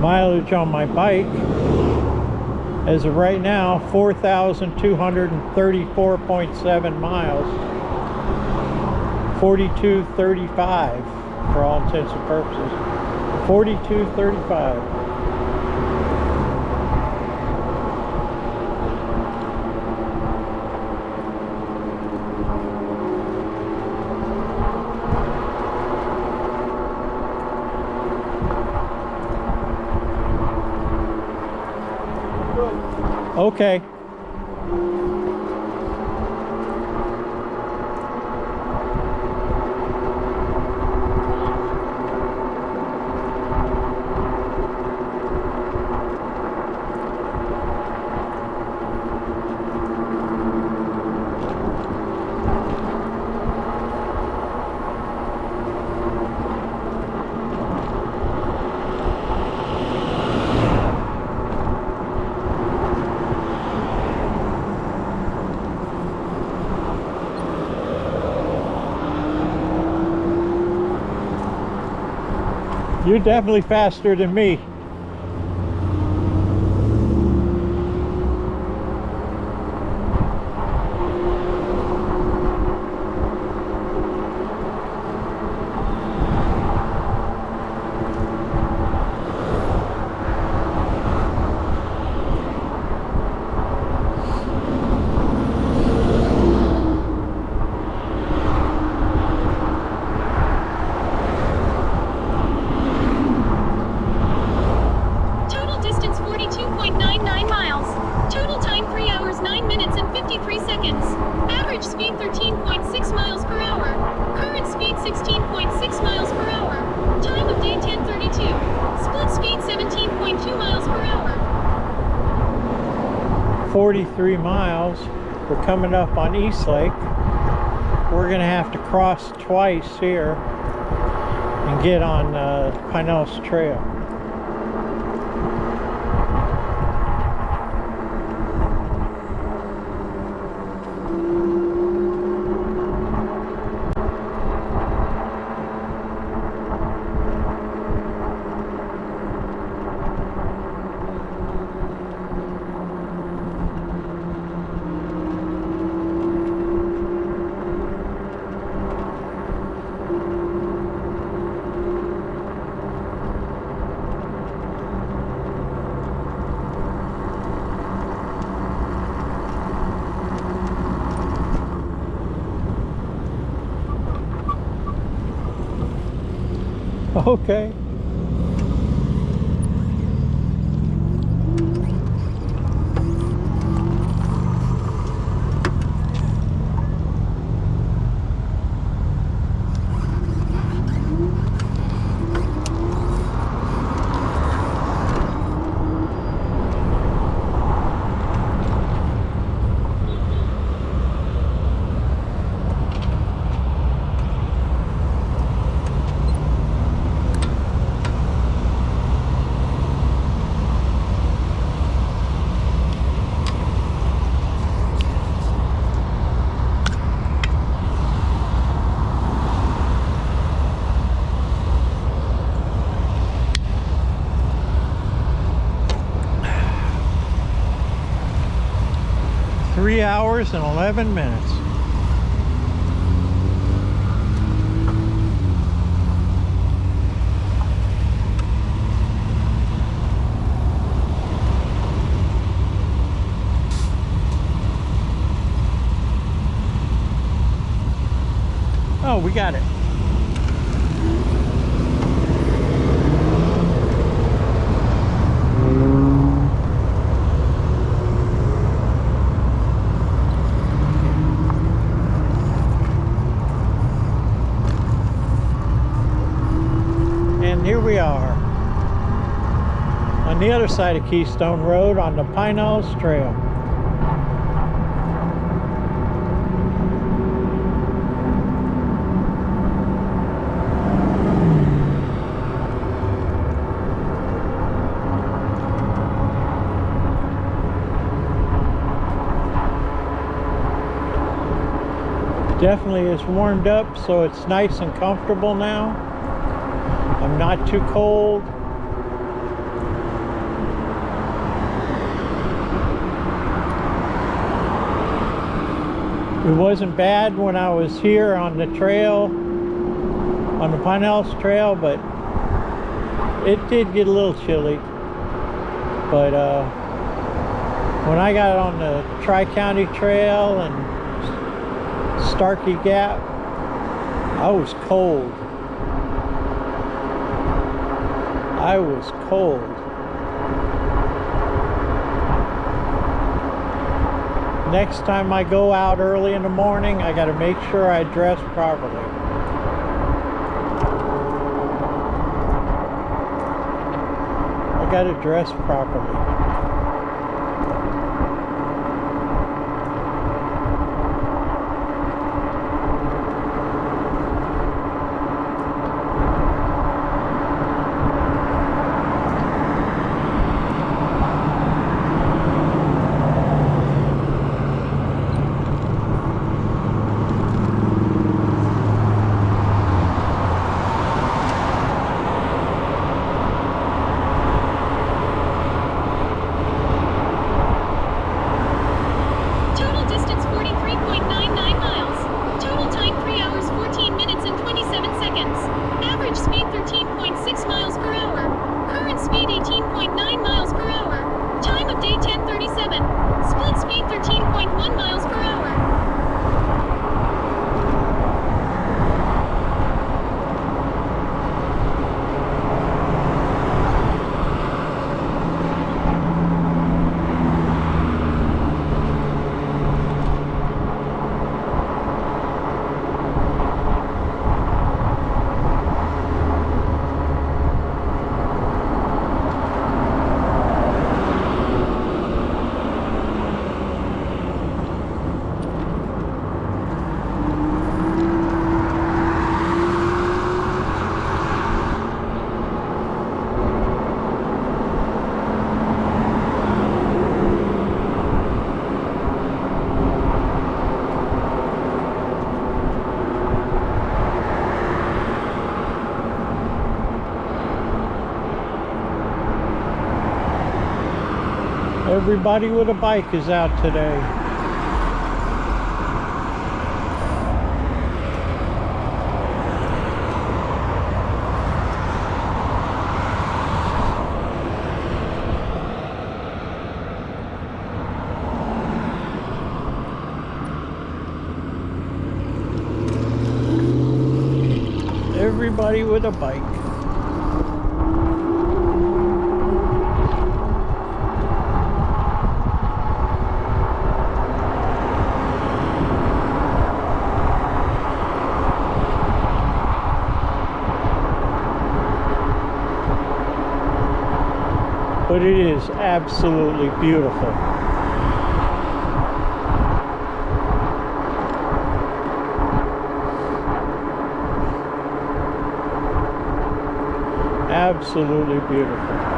Mileage on my bike as of right now 4,234.7 miles. 4235 for all intents and purposes. 4235. Okay. You're definitely faster than me. .6 miles per hour. Time of day 10:32. Split speed 17.2 miles per hour. 43 miles. We're coming up on East Lake. We're going to have to cross twice here and get on Pinellas Trail. Okay. Three hours and 11 minutes. Oh, we got it. And here we are on the other side of Keystone Road on the Pinellas Trail. Definitely is warmed up, so it's nice and comfortable now. I'm not too cold. It wasn't bad when I was here on the trail, on the Pinellas Trail, but it did get a little chilly. But when I got on the Tri-County Trail and Starkey Gap, I was cold. I was cold. Next time I go out early in the morning, I got to make sure I dress properly. I got to dress properly. Total distance 43.99 miles. Total time 3 hours 14 minutes and 27 seconds. Average speed 13.6 miles per hour. Current speed 18.9 miles per hour. Time of day 10:37. Split speed 13.1 miles per hour. Everybody with a bike is out today. Everybody with a bike. but it is absolutely beautiful. Absolutely beautiful.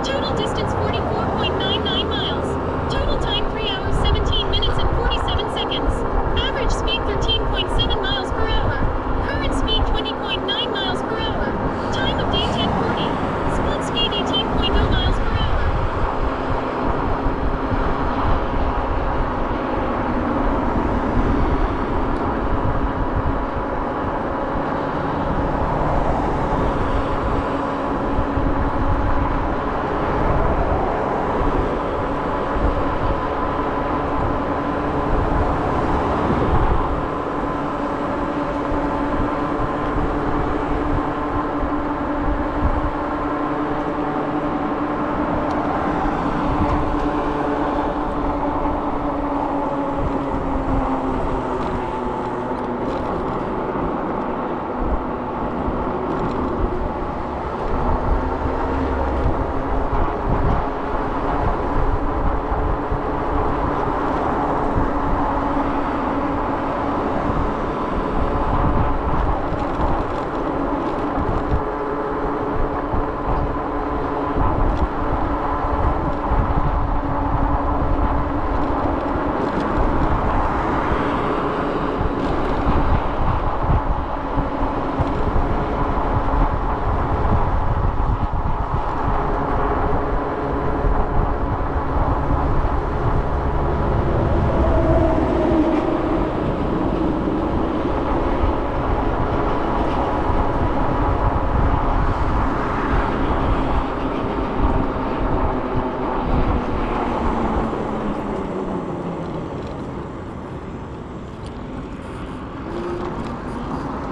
Total distance 44.99 miles. Total time 3 hours 17 minutes and 47 seconds. Average speed 13.7 miles per hour. Current speed 20.9 miles per hour. Time of day 10:40. Split speed 18.0 miles per hour.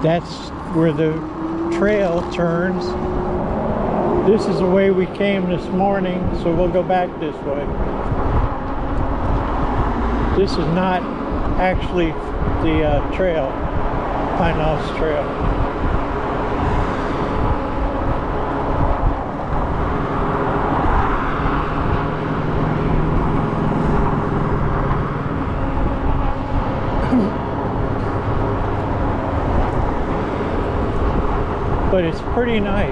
That's where the trail turns. This is the way we came this morning, so we'll go back this way. This is not actually the trail, Pine Knots Trail. But it's pretty nice.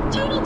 Total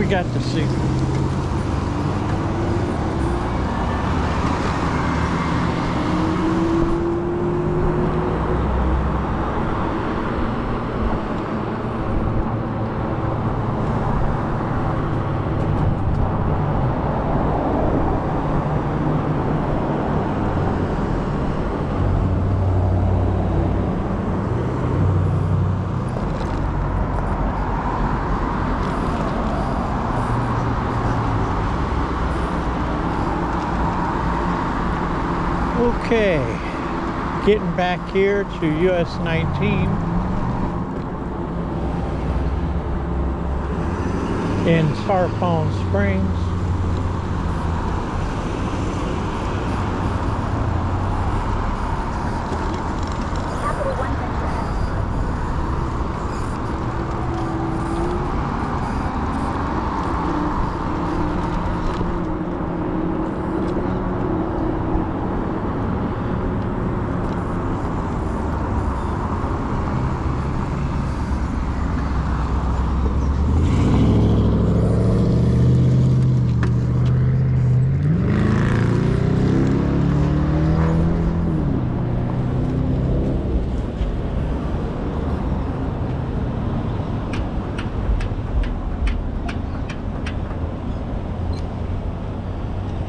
we got to see. Okay, getting back here to US 19 in Tarpon Springs.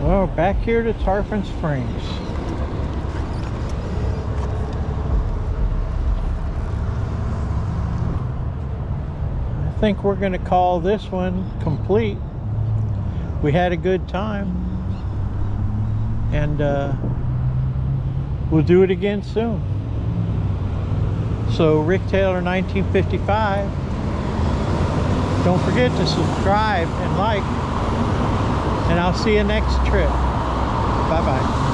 Well, back here to Tarpon Springs. I think we're going to call this one complete. We had a good time, and we'll do it again soon. So Rick Taylor 1955, don't forget to subscribe and like, and I'll see you next trip. Bye-bye.